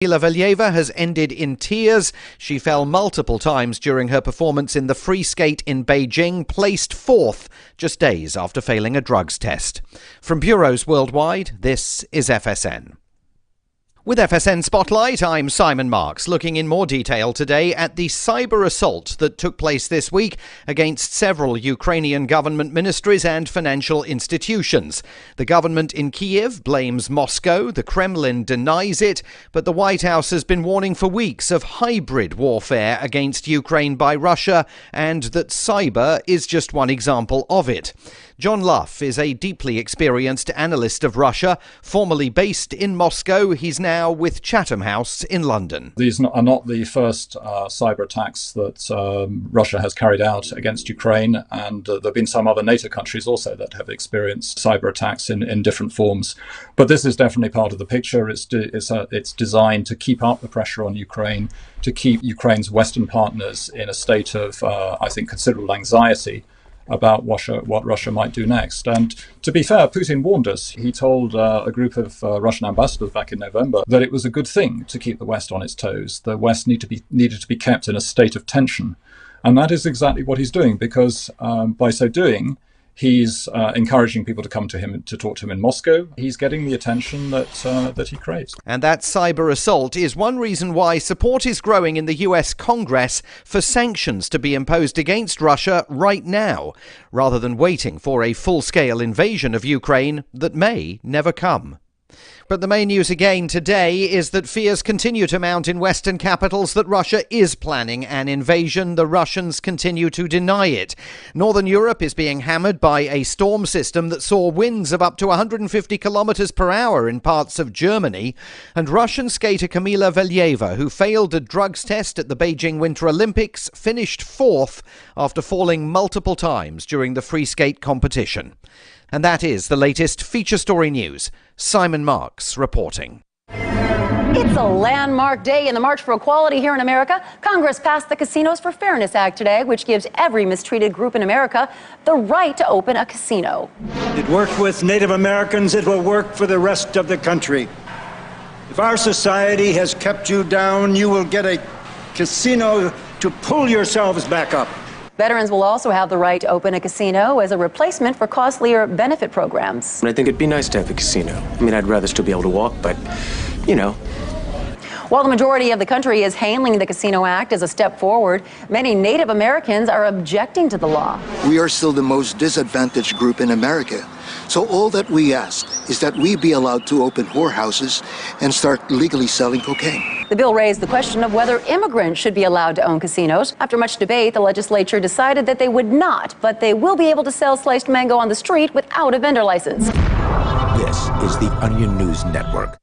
Valieva has ended in tears. She fell multiple times during her performance in the free skate in Beijing, placed fourth just days after failing a drugs test. From bureaus worldwide, this is FSN. With FSN Spotlight, I'm Simon Marks, looking in more detail today at the cyber assault that took place this week against several Ukrainian government ministries and financial institutions. The government in Kyiv blames Moscow, the Kremlin denies it, but the White House has been warning for weeks of hybrid warfare against Ukraine by Russia, and that cyber is just one example of it. John Luff is a deeply experienced analyst of Russia. Formerly based in Moscow, he's now with Chatham House in London. These are not the first cyber attacks that Russia has carried out against Ukraine, and there have been some other NATO countries also that have experienced cyber attacks in different forms. But this is definitely part of the picture. It's designed to keep up the pressure on Ukraine, to keep Ukraine's Western partners in a state of, I think, considerable anxiety about what Russia might do next. And to be fair, Putin warned us. He told a group of Russian ambassadors back in November that it was a good thing to keep the West on its toes. The West needed to be kept in a state of tension. And that is exactly what he's doing, because by so doing, he's encouraging people to come to him to talk to him in Moscow. He's getting the attention that he craves. And that cyber assault is one reason why support is growing in the US Congress for sanctions to be imposed against Russia right now, rather than waiting for a full-scale invasion of Ukraine that may never come. But the main news again today is that fears continue to mount in Western capitals that Russia is planning an invasion. The Russians continue to deny it. Northern Europe is being hammered by a storm system that saw winds of up to 150 kilometers per hour in parts of Germany. And Russian skater Kamila Valieva, who failed a drugs test at the Beijing Winter Olympics, finished fourth after falling multiple times during the free skate competition. And that is the latest feature story news. Simon Marks reporting. It's a landmark day in the March for Equality here in America. Congress passed the Casinos for Fairness Act today, which gives every mistreated group in America the right to open a casino. It worked with Native Americans. It will work for the rest of the country. If our society has kept you down, you will get a casino to pull yourselves back up. Veterans will also have the right to open a casino as a replacement for costlier benefit programs. I think it'd be nice to have a casino. I mean, I'd rather still be able to walk, but, you know. While the majority of the country is hailing the Casino Act as a step forward, many Native Americans are objecting to the law. We are still the most disadvantaged group in America. So all that we ask is that we be allowed to open whorehouses and start legally selling cocaine. The bill raised the question of whether immigrants should be allowed to own casinos. After much debate, the legislature decided that they would not, but they will be able to sell sliced mango on the street without a vendor license. This is the Onion News Network.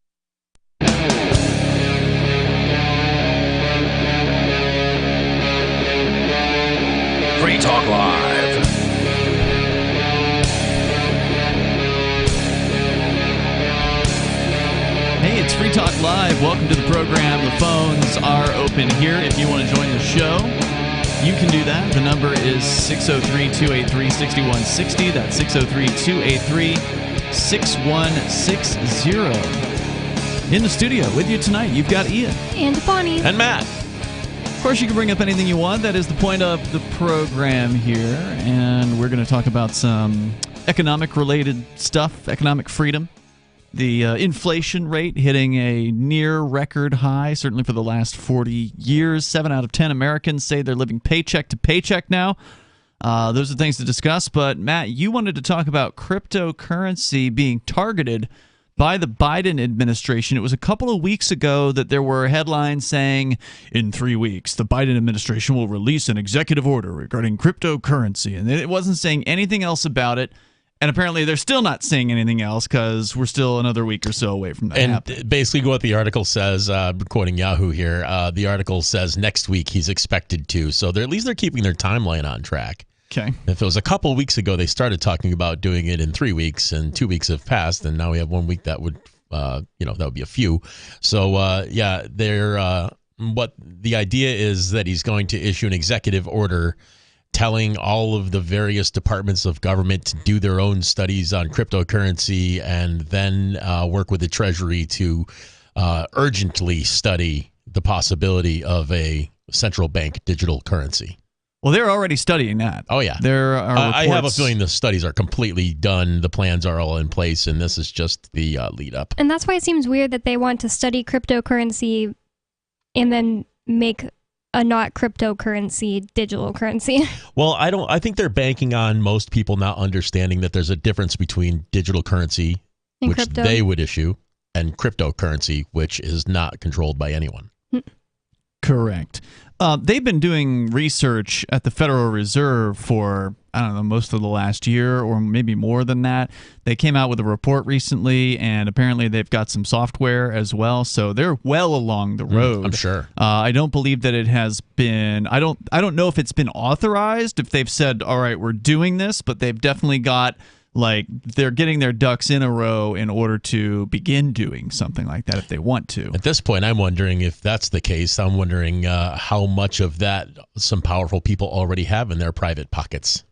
Free Talk Live. Hey, it's Free Talk Live. Welcome to the program. The phones are open here. If you want to join the show, you can do that. The number is 603-283-6160. That's 603-283-6160. In the studio with you tonight, you've got Ian. And Bonnie. And Matt. Of course, you can bring up anything you want. That is the point of the program here. And we're going to talk about some economic-related stuff, economic freedom. The inflation rate hitting a near record high, certainly for the last 40 years. 7 out of 10 Americans say they're living paycheck to paycheck now. Those are things to discuss. But, Matt, you wanted to talk about cryptocurrency being targeted by the Biden administration. It was a couple of weeks ago that there were headlines saying, in 3 weeks, the Biden administration will release an executive order regarding cryptocurrency. And it wasn't saying anything else about it. And apparently they're still not saying anything else because we're still another week or so away from that happening. Basically what the article says, quoting Yahoo here, the article says next week he's expected to. So at least they're keeping their timeline on track. Okay. If it was a couple of weeks ago, they started talking about doing it in 3 weeks, and 2 weeks have passed, and now we have 1 week that would, that would be a few. So, they're what the idea is that he's going to issue an executive order telling all of the various departments of government to do their own studies on cryptocurrency and then work with the Treasury to urgently study the possibility of a central bank digital currency. Well, they're already studying that. Oh, yeah. There are reports. I have a feeling the studies are completely done. The plans are all in place, and this is just the lead up. And that's why it seems weird that they want to study cryptocurrency and then make a not cryptocurrency digital currency. Well, I think they're banking on most people not understanding that there's a difference between digital currency, and which crypto. they would issue, and cryptocurrency, which is not controlled by anyone. Correct. They've been doing research at the Federal Reserve for, I don't know, most of the last year or maybe more than that. They came out with a report recently, and apparently they've got some software as well. So they're well along the road. I'm sure. I don't believe that it has been. I don't know if it's been authorized, if they've said, all right, we're doing this, but they've definitely got, like, they're getting their ducks in a row in order to begin doing something like that if they want to. At this point, I'm wondering if that's the case. I'm wondering how much of that some powerful people already have in their private pockets.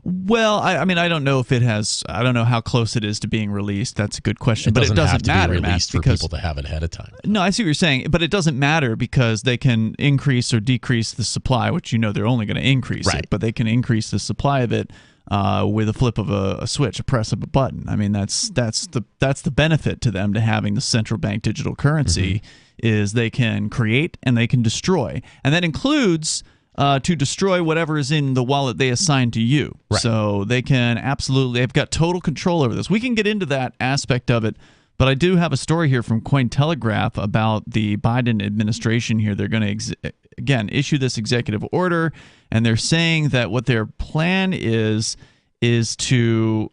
Well, I mean, I don't know if it has. I don't know how close it is to being released. That's a good question. But it doesn't have to matter, be released Matt, for people to have it ahead of time. No, I see what you're saying, but it doesn't matter because they can increase or decrease the supply, which they're only going to increase it, but they can increase the supply of it with a flip of a switch, a press of a button. I mean, that's the benefit to them to having the central bank digital currency is they can create and they can destroy, and that includes to destroy whatever is in the wallet they assign to you. Right. So they can they've got total control over this. We can get into that aspect of it, but I do have a story here from Cointelegraph about the Biden administration here. They're going to, again, issue this executive order, and they're saying that what their plan is to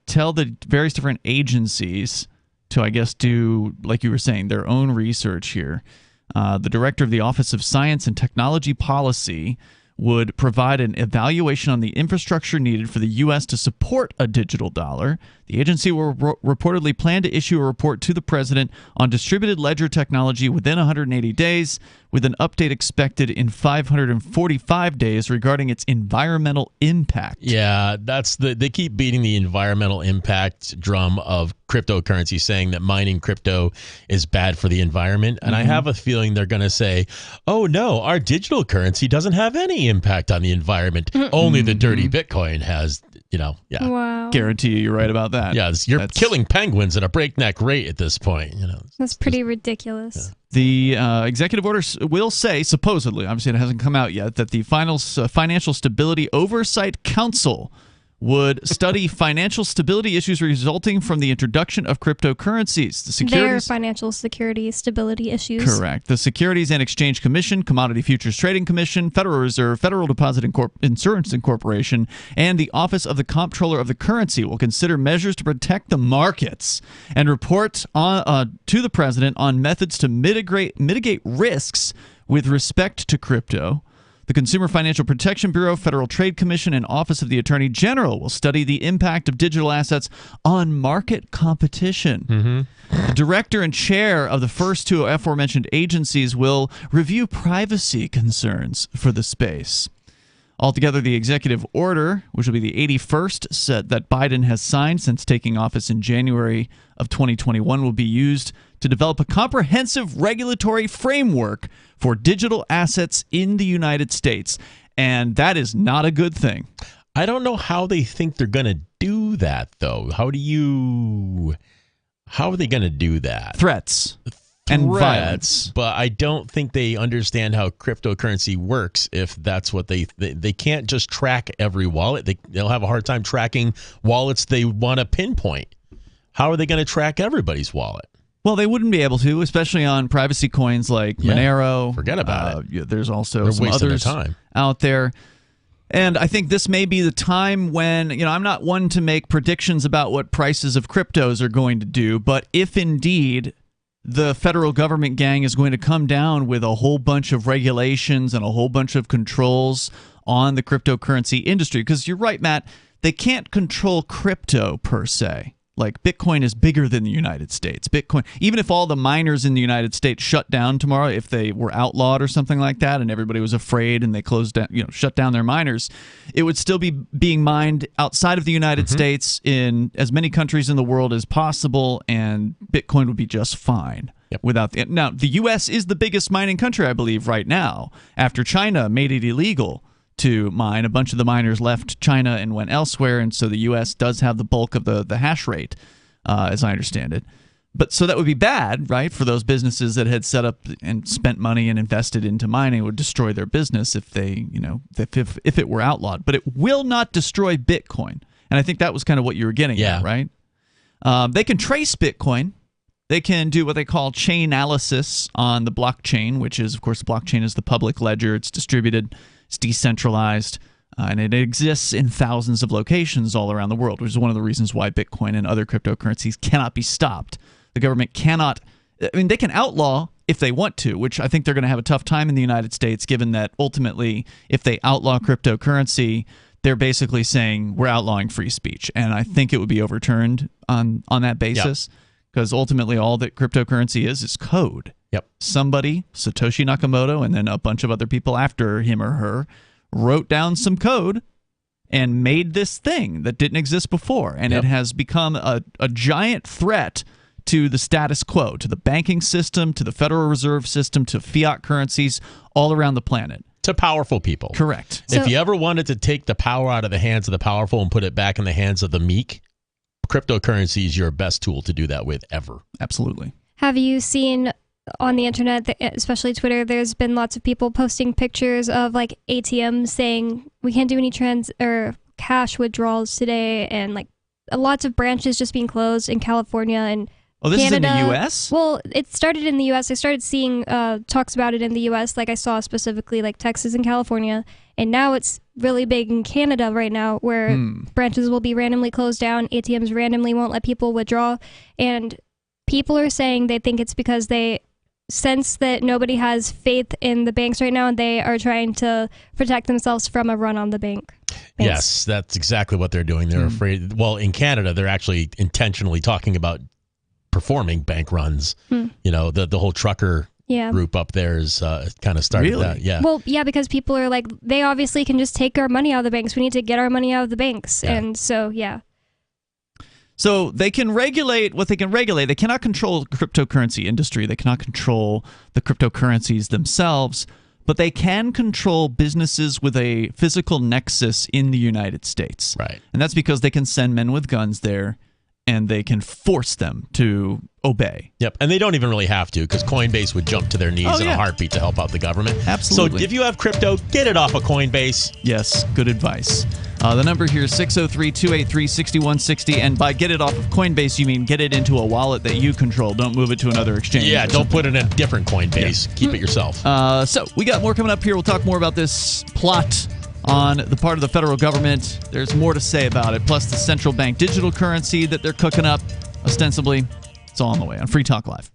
tell the various different agencies to, I guess, do, like you were saying, their own research here. The director of the Office of Science and Technology Policy would provide an evaluation on the infrastructure needed for the U.S. to support a digital dollar. The agency will reportedly plan to issue a report to the president on distributed ledger technology within 180 days, with an update expected in 545 days regarding its environmental impact. Yeah, they keep beating the environmental impact drum of cryptocurrency, saying that mining crypto is bad for the environment. And I have a feeling they're going to say, oh no, our digital currency doesn't have any impact on the environment. Only the dirty Bitcoin has, Wow. Guarantee you're right about that. Yeah, you're killing penguins at a breakneck rate at this point. That's pretty ridiculous. The executive order will say, supposedly, obviously it hasn't come out yet, that the Financial Stability Oversight Council would study financial stability issues resulting from the introduction of cryptocurrencies. Their financial security stability issues. Correct. The Securities and Exchange Commission, Commodity Futures Trading Commission, Federal Reserve, Federal Deposit Insurance Incorporation, and the Office of the Comptroller of the Currency will consider measures to protect the markets and report to the president on methods to mitigate risks with respect to crypto. The Consumer Financial Protection Bureau, Federal Trade Commission, and Office of the Attorney General will study the impact of digital assets on market competition. The director and chair of the first two aforementioned agencies will review privacy concerns for the space. Altogether, the executive order, which will be the 81st set that Biden has signed since taking office in January of 2021, will be used to develop a comprehensive regulatory framework for digital assets in the United States. And that is not a good thing. I don't know how they think they're going to do that, though. How are they going to do that? Threats. And violence. But I don't think they understand how cryptocurrency works if that's what they can't just track every wallet. They'll have a hard time tracking wallets they want to pinpoint. How are they going to track everybody's wallet? Well, they wouldn't be able to, especially on privacy coins like Monero. Forget about it. There's also some others out there. And I think this may be the time when, I'm not one to make predictions about what prices of cryptos are going to do, but if indeed the federal government gang is going to come down with a whole bunch of regulations and a whole bunch of controls on the cryptocurrency industry, because you're right, Matt, they can't control crypto per se. Like, Bitcoin is bigger than the United States. Bitcoin, even if all the miners in the United States shut down tomorrow, if they were outlawed or something like that, and everybody was afraid and they closed down, shut down their miners, it would still be being mined outside of the United States in as many countries in the world as possible, and Bitcoin would be just fine. Without now, the U.S. is the biggest mining country, I believe, right now. After China made it illegal to mine, a bunch of the miners left China and went elsewhere, and so the U.S. does have the bulk of the hash rate, as I understand it. But so that would be bad, right, for those businesses that had set up and spent money and invested into mining. It would destroy their business if they, if it were outlawed. But it will not destroy Bitcoin, and I think that was kind of what you were getting at, right? They can trace Bitcoin. They can do what they call chain analysis on the blockchain, which is, of course, the blockchain is the public ledger. It's distributed, it's decentralized, and it exists in thousands of locations all around the world, which is one of the reasons why Bitcoin and other cryptocurrencies cannot be stopped. The government cannot, they can outlaw if they want to, which I think they're going to have a tough time in the United States, given that ultimately, if they outlaw cryptocurrency, they're basically saying we're outlawing free speech. And I think it would be overturned on that basis. Yep. Because ultimately all that cryptocurrency is code. Yep. Somebody, Satoshi Nakamoto, and then a bunch of other people after him or her, wrote down some code and made this thing that didn't exist before. And it has become a giant threat to the status quo, to the banking system, to the Federal Reserve System, to fiat currencies all around the planet. To powerful people. Correct. If you ever wanted to take the power out of the hands of the powerful and put it back in the hands of the meek, cryptocurrency is your best tool to do that with ever. Absolutely. Have you seen on the internet, especially Twitter, there's been lots of people posting pictures of like ATMs saying we can't do any cash withdrawals today, and like lots of branches just being closed in California and this Canada. Is in the U.S.? Well, it started in the U.S. I started seeing talks about it in the U.S. Like I saw specifically like Texas and California. And now it's really big in Canada right now, where branches will be randomly closed down. ATMs randomly won't let people withdraw. And people are saying they think it's because they sense that nobody has faith in the banks right now, and they are trying to protect themselves from a run on the bank. Yes, that's exactly what they're doing. They're afraid. Well, in Canada, they're actually intentionally talking about performing bank runs. The whole trucker group up there is kind of started that. Yeah. Well, yeah, because people are like, they obviously can just take our money out of the banks. We need to get our money out of the banks. Yeah. And so, So they can regulate what they can regulate. They cannot control the cryptocurrency industry. They cannot control the cryptocurrencies themselves, but they can control businesses with a physical nexus in the United States. Right. And that's because they can send men with guns there, and they can force them to obey. Yep, and they don't even really have to, because Coinbase would jump to their knees in a heartbeat to help out the government. Absolutely. So if you have crypto, get it off of Coinbase. Yes, good advice. The number here is 603-283-6160, and by get it off of Coinbase, you mean get it into a wallet that you control. Don't move it to another exchange. Yeah, don't put it in a different Coinbase. Yeah. Keep it yourself. So we got more coming up here. We'll talk more about this plot on the part of the federal government. There's more to say about it, plus the central bank digital currency that they're cooking up, ostensibly. It's all on the way on Free Talk Live.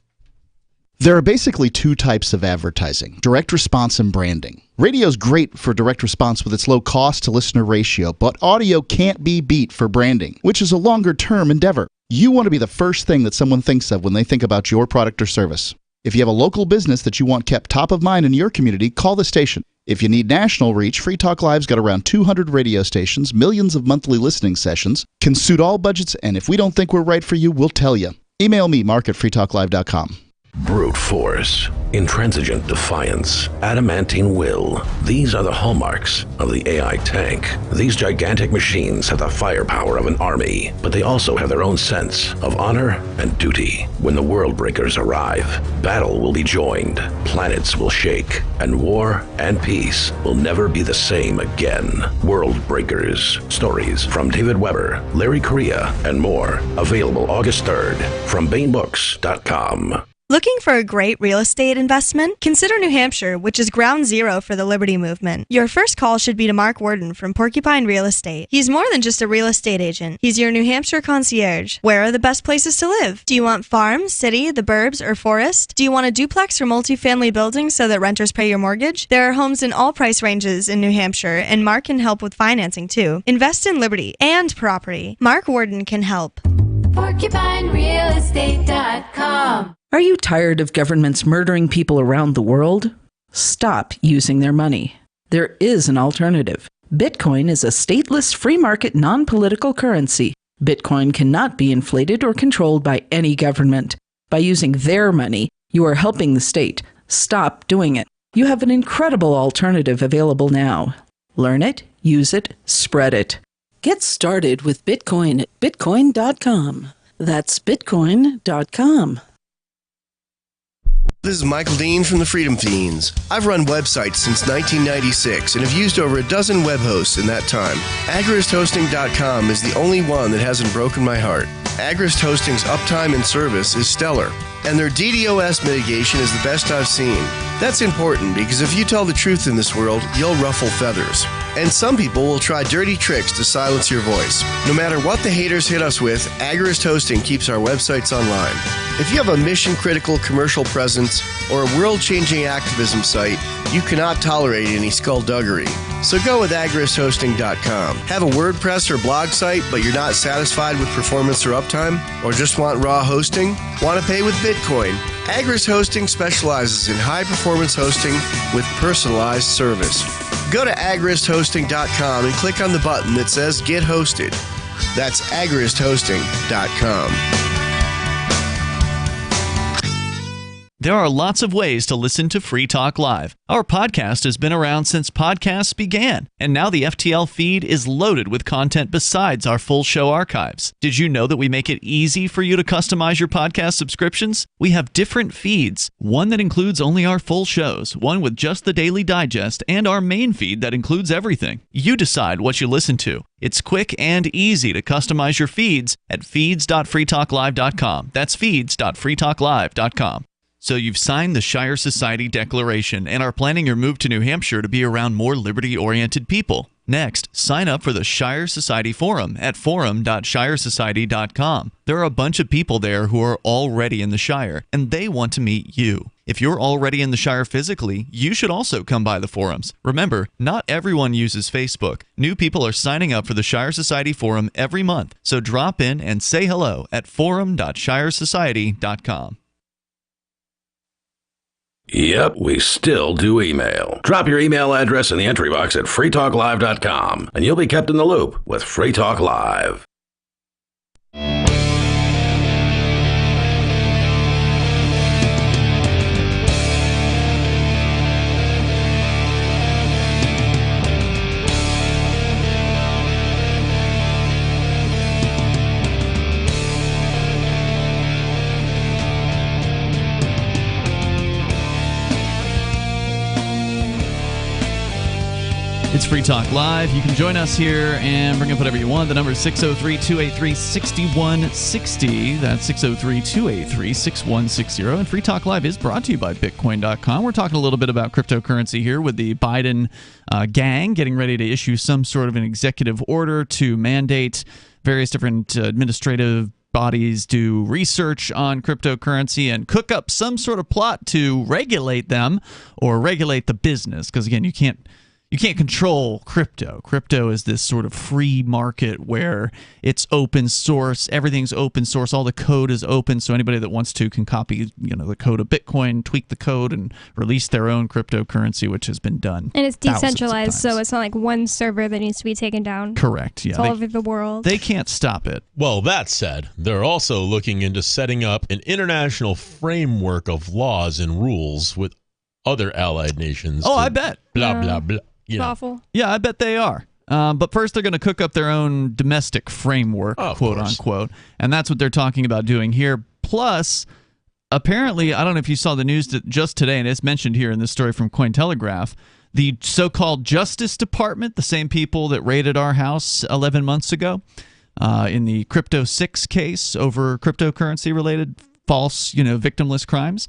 There are basically two types of advertising: direct response and branding. Radio's great for direct response with its low cost to listener ratio, but audio can't be beat for branding, which is a longer term endeavor. You want to be the first thing that someone thinks of when they think about your product or service. If you have a local business that you want kept top of mind in your community, call the station. If you need national reach, Free Talk Live's got around 200 radio stations, millions of monthly listening sessions, can suit all budgets, and if we don't think we're right for you, we'll tell you. Email me, mark@freetalklive.com. Brute force, intransigent defiance, adamantine will. These are the hallmarks of the AI tank. These gigantic machines have the firepower of an army, but they also have their own sense of honor and duty. When the world breakers arrive, battle will be joined, planets will shake, and war and peace will never be the same again. World Breakers. Stories from David Weber, Larry Correia, and more. Available August 3rd from BaneBooks.com. Looking for a great real estate investment? Consider New Hampshire, which is ground zero for the Liberty Movement. Your first call should be to Mark Worden from Porcupine Real Estate. He's more than just a real estate agent. He's your New Hampshire concierge. Where are the best places to live? Do you want farm, city, the burbs, or forest? Do you want a duplex or multifamily building so that renters pay your mortgage? There are homes in all price ranges in New Hampshire, and Mark can help with financing too. Invest in liberty and property. Mark Worden can help. PorcupineRealEstate.com. Are you tired of governments murdering people around the world? Stop using their money. There is an alternative. Bitcoin is a stateless, free market, non-political currency. Bitcoin cannot be inflated or controlled by any government. By using their money, You are helping the state. Stop doing it. You have an incredible alternative available now. Learn it, use it, spread it. Get started with Bitcoin at Bitcoin.com. That's Bitcoin.com. This is Michael Dean from the Freedom Fiends. I've run websites since 1996 and have used over a dozen web hosts in that time. AgristHosting.com is the only one that hasn't broken my heart. Agrist Hosting's uptime and service is stellar, and their DDoS mitigation is the best I've seen. That's important because if you tell the truth in this world, you'll ruffle feathers. And some people will try dirty tricks to silence your voice. No matter what the haters hit us with, Agrist Hosting keeps our websites online. If you have a mission-critical commercial presence or a world-changing activism site, you cannot tolerate any skullduggery. So go with AgristHosting.com. Have a WordPress or blog site, but you're not satisfied with performance or uptime? Or just want raw hosting? Want to pay with Bitcoin? Agrist Hosting specializes in high-performance hosting with personalized service. Go to AgristHosting.com and click on the button that says Get Hosted. That's AgristHosting.com. There are lots of ways to listen to Free Talk Live. Our podcast has been around since podcasts began, and now the FTL feed is loaded with content besides our full show archives. Did you know that we make it easy for you to customize your podcast subscriptions? We have different feeds, one that includes only our full shows, one with just the Daily Digest, and our main feed that includes everything. You decide what you listen to. It's quick and easy to customize your feeds at feeds.freetalklive.com. That's feeds.freetalklive.com. So you've signed the Shire Society Declaration and are planning your move to New Hampshire to be around more liberty-oriented people. Next, sign up for the Shire Society Forum at forum.shiresociety.com. There are a bunch of people there who are already in the Shire, and they want to meet you. If you're already in the Shire physically, you should also come by the forums. Remember, not everyone uses Facebook. New people are signing up for the Shire Society Forum every month, so drop in and say hello at forum.shiresociety.com. Yep, we still do email. Drop your email address in the entry box at freetalklive.com, and you'll be kept in the loop with Free Talk Live. It's Free Talk Live. You can join us here and bring up whatever you want. The number is 603-283-6160. That's 603-283-6160. And Free Talk Live is brought to you by Bitcoin.com. We're talking a little bit about cryptocurrency here with the Biden gang getting ready to issue some sort of an executive order to mandate various different administrative bodies do research on cryptocurrency and cook up some sort of plot to regulate them or regulate the business. Because, again, you can't control crypto. Crypto is this sort of free market where it's open source. Everything's open source. All the code is open, so anybody that wants to can copy, the code of Bitcoin, tweak the code, and release their own cryptocurrency, which has been done. And it's decentralized, so it's not like one server that needs to be taken down. Correct. Yeah, it's all over the world. They can't stop it. Well, that said, they're also looking into setting up an international framework of laws and rules with other allied nations. Oh, I bet. Blah, blah, blah. It's awful. Yeah, I bet they are. But first, they're going to cook up their own domestic framework, quote unquote. And that's what they're talking about doing here. Plus, apparently, I don't know if you saw the news just today, and it's mentioned here in this story from Cointelegraph, the so-called Justice Department, the same people that raided our house 11 months ago in the Crypto 6 case over cryptocurrency-related false, victimless crimes.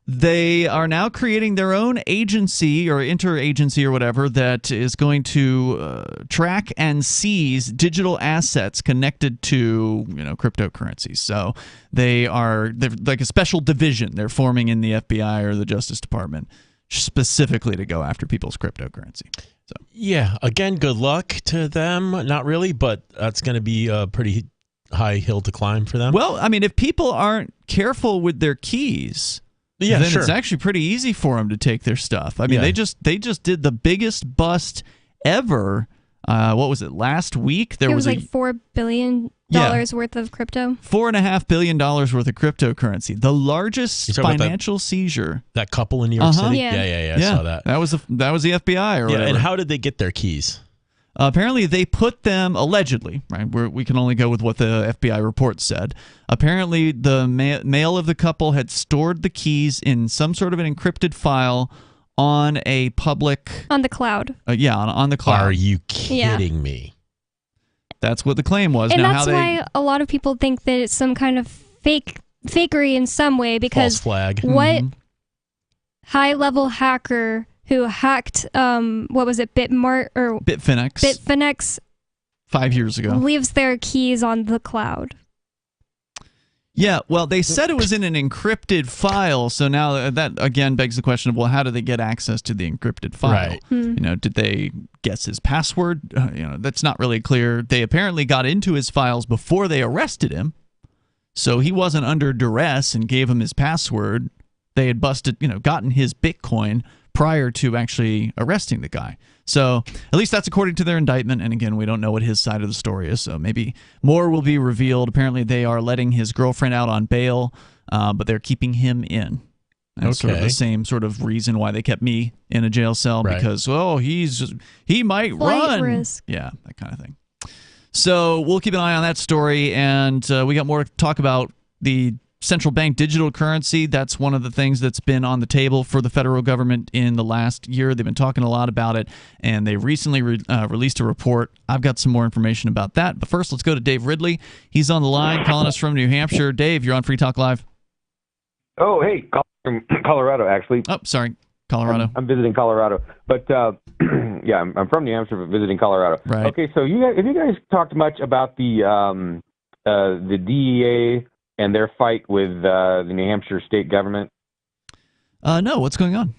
They are now creating their own agency or interagency or whatever that is going to track and seize digital assets connected to cryptocurrencies. So they're like a special division they're forming in the FBI or the Justice Department specifically to go after people's cryptocurrency. So yeah, again, good luck to them. Not really, but that's going to be a pretty high hill to climb for them. Well, I mean, if people aren't careful with their keys. Yeah, then it's actually pretty easy for them to take their stuff. I mean, they just did the biggest bust ever. What was it, last week? It was like $4 billion worth of crypto. $4.5 billion worth of cryptocurrency. The largest financial seizure. That couple in New York City? Yeah. I saw that. That was the FBI or whatever. And how did they get their keys? Apparently, they put them, allegedly, right? We can only go with what the FBI report said. Apparently, the male of the couple had stored the keys in some sort of an encrypted file on a public... On the cloud. On the cloud. Are you kidding me? That's what the claim was. And that's why a lot of people think that it's some kind of fakery in some way, because false flag. What high-level hacker who hacked, what was it, Bitfinex 5 years ago, leaves their keys on the cloud. Yeah, well, they said it was in an encrypted file, so now that again begs the question of, well, how do they get access to the encrypted file? Right. You know, did they guess his password? That's not really clear. They apparently got into his files before they arrested him, so he wasn't under duress and gave him his password. They had gotten his Bitcoin prior to actually arresting the guy. So at least that's according to their indictment. And again, we don't know what his side of the story is, so maybe more will be revealed. Apparently they are letting his girlfriend out on bail, but they're keeping him in. That's sort of the same sort of reason why they kept me in a jail cell, because, he might run. Risk. Yeah, that kind of thing. So we'll keep an eye on that story, and we got more to talk about the central bank digital currency. That's one of the things that's been on the table for the federal government in the last year. They've been talking a lot about it, and they recently released a report. I've got some more information about that. But first, let's go to Dave Ridley. He's on the line, calling us from New Hampshire. Dave, you're on Free Talk Live. Oh, hey, from Colorado, actually. Oh, sorry, Colorado. I'm visiting Colorado. But, yeah, I'm from New Hampshire, but visiting Colorado. Right. Okay, so have you guys talked much about the DEA and their fight with the New Hampshire state government? No, what's going on?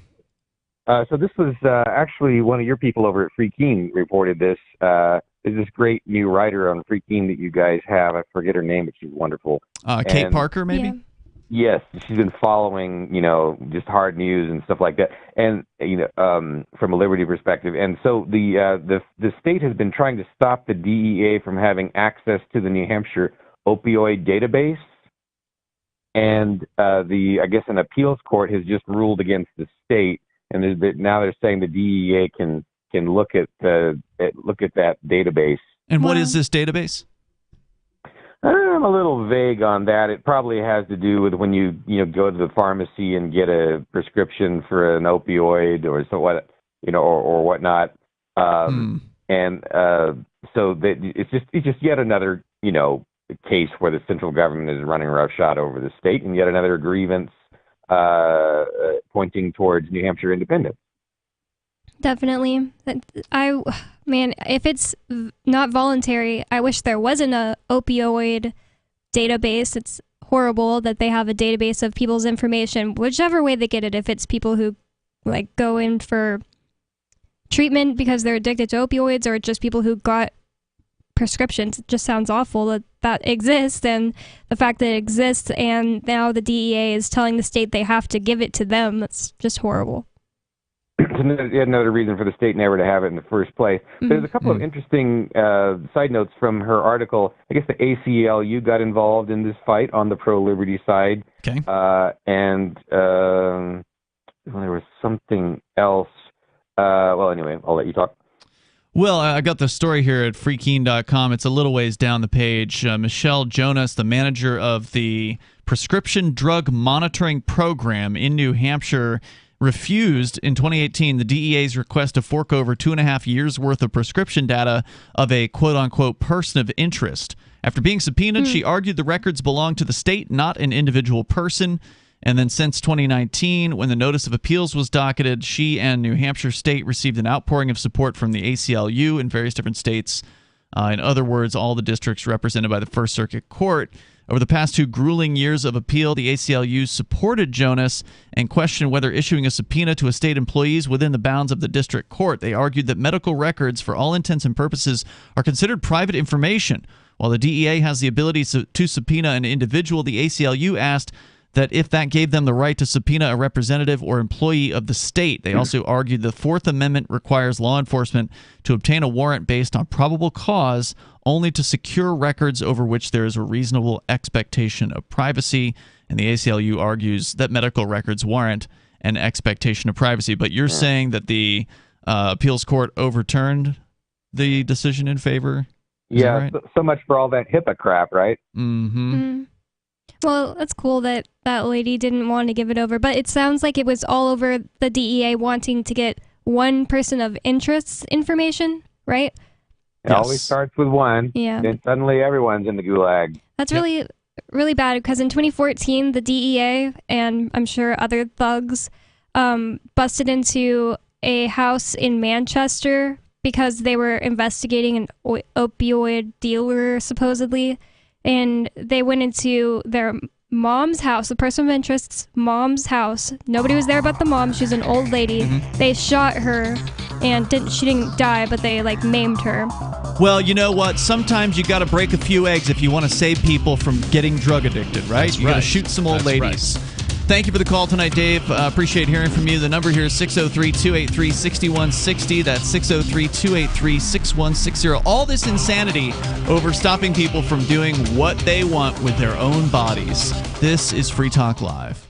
So this was actually one of your people over at Free Keene reported this. There's this great new writer on Free Keene that you guys have. I forget her name, but she's wonderful. Kate Parker, maybe? Yeah. Yes, she's been following, just hard news and stuff like that, and from a liberty perspective. And so the state has been trying to stop the DEA from having access to the New Hampshire opioid database. And an appeals court has just ruled against the state, and now they're saying the DEA can look at that database. And what is this database? I'm a little vague on that. It probably has to do with when you go to the pharmacy and get a prescription for an opioid or so what, or whatnot. And so that it's just yet another case where the central government is running roughshod over the state, and yet another grievance pointing towards New Hampshire independence. Definitely. If it's not voluntary, I wish there wasn't a opioid database. It's horrible that they have a database of people's information, whichever way they get it. If it's people who go in for treatment because they're addicted to opioids, or just people who got prescriptions. It just sounds awful that exists, and the fact that it exists, and now the DEA is telling the state they have to give it to them. That's just horrible. Another reason for the state never to have it in the first place. There's a couple of interesting side notes from her article. I guess the ACLU got involved in this fight on the pro-liberty side. Okay. And there was something else. Anyway, I'll let you talk. Well, I got the story here at freekeen.com. It's a little ways down the page. Michelle Jonas, the manager of the Prescription Drug Monitoring Program in New Hampshire, refused in 2018 the DEA's request to fork over 2.5 years' worth of prescription data of a quote-unquote person of interest. After being subpoenaed, she argued the records belong to the state, not an individual person. And then since 2019, when the notice of appeals was docketed, she and New Hampshire State received an outpouring of support from the ACLU in various different states. In other words, all the districts represented by the First Circuit Court. Over the past 2 grueling years of appeal, the ACLU supported Jonas and questioned whether issuing a subpoena to a state employees within the bounds of the district court. They argued that medical records, for all intents and purposes, are considered private information. While the DEA has the ability to subpoena an individual, the ACLU asked that if that gave them the right to subpoena a representative or employee of the state. They also argued the Fourth Amendment requires law enforcement to obtain a warrant based on probable cause only to secure records over which there is a reasonable expectation of privacy. And the ACLU argues that medical records warrant an expectation of privacy. But you're saying that the appeals court overturned the decision in favor? Is that right? So much for all that HIPAA crap, right? Mm-hmm. Well, that's cool that that lady didn't want to give it over, but it sounds like it was all over the DEA wanting to get one person of interest information, right? It always starts with one, and suddenly everyone's in the gulag. That's really, really bad, because in 2014, the DEA, and I'm sure other thugs, busted into a house in Manchester because they were investigating an opioid dealer, supposedly. And they went into their mom's house, the person of interest's mom's house. Nobody was there but the mom. She's an old lady. They shot her, and she didn't die, but they maimed her. Well, you know what? Sometimes you got to break a few eggs if you want to save people from getting drug addicted, right? You got to shoot some old ladies. Right. Thank you for the call tonight, Dave. Appreciate hearing from you. The number here is 603-283-6160. That's 603-283-6160. All this insanity over stopping people from doing what they want with their own bodies. This is Free Talk Live.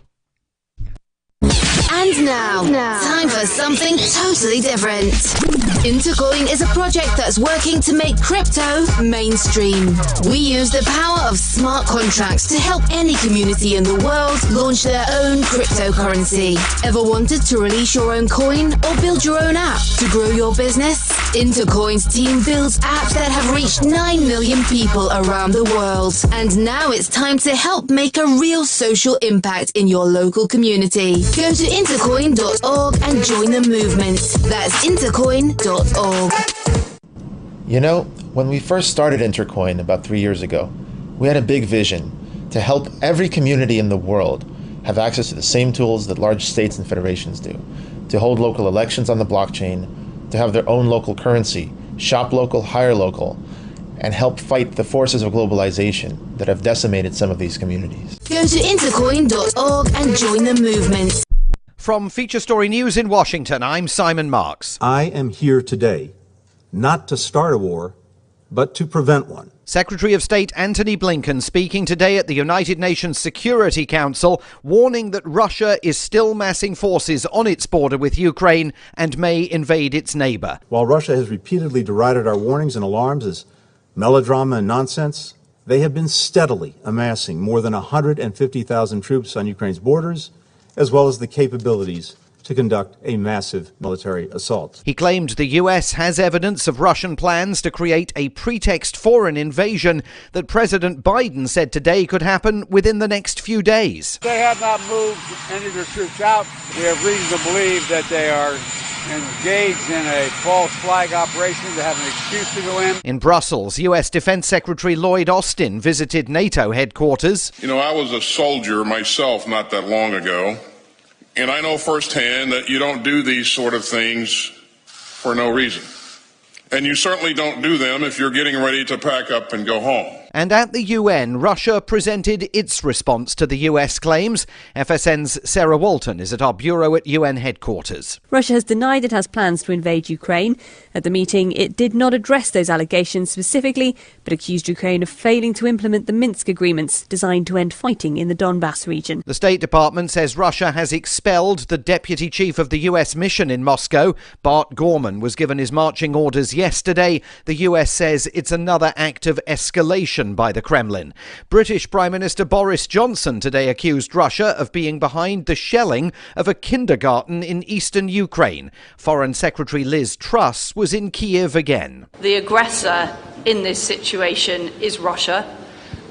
And now, time for something totally different. Intercoin is a project that's working to make crypto mainstream. We use the power of smart contracts to help any community in the world launch their own cryptocurrency. Ever wanted to release your own coin or build your own app to grow your business? Intercoin's team builds apps that have reached 9 million people around the world. And now it's time to help make a real social impact in your local community. Go to intercoin.org and join the movement. That's intercoin.org. You know, when we first started Intercoin about 3 years ago, we had a big vision to help every community in the world have access to the same tools that large states and federations do, to hold local elections on the blockchain, to have their own local currency, shop local, hire local, and help fight the forces of globalization that have decimated some of these communities. Go to intercoin.org and join the movement. From Feature Story News in Washington, I'm Simon Marks. I am here today not to start a war, but to prevent one. Secretary of State Antony Blinken speaking today at the United Nations Security Council, warning that Russia is still massing forces on its border with Ukraine and may invade its neighbor. While Russia has repeatedly derided our warnings and alarms as melodrama and nonsense, they have been steadily amassing more than 150,000 troops on Ukraine's borders, as well as the capabilities to conduct a massive military assault. He claimed the U.S. has evidence of Russian plans to create a pretext for an invasion that President Biden said today could happen within the next few days. They have not moved any of their troops out. We have reason to believe that they are engaged in a false flag operation to have an excuse to go in. In Brussels, U.S. Defense Secretary Lloyd Austin visited NATO headquarters. You know, I was a soldier myself not that long ago, and I know firsthand that you don't do these sort of things for no reason. And you certainly don't do them if you're getting ready to pack up and go home. And at the UN, Russia presented its response to the US claims. FSN's Sarah Walton is at our bureau at UN headquarters. Russia has denied it has plans to invade Ukraine. At the meeting, it did not address those allegations specifically, but accused Ukraine of failing to implement the Minsk agreements designed to end fighting in the Donbass region. The State Department says Russia has expelled the deputy chief of the US mission in Moscow. Bart Gorman was given his marching orders yesterday. The US says it's another act of escalation by the Kremlin. British Prime Minister Boris Johnson today accused Russia of being behind the shelling of a kindergarten in eastern Ukraine. Foreign Secretary Liz Truss was in Kiev again. The aggressor in this situation is Russia.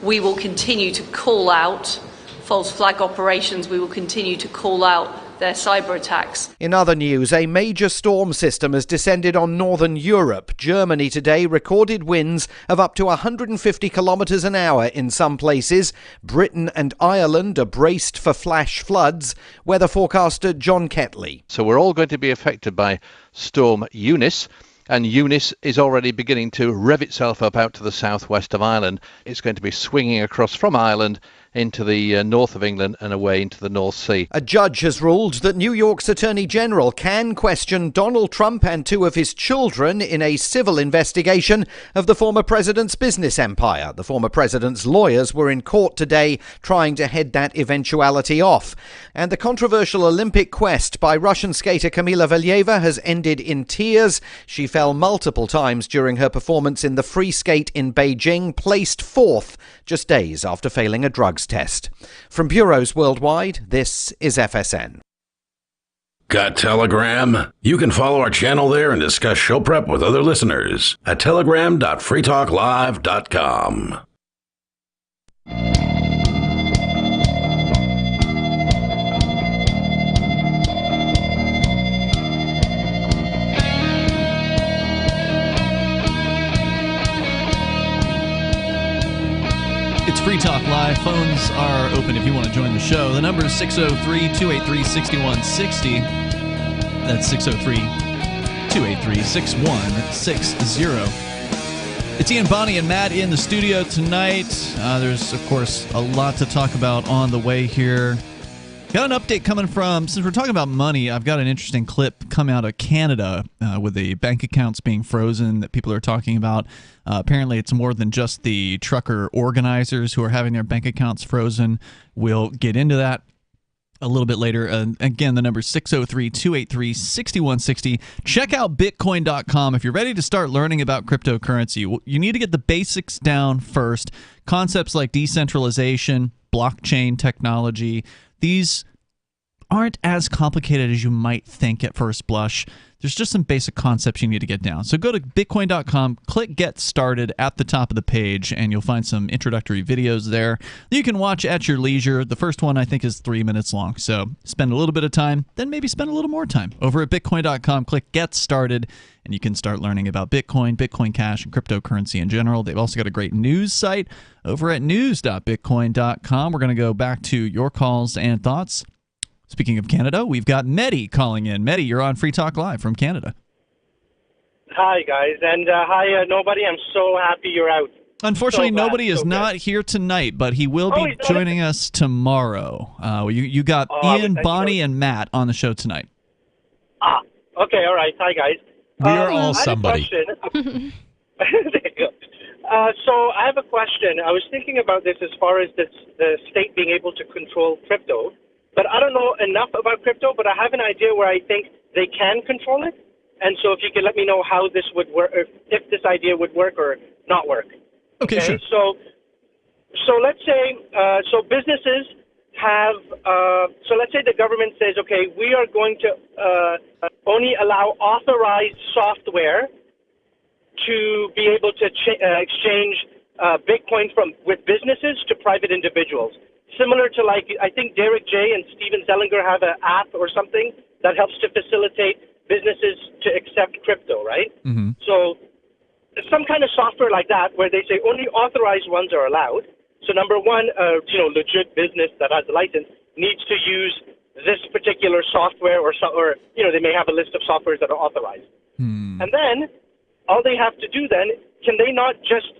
We will continue to call out false flag operations. We will continue to call out their cyber attacks. In other news, a major storm system has descended on northern Europe. Germany today recorded winds of up to 150 kilometres an hour in some places. Britain and Ireland are braced for flash floods. Weather forecaster John Ketley. So we're all going to be affected by Storm Eunice. And Eunice is already beginning to rev itself up out to the southwest of Ireland. It's going to be swinging across from Ireland into the north of England and away into the North Sea. A judge has ruled that New York's Attorney General can question Donald Trump and two of his children in a civil investigation of the former president's business empire. The former president's lawyers were in court today trying to head that eventuality off. And the controversial Olympic quest by Russian skater Kamila Valieva has ended in tears. She fell multiple times during her performance in the free skate in Beijing, placed fourth just days after failing a drugs test. From bureaus worldwide, this is FSN. Got Telegram? You can follow our channel there and discuss show prep with other listeners at telegram.freetalklive.com. It's Free Talk Live. Phones are open if you want to join the show. The number is 603-283-6160. That's 603-283-6160. It's Ian, Bonnie, and Matt in the studio tonight. There's, of course, a lot to talk about on the way here. Got an update coming from, since we're talking about money, I've got an interesting clip come out of Canada with the bank accounts being frozen that people are talking about. Apparently, it's more than just the trucker organizers who are having their bank accounts frozen. We'll get into that a little bit later. Again, the number is 603-283-6160. Check out Bitcoin.com. If you're ready to start learning about cryptocurrency, you need to get the basics down first. Concepts like decentralization, blockchain technology, these aren't as complicated as you might think at first blush. There's just some basic concepts you need to get down. So go to Bitcoin.com, click Get Started at the top of the page, and you'll find some introductory videos there that you can watch at your leisure. The first one, I think, is 3 minutes long. So spend a little bit of time, then maybe spend a little more time. Over at Bitcoin.com, click Get Started, and you can start learning about Bitcoin, Bitcoin Cash, and cryptocurrency in general. They've also got a great news site over at news.bitcoin.com. We're going to go back to your calls and thoughts. Speaking of Canada, we've got Mehdi calling in. Mehdi, you're on Free Talk Live from Canada. Hi, guys. And hi, Nobody. I'm so happy you're out. Unfortunately, Nobody is not here tonight, but he will be joining us tomorrow. You got Ian, Bonnie, and Matt on the show tonight. Okay. All right. Hi, guys. We are all somebody. There you go. So I have a question. I was thinking about this as far as the state being able to control crypto. But I don't know enough about crypto, but I have an idea where I think they can control it. And so if you could let me know how this would work, if this idea would work or not work. Okay, sure. So let's say, so businesses have, so let's say the government says, okay, we are going to only allow authorized software to be able to exchange Bitcoin with businesses to private individuals. Similar to, like, I think Derek J. and Steven Zellinger have an app or something that helps to facilitate businesses to accept crypto, right? Mm-hmm. So some kind of software like that where they say only authorized ones are allowed. So number one, legit business that has a license needs to use this particular software or they may have a list of softwares that are authorized. And then all they have to do then, can they not just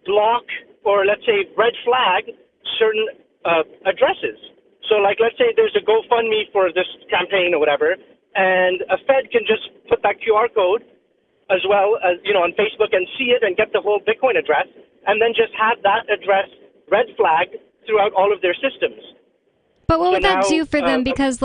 block or, let's say, red flag certain addresses? So, like, let's say there's a GoFundMe for this campaign or whatever, and a Fed can just put that QR code as well as, on Facebook and see it and get the whole Bitcoin address, and then just have that address red flagged throughout all of their systems. But what would that do for them? Because,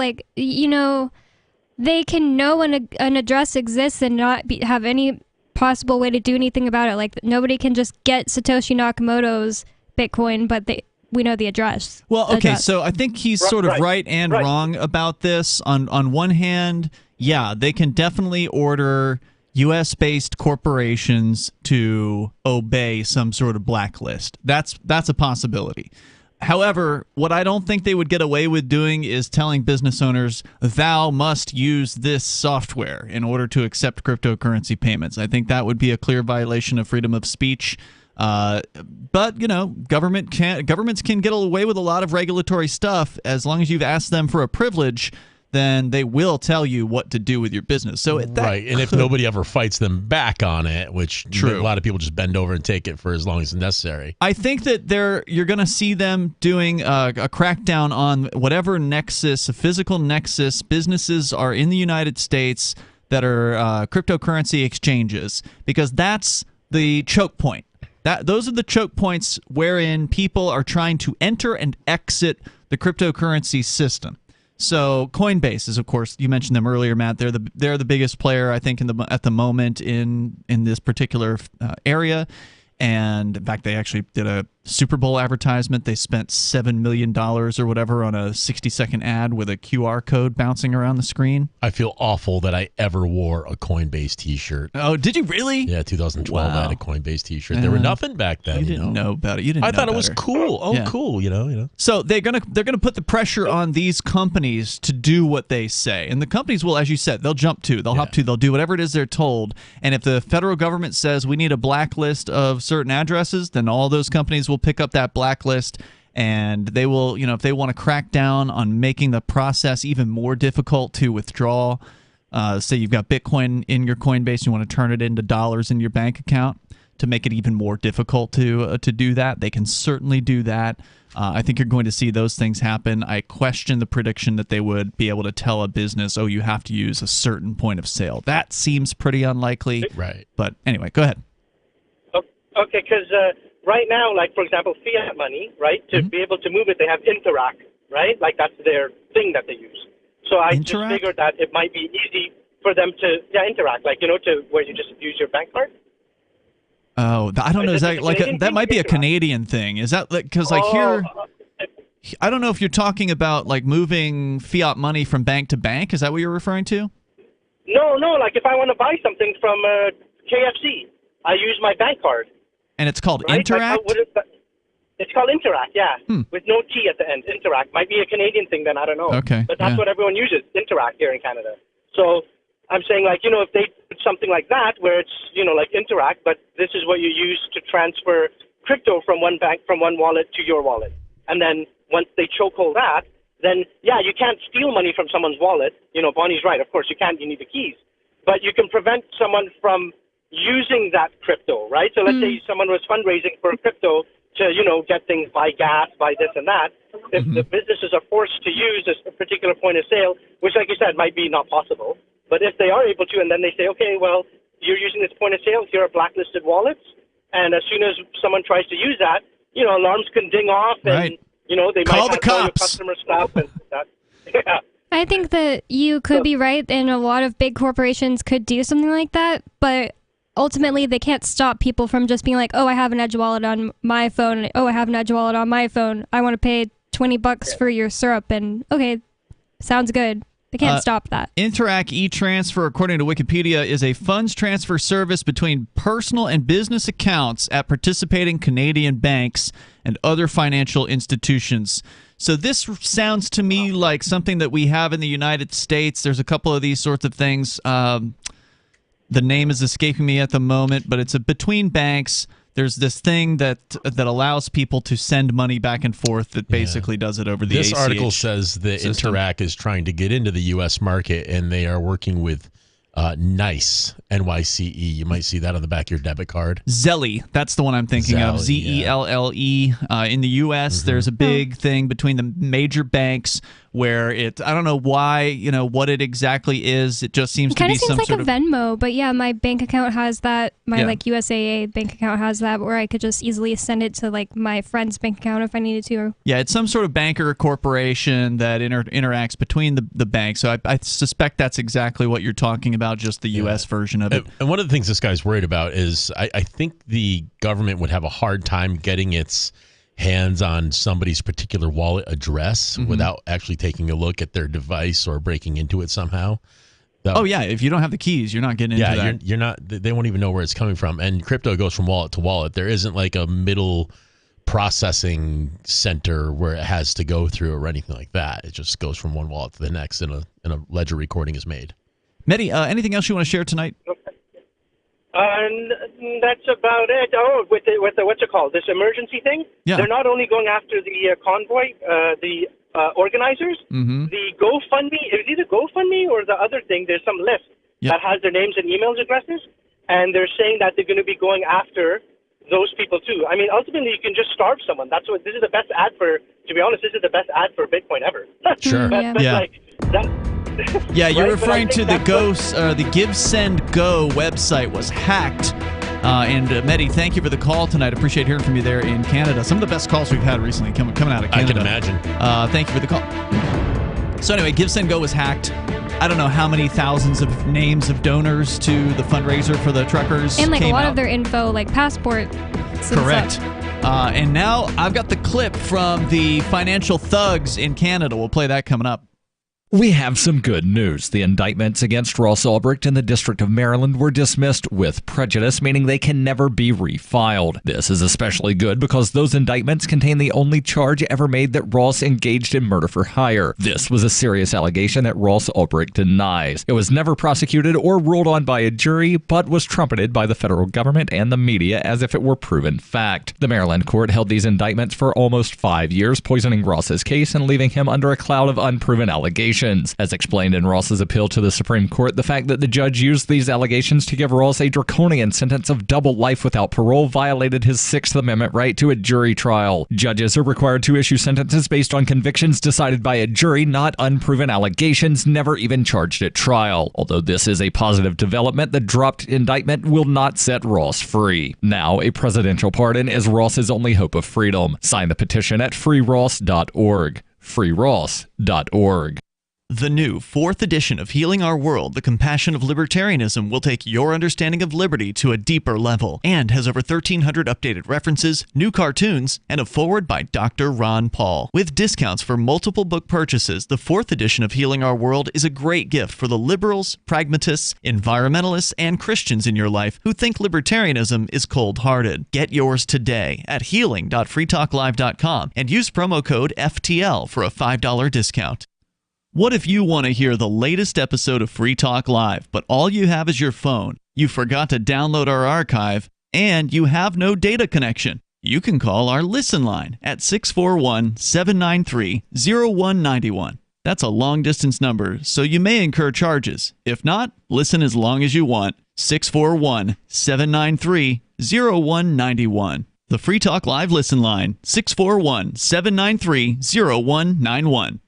they can know an address exists and not have any possible way to do anything about it. Like, nobody can just get Satoshi Nakamoto's Bitcoin, but we know the address. Well, okay, so I think he's sort of right and wrong about this. On one hand, yeah, they can definitely order U.S.-based corporations to obey some sort of blacklist. That's a possibility. However, what I don't think they would get away with doing is telling business owners, thou must use this software in order to accept cryptocurrency payments. I think that would be a clear violation of freedom of speech. But, governments can get away with a lot of regulatory stuff as long as you've asked them for a privilege. then they will tell you what to do with your business. So right, and if nobody ever fights them back on it, which True. a lot of people just bend over and take it for as long as necessary. I think that you're going to see them doing a crackdown on whatever nexus, a physical nexus, businesses are in the United States that are cryptocurrency exchanges, because that's the choke point. Those are the choke points wherein people are trying to enter and exit the cryptocurrency system. So Coinbase is, of course, you mentioned them earlier, Matt. They're the biggest player, I think, at the moment in this particular area. And in fact, they actually did a Super Bowl advertisement. They spent $7 million or whatever on a 60-second ad with a QR code bouncing around the screen. I feel awful that I ever wore a Coinbase T-shirt. Oh, did you really? Yeah, 2012. Wow. I had a Coinbase T-shirt. There were nothing back then. You didn't know about it. You didn't. I know thought it was better. cool. Oh, Yeah. cool. You know. So they're gonna put the pressure on these companies to do what they say, and the companies will, as you said, they'll jump to, they'll hop to, they'll do whatever it is they're told. And if the federal government says we need a blacklist of certain addresses, then all those companies will pick up that blacklist, and they will, if they want to crack down on making the process even more difficult to withdraw. Say you've got Bitcoin in your Coinbase, you want to turn it into dollars in your bank account to make it even more difficult to do that. They can certainly do that. I think you're going to see those things happen. I question the prediction that they would be able to tell a business, oh, you have to use a certain point of sale. That seems pretty unlikely. Right. But anyway, go ahead. Okay, because right now, like, for example, fiat money, right, to be able to move it, they have Interac, right? Like, that's their thing that they use. So I just figured that it might be easy for them to, Interac, like, to where you just use your bank card. Oh, I don't know. Is that that might be a Canadian thing? Is that because here, I don't know if you're talking about like moving fiat money from bank to bank. Is that what you're referring to? No. Like if I want to buy something from KFC, I use my bank card. And it's called right? Interac? It's called Interac, yeah, with no T at the end. Interac might be a Canadian thing, then I don't know. Okay, but that's what everyone uses, Interac here in Canada. So I'm saying, like, if they put something like that where it's, like Interac, but this is what you use to transfer crypto from one bank, from one wallet to your wallet. And then once they chokehold that, then, you can't steal money from someone's wallet. Bonnie's right. Of course, you can't. You need the keys. But you can prevent someone from using that crypto, right? So let's say someone was fundraising for crypto to, get things, buy gas, buy this and that. If the businesses are forced to use a particular point of sale, which, like you said, might be not possible, but if they are able to, and then they say, okay, well, you're using this point of sale, here are blacklisted wallets, and as soon as someone tries to use that, alarms can ding off, and, they Call might the call your cops. customer stuff and that. Yeah. I think that you could be right, and a lot of big corporations could do something like that, but ultimately they can't stop people from just being like, oh, I have an Edge wallet on my phone. Oh, I have an Edge wallet on my phone. I want to pay $20 for your syrup, and okay, sounds good. They can't stop that. Interac E Transfer, according to Wikipedia, is a funds transfer service between personal and business accounts at participating Canadian banks and other financial institutions. So this sounds to me like something that we have in the United States. There's a couple of these sorts of things. The name is escaping me at the moment, but it's between banks. There's this thing that allows people to send money back and forth that basically does it over the ACH This article says that system. Interac is trying to get into the U.S. market, and they are working with NICE, NYCE. You might see that on the back of your debit card. Zelly, that's the one I'm thinking of. Zelly, ZELLE. In the U.S., there's a big thing between the major banks where I don't know why, what it exactly is. It just seems It to kind be of seems some like sort a of Venmo, but yeah, my bank account has that. My Yeah. USAA bank account has that, where I could just easily send it to my friend's bank account if I needed to. Yeah, it's some sort of banker corporation that interacts between the banks. So I suspect that's exactly what you're talking about, just the U.S. version of it. And one of the things this guy's worried about is I think the government would have a hard time getting its hands on somebody's particular wallet address without actually taking a look at their device or breaking into it somehow. Oh yeah, if you don't have the keys, you're not getting into that. Yeah, you're not. They won't even know where it's coming from. And crypto goes from wallet to wallet. There isn't like a middle processing center where it has to go through or anything like that. It just goes from one wallet to the next, and a ledger recording is made. Mehdi, anything else you want to share tonight? That's about it. Oh, with the what's it called? This emergency thing? Yeah. They're not only going after the convoy, the organizers, the GoFundMe, it was either GoFundMe or the other thing, there's some list that has their names and email addresses, and they're saying that they're going to be going after those people too. I mean, ultimately, you can just starve someone. This is the best ad for, to be honest, this is the best ad for Bitcoin ever. Sure. Yeah, you're referring to the the Give Send Go website was hacked. And Mehdi, thank you for the call tonight. Appreciate hearing from you there in Canada. Some of the best calls we've had recently coming out of Canada. I can imagine. Thank you for the call. So anyway, Give Send Go was hacked. I don't know how many thousands of names of donors to the fundraiser for the truckers and came a lot out. of their info, like passports. Correct. And now I've got the clip from the financial thugs in Canada. We'll play that coming up. We have some good news. The indictments against Ross Ulbricht in the District of Maryland were dismissed with prejudice, meaning they can never be refiled. This is especially good because those indictments contain the only charge ever made that Ross engaged in murder for hire. This was a serious allegation that Ross Ulbricht denies. It was never prosecuted or ruled on by a jury, but was trumpeted by the federal government and the media as if it were proven fact. The Maryland court held these indictments for almost 5 years, poisoning Ross's case and leaving him under a cloud of unproven allegations. As explained in Ross's appeal to the Supreme Court, the fact that the judge used these allegations to give Ross a draconian sentence of double life without parole violated his Sixth Amendment right to a jury trial. Judges are required to issue sentences based on convictions decided by a jury, not unproven allegations never even charged at trial. Although this is a positive development, the dropped indictment will not set Ross free. Now, a presidential pardon is Ross's only hope of freedom. Sign the petition at freeross.org. freeross.org. The new 4th edition of Healing Our World, The Compassion of Libertarianism, will take your understanding of liberty to a deeper level and has over 1,300 updated references, new cartoons, and a foreword by Dr. Ron Paul. With discounts for multiple book purchases, the 4th edition of Healing Our World is a great gift for the liberals, pragmatists, environmentalists, and Christians in your life who think libertarianism is cold-hearted. Get yours today at healing.freetalklive.com and use promo code FTL for a $5 discount. What if you want to hear the latest episode of Free Talk Live, but all you have is your phone, you forgot to download our archive, and you have no data connection? You can call our Listen line at 641-793-0191. That's a long-distance number, so you may incur charges. If not, listen as long as you want. 641-793-0191. The Free Talk Live Listen line, 641-793-0191.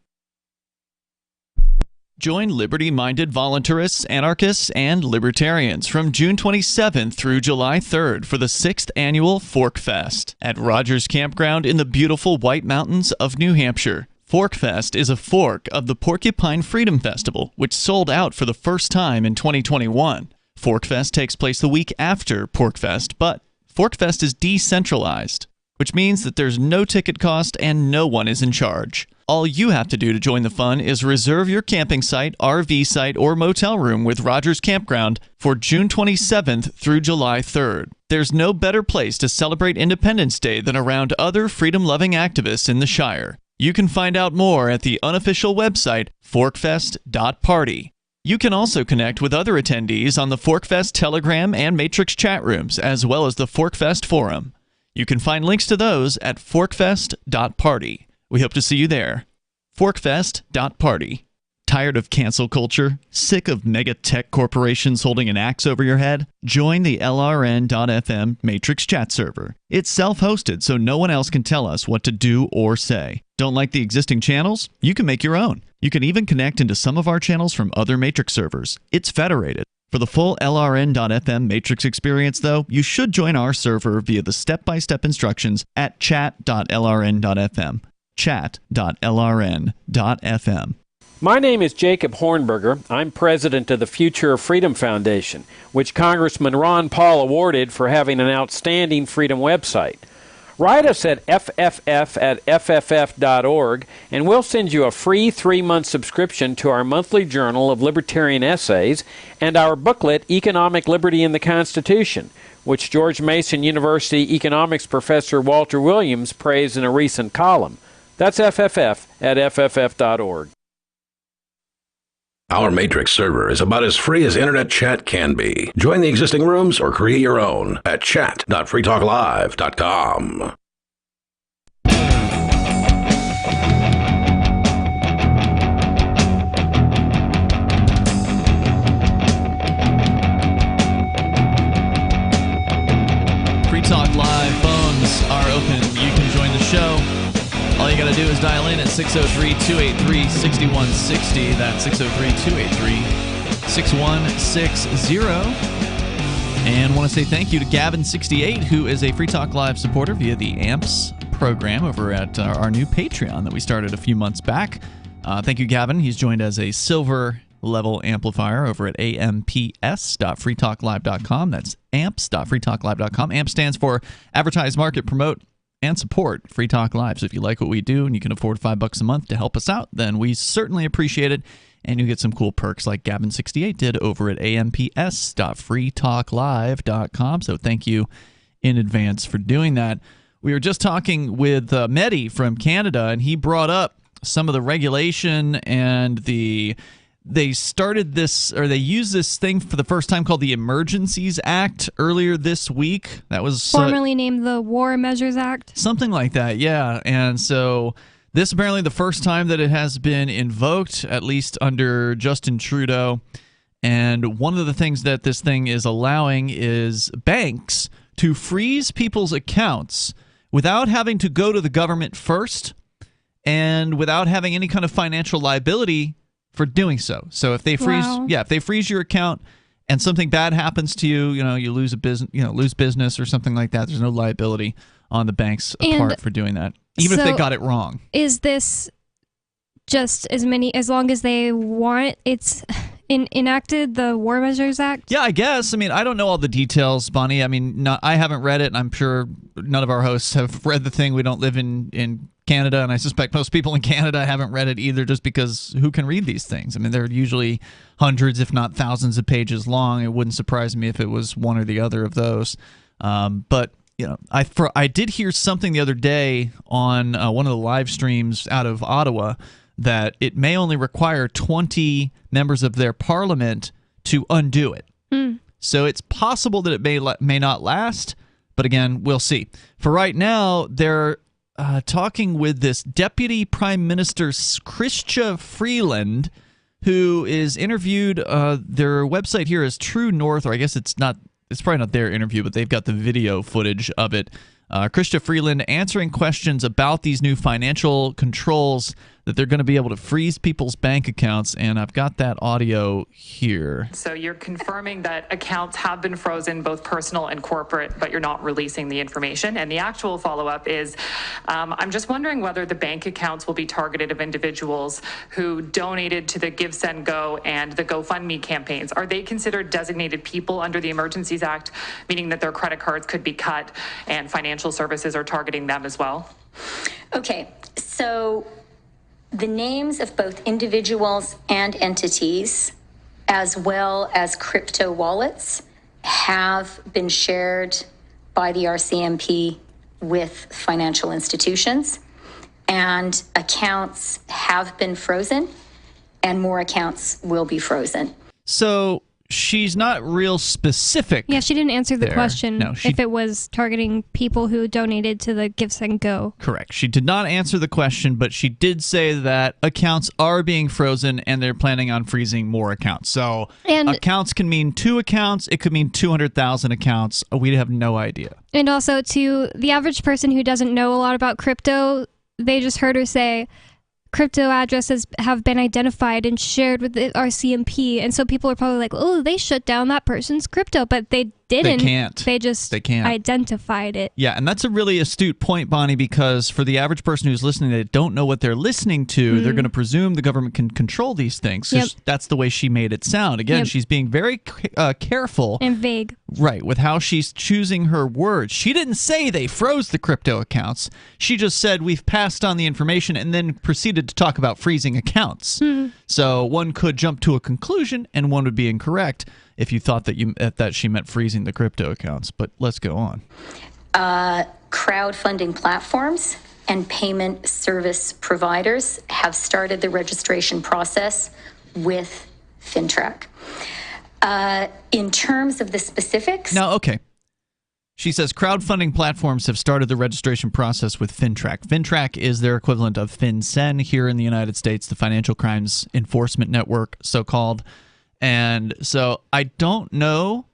Join liberty-minded voluntarists, anarchists, and libertarians from June 27th through July 3rd for the 6th annual Fork Fest at Rogers Campground in the beautiful White Mountains of New Hampshire. Fork Fest is a fork of the Porcupine Freedom Festival, which sold out for the first time in 2021. Fork Fest takes place the week after Pork Fest, but Fork Fest is decentralized, which means that there's no ticket cost and no one is in charge. All you have to do to join the fun is reserve your camping site, RV site, or motel room with Rogers Campground for June 27th through July 3rd. There's no better place to celebrate Independence Day than around other freedom-loving activists in the Shire. You can find out more at the unofficial website, forkfest.party. You can also connect with other attendees on the Forkfest Telegram and Matrix chat rooms, as well as the Forkfest forum. You can find links to those at forkfest.party. We hope to see you there. Forkfest.party. Tired of cancel culture? Sick of mega tech corporations holding an axe over your head? Join the LRN.FM Matrix chat server. It's self-hosted, so no one else can tell us what to do or say. Don't like the existing channels? You can make your own. You can even connect into some of our channels from other Matrix servers. It's federated. For the full LRN.FM Matrix experience, though, you should join our server via the step-by-step instructions at chat.lrn.fm. chat.lrn.fm. My name is Jacob Hornberger. I'm president of the Future of Freedom Foundation, which Congressman Ron Paul awarded for having an outstanding freedom website. Write us at fff@fff.org, and we'll send you a free 3-month subscription to our monthly journal of libertarian essays and our booklet, Economic Liberty in the Constitution, which George Mason University economics professor Walter Williams praised in a recent column. That's fff@fff.org. Our Matrix server is about as free as internet chat can be. Join the existing rooms or create your own at chat.freetalklive.com. always dial in at 603-283-6160. That's 603-283-6160. And want to say thank you to Gavin68, who is a Free Talk Live supporter via the AMPS program over at our new Patreon that we started a few months back. Thank you, Gavin. He's joined as a silver level amplifier over at amps.freetalklive.com. That's amps.freetalklive.com. AMP stands for Advertise, Market, Promote, and Support Free Talk Live. So if you like what we do and you can afford $5 a month to help us out, then we certainly appreciate it. And you get some cool perks like Gavin68 did over at amps.freetalklive.com. So thank you in advance for doing that. We were just talking with Mehdi from Canada, and he brought up some of the regulation and they started this, or they used this thing for the first time called the Emergencies Act earlier this week. That was formerly named the War Measures Act. Something like that, yeah. And so this apparently the first time that it has been invoked, at least under Justin Trudeau. And one of the things that this thing is allowing is banks to freeze people's accounts without having to go to the government first and without having any kind of financial liability for doing so. So if they freeze, if they freeze your account and something bad happens to you, you lose a business, lose business or something like that, there's no liability on the banks apart for doing that, even if they got it wrong. Is this just as long as they want it's enacted, the War Measures Act? Yeah, I guess. I mean, I don't know all the details, Bonnie. I mean, I haven't read it, and I'm sure none of our hosts have read the thing. We don't live in Canada, and I suspect most people in Canada haven't read it either, just because who can read these things? I mean, they're usually hundreds, if not thousands of pages long. It wouldn't surprise me if it was one or the other of those. But I did hear something the other day on one of the live streams out of Ottawa that it may only require 20 members of their parliament to undo it. So it's possible that it may not last, but again, we'll see. For right now, they're talking with this Deputy Prime Minister Chrystia Freeland, who is interviewed. Their website here is True North, or I guess it's probably not their interview, but they've got the video footage of it. Chrystia Freeland answering questions about these new financial controls that they're going to be able to freeze people's bank accounts, and I've got that audio here. So you're confirming that accounts have been frozen, both personal and corporate, but you're not releasing the information. And the actual follow-up is, I'm just wondering whether the bank accounts will be targeted of individuals who donated to the Give, Send, Go and the GoFundMe campaigns. Are they considered designated people under the Emergencies Act, meaning that their credit cards could be cut and financial services are targeting them as well? Okay, so the names of both individuals and entities, as well as crypto wallets, have been shared by the RCMP with financial institutions, and accounts have been frozen, and more accounts will be frozen. So she's not real specific. Yeah, she didn't answer the there. question No, if it was targeting people who donated to the Give, Send, Go. Correct. She did not answer the question, but she did say that accounts are being frozen and they're planning on freezing more accounts. So accounts can mean 2 accounts. It could mean 200,000 accounts. We have no idea. And also, to the average person who doesn't know a lot about crypto, they just heard her say, crypto addresses have been identified and shared with the RCMP, and so people are probably like, oh, they shut down that person's crypto, but they didn't. They can't. They can't. Identified it. Yeah, and that's a really astute point, Bonnie, because for the average person who's listening, they don't know what they're listening to, they're going to presume the government can control these things. So that's the way she made it sound. Again, she's being very careful. And vague. Right, with how she's choosing her words. She didn't say they froze the crypto accounts. She just said we've passed on the information and then proceeded to talk about freezing accounts. So one could jump to a conclusion and one would be incorrect if you thought that she meant freezing the crypto accounts. But let's go on. Crowdfunding platforms and payment service providers have started the registration process with FINTRAC. In terms of the specifics... Now, okay. She says crowdfunding platforms have started the registration process with FINTRAC. FINTRAC is their equivalent of FinCEN here in the United States, the Financial Crimes Enforcement Network, so-called. And so I don't know,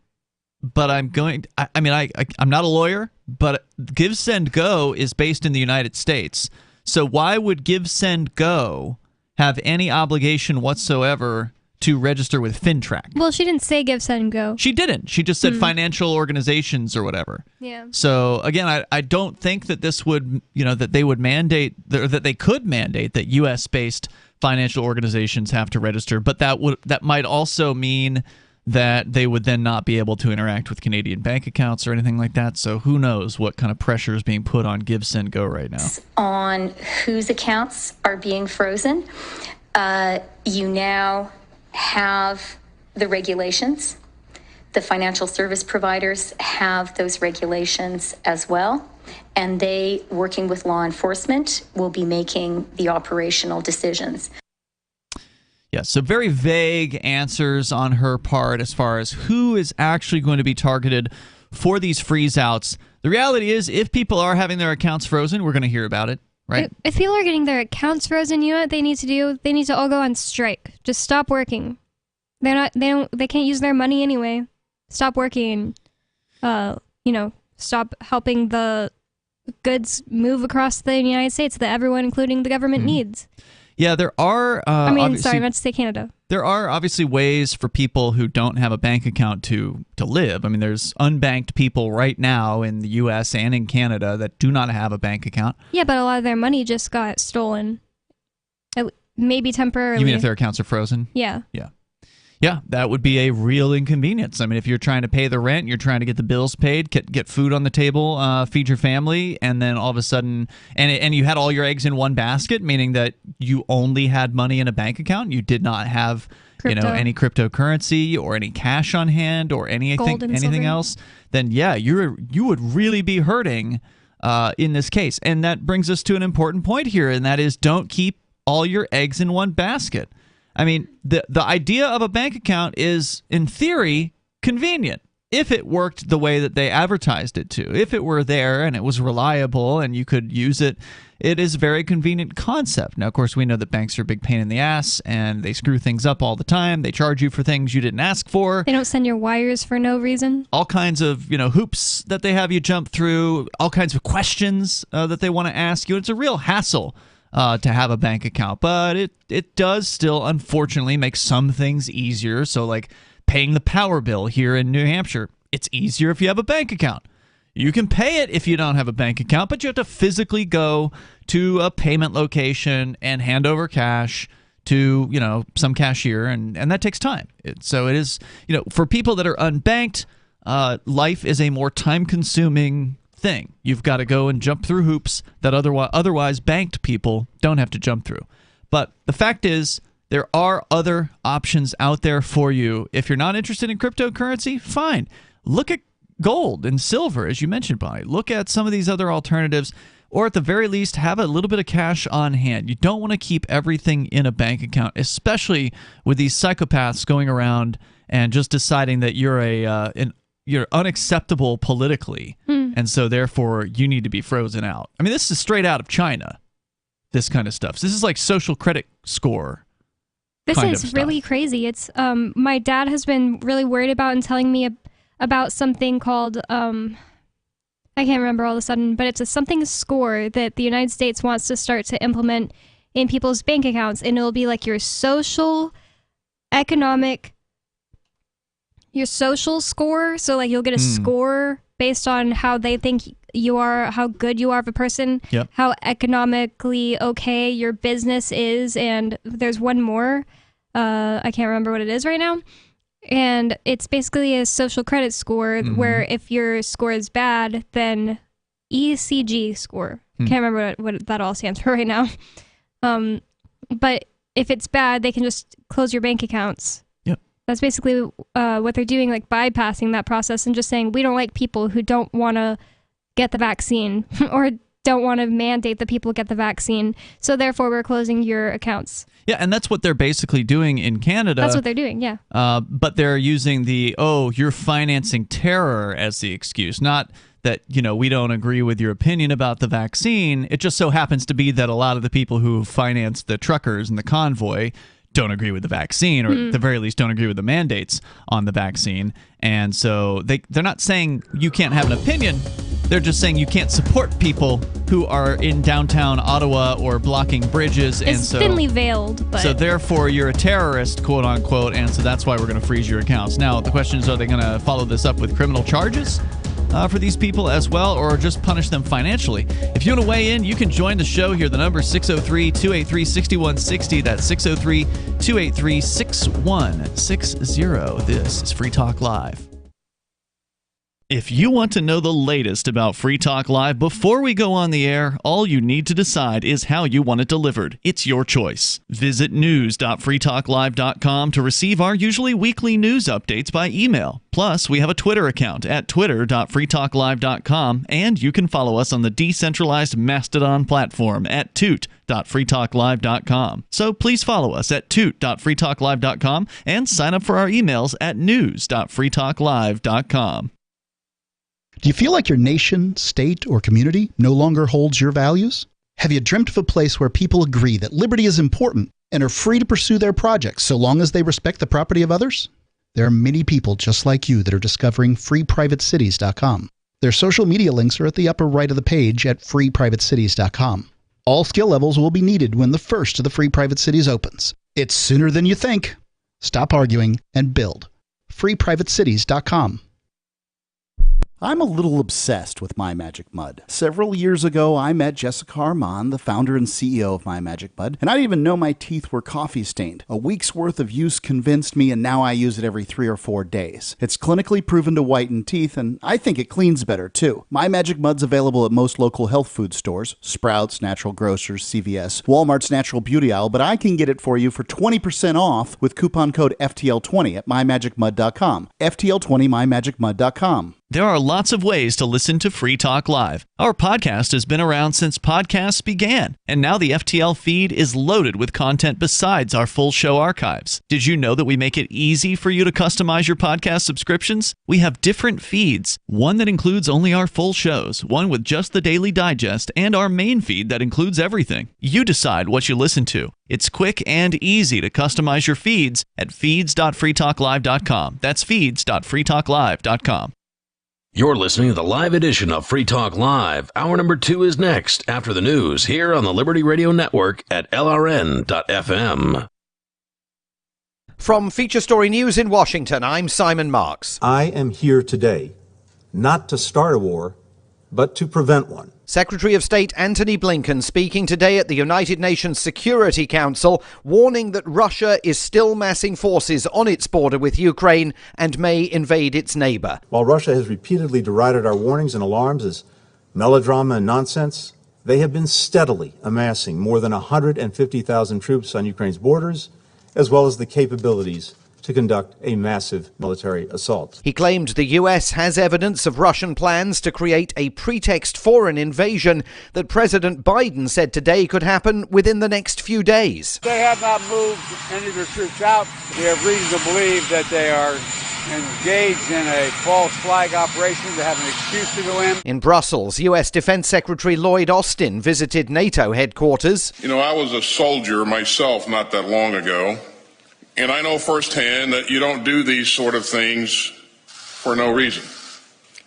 but I'm not a lawyer, but Give, Send, Go is based in the United States. So why would Give, Send, Go have any obligation whatsoever to register with FinTrack? Well, she didn't say Give, Send, Go. She didn't. She just said financial organizations or whatever. Yeah. So again, I don't think that this would, that they would mandate, or that they could mandate that U.S.-based financial organizations have to register, but that might also mean that they would then not be able to interact with Canadian bank accounts or anything like that. So who knows what kind of pressure is being put on Give, Send, Go right now. On whose accounts are being frozen, you now have the regulations. The financial service providers have those regulations as well, and they, working with law enforcement, will be making the operational decisions. Yeah, so very vague answers on her part as far as who is actually going to be targeted for these freeze-outs. The reality is, if people are having their accounts frozen, we're going to hear about it, right? If people are getting their accounts frozen, you know what they need to do? They need to all go on strike. Just stop working. They can't use their money anyway. Stop working and, stop helping the goods move across the United States that everyone, including the government, needs. Yeah, there are... I meant to say Canada. There are obviously ways for people who don't have a bank account to live. I mean, there's unbanked people right now in the U.S. and in Canada that do not have a bank account. Yeah, but a lot of their money just got stolen. Maybe temporarily. You mean if their accounts are frozen? Yeah. Yeah. Yeah, that would be a real inconvenience. I mean, if you're trying to pay the rent, you're trying to get the bills paid, get food on the table, feed your family, and then all of a sudden, and you had all your eggs in one basket, meaning that you only had money in a bank account, you did not have any cryptocurrency or any cash on hand or anything else, then yeah, you would really be hurting in this case. And that brings us to an important point here, and that is don't keep all your eggs in one basket. I mean, the idea of a bank account is, in theory, convenient if it worked the way that they advertised it to. If it were there and it was reliable and you could use it, it is a very convenient concept. Now, of course, we know that banks are a big pain in the ass and they screw things up all the time. They charge you for things you didn't ask for. They don't send your wires for no reason. All kinds of hoops that they have you jump through, all kinds of questions that they want to ask you. It's a real hassle to have a bank account, but it does still, unfortunately, make some things easier. So, like paying the power bill here in New Hampshire, it's easier if you have a bank account. You can pay it if you don't have a bank account, but you have to physically go to a payment location and hand over cash to some cashier, and that takes time. So it is for people that are unbanked, life is a more time-consuming thing. You've got to go and jump through hoops that otherwise banked people don't have to jump through. But the fact is, there are other options out there for you. If you're not interested in cryptocurrency, fine. Look at gold and silver, as you mentioned, Bonnie. Look at some of these other alternatives, or at the very least, have a little bit of cash on hand. You don't want to keep everything in a bank account, especially with these psychopaths going around and just deciding that you're unacceptable politically, and so therefore you need to be frozen out. I mean, this is straight out of China, this kind of stuff. So this is like social credit score. This is really crazy. It's my dad has been really worried about and telling me about something called I can't remember all of a sudden, but it's something score that the United States wants to start to implement in people's bank accounts, and it'll be like your social score. So like you'll get a score based on how they think you are, how good you are of a person, how economically okay your business is, and there's one more. I can't remember what it is right now. And it's basically a social credit score where if your score is bad, then ECG score. Can't remember what that all stands for right now. But if it's bad, they can just close your bank accounts. That's basically what they're doing, like bypassing that process and just saying, we don't like people who don't want to get the vaccine or don't want to mandate that people get the vaccine. So therefore, we're closing your accounts. Yeah, and that's what they're basically doing in Canada. That's what they're doing, yeah. But they're using you're financing terror as the excuse. Not that, we don't agree with your opinion about the vaccine. It just so happens to be that a lot of the people who finance the truckers and the convoy don't agree with the vaccine, or at the very least don't agree with the mandates on the vaccine. And so they're not saying you can't have an opinion. They're just saying you can't support people who are in downtown Ottawa or blocking bridges. It's thinly veiled, but... So therefore, you're a terrorist, quote unquote, and so that's why we're going to freeze your accounts. Now, the question is, are they going to follow this up with criminal charges for these people as well, or just punish them financially? If you want to weigh in, you can join the show here. The number is 603-283-6160. That's 603-283-6160. This is Free Talk Live. If you want to know the latest about Free Talk Live before we go on the air, all you need to decide is how you want it delivered. It's your choice. Visit news.freetalklive.com to receive our usually weekly news updates by email. Plus, we have a Twitter account at twitter.freetalklive.com, and you can follow us on the decentralized Mastodon platform at toot.freetalklive.com. So please follow us at toot.freetalklive.com and sign up for our emails at news.freetalklive.com. Do you feel like your nation, state, or community no longer holds your values? Have you dreamt of a place where people agree that liberty is important and are free to pursue their projects so long as they respect the property of others? There are many people just like you that are discovering freeprivatecities.com. Their social media links are at the upper right of the page at freeprivatecities.com. All skill levels will be needed when the first of the Free Private Cities opens. It's sooner than you think. Stop arguing and build. freeprivatecities.com. I'm a little obsessed with My Magic Mud. Several years ago, I met Jessica Armand, the founder and CEO of My Magic Mud, and I didn't even know my teeth were coffee stained. A week's worth of use convinced me, and now I use it every 3 or 4 days. It's clinically proven to whiten teeth, and I think it cleans better, too. My Magic Mud's available at most local health food stores, Sprouts, Natural Grocers, CVS, Walmart's Natural Beauty Aisle, but I can get it for you for 20% off with coupon code FTL20 at mymagicmud.com. FTL20 mymagicmud.com. There are lots of ways to listen to Free Talk Live. Our podcast has been around since podcasts began, and now the FTL feed is loaded with content besides our full show archives. Did you know that we make it easy for you to customize your podcast subscriptions? We have different feeds, one that includes only our full shows, one with just the Daily Digest, and our main feed that includes everything. You decide what you listen to. It's quick and easy to customize your feeds at feeds.freetalklive.com. That's feeds.freetalklive.com. You're listening to the live edition of Free Talk Live. Hour number 2 is next after the news here on the Liberty Radio Network at LRN.FM. From Feature Story News in Washington, I'm Simon Marks. I am here today not to start a war, but to prevent one. Secretary of State Antony Blinken speaking today at the United Nations Security Council, warning that Russia is still massing forces on its border with Ukraine and may invade its neighbor. While Russia has repeatedly derided our warnings and alarms as melodrama and nonsense, they have been steadily amassing more than 150,000 troops on Ukraine's borders, as well as the capabilities to conduct a massive military assault. He claimed the U.S. has evidence of Russian plans to create a pretext for an invasion that President Biden said today could happen within the next few days. They have not moved any of their troops out. We have reason to believe that they are engaged in a false flag operation to have an excuse to go in. In Brussels, U.S. Defense Secretary Lloyd Austin visited NATO headquarters. You know, I was a soldier myself not that long ago. And I know firsthand that you don't do these sort of things for no reason.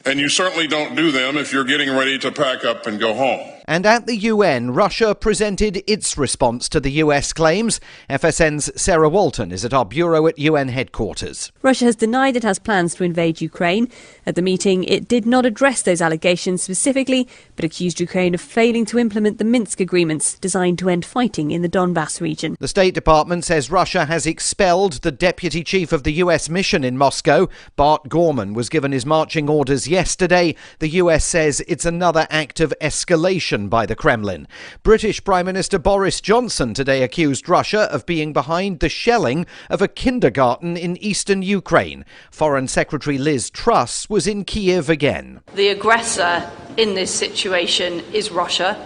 And you certainly don't do them if you're getting ready to pack up and go home. And at the UN, Russia presented its response to the US claims. FSN's Sarah Walton is at our bureau at UN headquarters. Russia has denied it has plans to invade Ukraine. At the meeting, it did not address those allegations specifically, but accused Ukraine of failing to implement the Minsk agreements designed to end fighting in the Donbas region. The State Department says Russia has expelled the deputy chief of the US mission in Moscow. Bart Gorman was given his marching orders yesterday. The US says it's another act of escalation by the Kremlin. British Prime Minister Boris Johnson today accused Russia of being behind the shelling of a kindergarten in eastern Ukraine. Foreign Secretary Liz Truss was in Kiev again. The aggressor in this situation is Russia.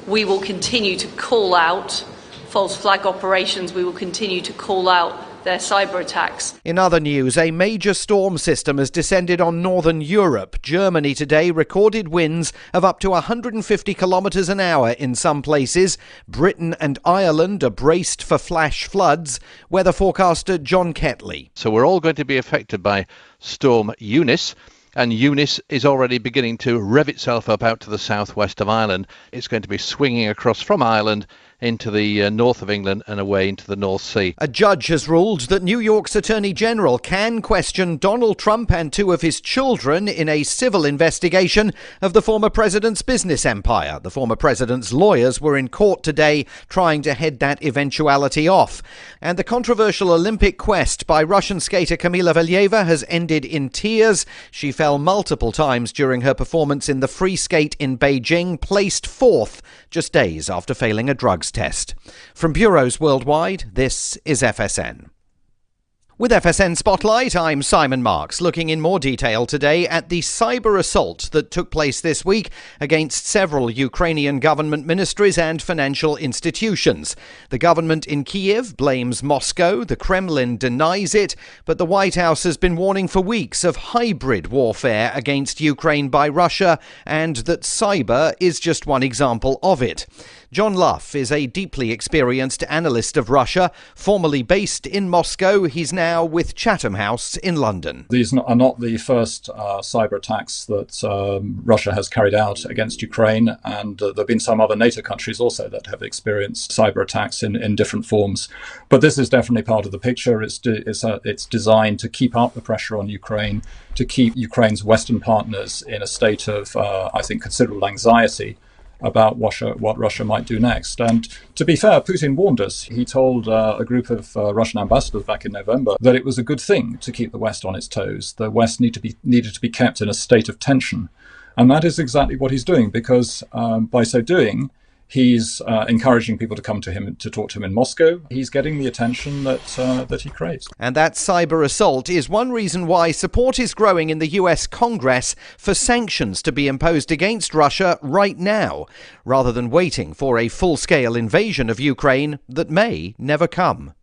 We will continue to call out false flag operations. We will continue to call out their cyber attacks. In other news, a major storm system has descended on northern Europe. Germany today recorded winds of up to 150 kilometres an hour in some places. Britain and Ireland are braced for flash floods. Weather forecaster John Ketley. So we're all going to be affected by Storm Eunice. And Eunice is already beginning to rev itself up out to the southwest of Ireland. It's going to be swinging across from Ireland into the north of England and away into the North Sea. A judge has ruled that New York's Attorney General can question Donald Trump and two of his children in a civil investigation of the former president's business empire. The former president's lawyers were in court today trying to head that eventuality off. And the controversial Olympic quest by Russian skater Kamila Valieva has ended in tears. She fell multiple times during her performance in the free skate in Beijing, placed fourth just days after failing a drugs test. From bureaus worldwide, this is FSN. With FSN Spotlight, I'm Simon Marks, looking in more detail today at the cyber assault that took place this week against several Ukrainian government ministries and financial institutions. The government in Kiev blames Moscow, the Kremlin denies it, but the White House has been warning for weeks of hybrid warfare against Ukraine by Russia, and that cyber is just one example of it. John Luff is a deeply experienced analyst of Russia, formerly based in Moscow. He's now with Chatham House in London. These are not the first cyber attacks that Russia has carried out against Ukraine, and there have been some other NATO countries also that have experienced cyber attacks in different forms. But this is definitely part of the picture. It's designed to keep up the pressure on Ukraine, to keep Ukraine's Western partners in a state of, I think, considerable anxiety about what Russia might do next. And to be fair, Putin warned us. He told a group of Russian ambassadors back in November that it was a good thing to keep the West on its toes. The West needed to be kept in a state of tension. And that is exactly what he's doing, because by so doing, he's encouraging people to come to him to talk to him in Moscow. He's getting the attention that he craves. And that cyber assault is one reason why support is growing in the US Congress for sanctions to be imposed against Russia right now, rather than waiting for a full-scale invasion of Ukraine that may never come.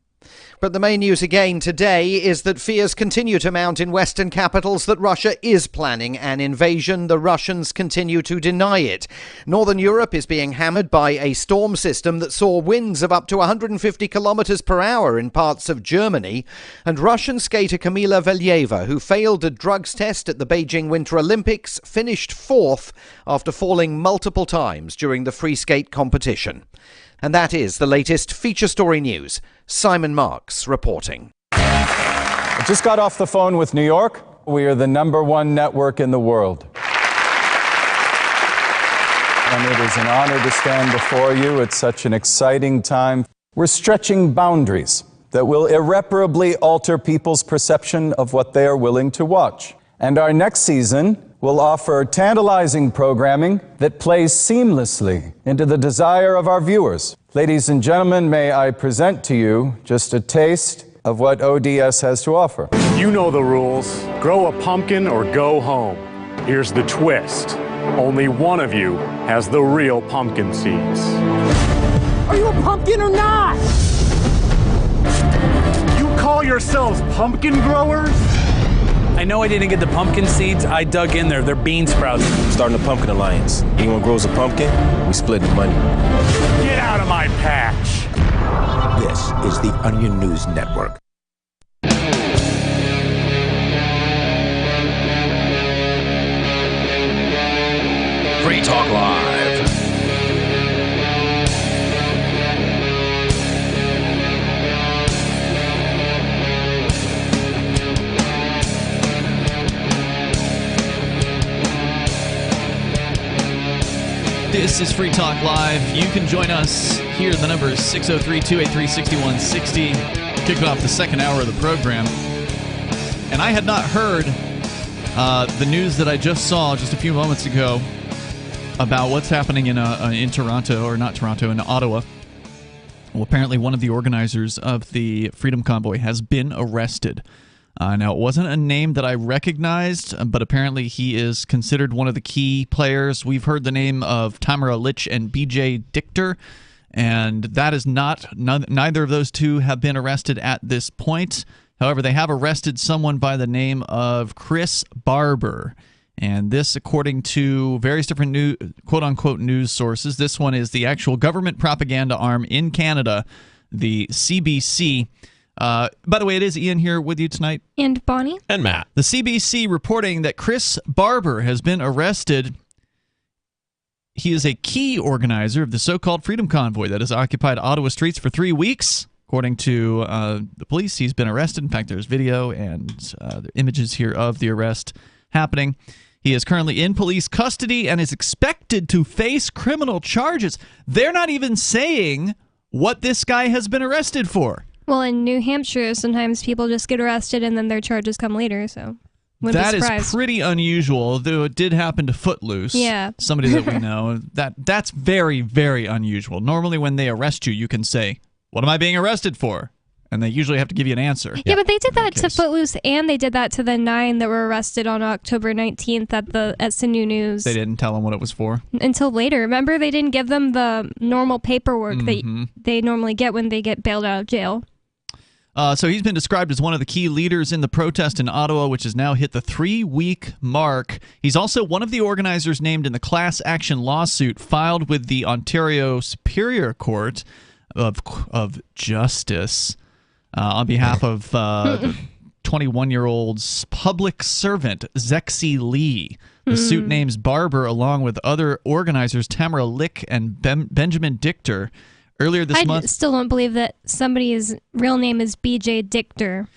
But the main news again today is that fears continue to mount in Western capitals that Russia is planning an invasion. The Russians continue to deny it. Northern Europe is being hammered by a storm system that saw winds of up to 150 kilometers per hour in parts of Germany. And Russian skater Kamila Valieva, who failed a drugs test at the Beijing Winter Olympics, finished fourth after falling multiple times during the free skate competition. And that is the latest feature story news. Simon Marks reporting. I just got off the phone with New York. We are the #1 network in the world. And it is an honor to stand before you at such an exciting time. We're stretching boundaries that will irreparably alter people's perception of what they are willing to watch. And our next season will offer tantalizing programming that plays seamlessly into the desire of our viewers. Ladies and gentlemen, may I present to you just a taste of what ODS has to offer. You know the rules. Grow a pumpkin or go home. Here's the twist. Only one of you has the real pumpkin seeds. Are you a pumpkin or not? You call yourselves pumpkin growers? I know I didn't get the pumpkin seeds. I dug in there. They're bean sprouts. Starting a pumpkin alliance. Anyone grows a pumpkin, we split the money. Get out of my patch. This is the Onion News Network. Free Talk Live. This is Free Talk Live. You can join us here. The number is 603-283-6160. Kicking off the second hour of the program. And I had not heard the news that I just saw just a few moments ago about what's happening in Toronto, or not Toronto, in Ottawa. Well, apparently one of the organizers of the Freedom Convoy has been arrested. Now, it wasn't a name that I recognized, but apparently he is considered one of the key players. We've heard the name of Tamara Lich and BJ Dichter, and that is neither of those two have been arrested at this point. However, they have arrested someone by the name of Chris Barber. And this, according to various different quote-unquote news sources, this one is the actual government propaganda arm in Canada, the CBC. By the way, it is Ian here with you tonight. And Bonnie. And Matt. The CBC reporting that Chris Barber has been arrested. He is a key organizer of the so-called Freedom Convoy that has occupied Ottawa streets for 3 weeks. According to the police, he's been arrested. In fact, there's video and the images here of the arrest happening. He is currently in police custody and is expected to face criminal charges. They're not even saying what this guy has been arrested for. Well, in New Hampshire, sometimes people just get arrested and then their charges come later, so wouldn't That be is surprised. pretty unusual, though it did happen to Footloose. Yeah. Somebody that we know. That's very, very unusual. Normally when they arrest you, you can say, "What am I being arrested for?" And they usually have to give you an answer. Yeah, but they did that to Footloose, and they did that to the 9 that were arrested on October 19th at Sanu News. They didn't tell them what it was for. Until later. Remember, they didn't give them the normal paperwork that they normally get when they get bailed out of jail. So he's been described as one of the key leaders in the protest in Ottawa, which has now hit the 3-week mark. He's also one of the organizers named in the class action lawsuit filed with the Ontario Superior Court of Justice on behalf of 21-year-old's public servant, Zexi Lee. The suit names Barber along with other organizers Tamara Lick and Benjamin Dichter. Earlier this month, I still don't believe that somebody's real name is B.J. Dichter.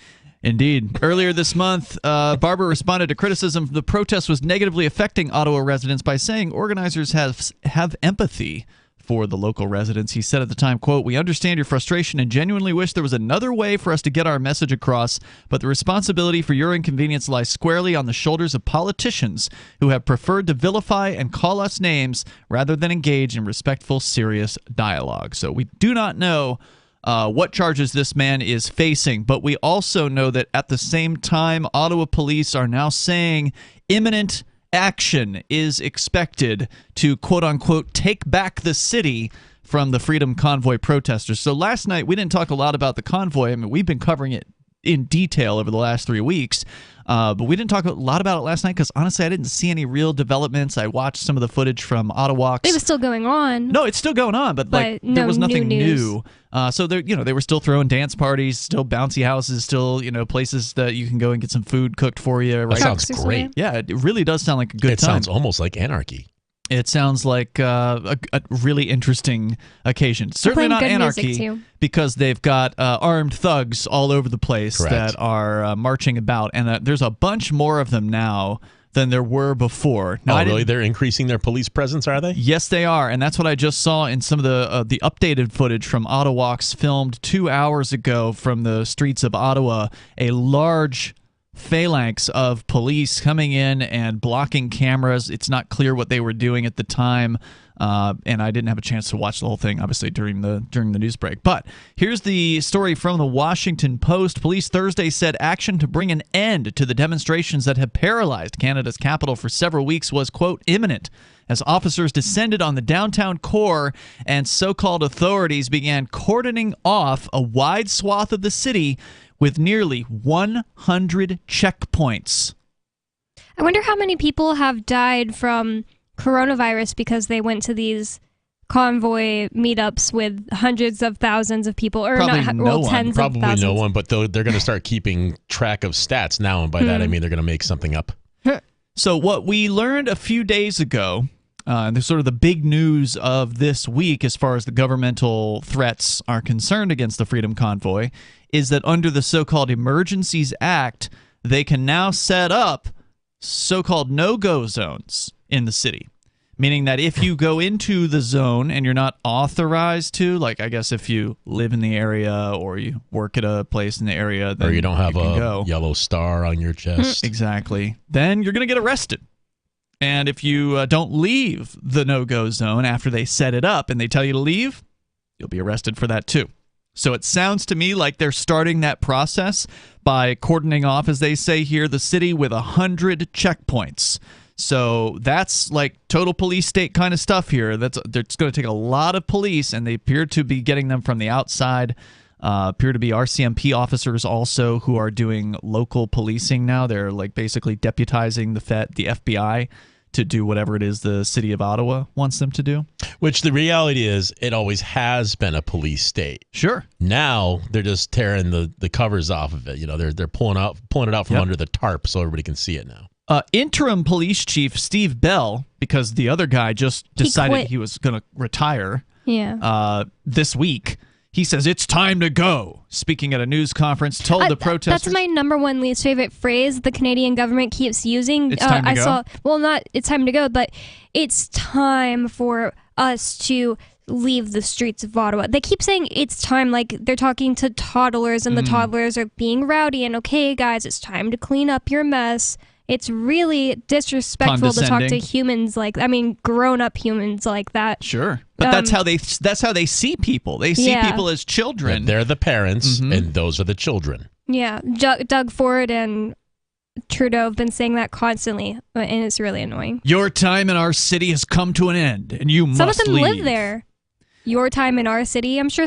Indeed. Earlier this month, Barber responded to criticism the protest was negatively affecting Ottawa residents by saying organizers have empathy for the local residents. He said at the time, quote, "We understand your frustration and genuinely wish there was another way for us to get our message across, but the responsibility for your inconvenience lies squarely on the shoulders of politicians who have preferred to vilify and call us names rather than engage in respectful, serious dialogue." So we do not know what charges this man is facing, but we also know that at the same time, Ottawa police are now saying imminent action is expected to, quote-unquote, take back the city from the Freedom Convoy protesters. So last night, we didn't talk a lot about the convoy. I mean, we've been covering it in detail over the last 3 weeks, but we didn't talk a lot about it last night because, honestly, I didn't see any real developments. I watched some of the footage from Ottawa. It was still going on. No, it's still going on, but like there was nothing new. So they were still throwing dance parties, still bouncy houses, still places that you can go and get some food cooked for you. Right? That sounds great. Yeah, it really does sound like a good time. It sounds almost like anarchy. It sounds like a really interesting occasion. Certainly not anarchy, because they've got armed thugs all over the place that are marching about, and there's a bunch more of them now than there were before. Now, really? They're increasing their police presence, are they? Yes, they are, and that's what I just saw in some of the updated footage from Ottawa's filmed 2 hours ago from the streets of Ottawa. A large phalanx of police coming in and blocking cameras. It's not clear what they were doing at the time, and I didn't have a chance to watch the whole thing, obviously, during the news break. But here's the story from the Washington Post. Police Thursday said action to bring an end to the demonstrations that have paralyzed Canada's capital for several weeks was, quote, imminent, as officers descended on the downtown core and so-called authorities began cordoning off a wide swath of the city with nearly 100 checkpoints. I wonder how many people have died from coronavirus because they went to these convoy meetups with hundreds of thousands of people, or Probably not, no well, one. tens Probably of thousands. no one, but they're going to start keeping track of stats now, and by that I mean they're going to make something up. So what we learned a few days ago, the sort of the big news of this week as far as the governmental threats are concerned against the Freedom Convoy, is that under the so-called Emergencies Act, they can now set up so-called no-go zones in the city. Meaning that if you go into the zone and you're not authorized to, like I guess if you live in the area or you work at a place in the area, then or you don't have a yellow star on your chest. Exactly. Then you're going to get arrested. And if you don't leave the no-go zone after they set it up and they tell you to leave, you'll be arrested for that too. So it sounds to me like they're starting that process by cordoning off, as they say here, the city with 100 checkpoints. So that's like total police state kind of stuff here. It's going to take a lot of police, and they appear to be getting them from the outside. Appear to be RCMP officers also who are doing local policing now. They're like basically deputizing the FBI to do whatever it is the city of Ottawa wants them to do. Which the reality is, it always has been a police state. Sure. Now they're just tearing the covers off of it. They're pulling it out from under the tarp so everybody can see it now. Interim police chief Steve Bell, because the other guy just decided he was going to retire. Yeah. This week. He says it's time to go. Speaking at a news conference, told the protesters. That's my number one least favorite phrase the Canadian government keeps using. It's time to go? Not it's time to go, but it's time for us to leave the streets of Ottawa. They keep saying it's time, like they're talking to toddlers, and the toddlers are being rowdy, and okay, guys, it's time to clean up your mess. It's really disrespectful to talk to humans grown-up humans like that. Sure, but that's how they see people. They see people as children. And they're the parents, and those are the children. Yeah, Doug Ford and Trudeau have been saying that constantly, and it's really annoying. Your time in our city has come to an end, and you must leave. Some of them live there. Your time in our city, I'm sure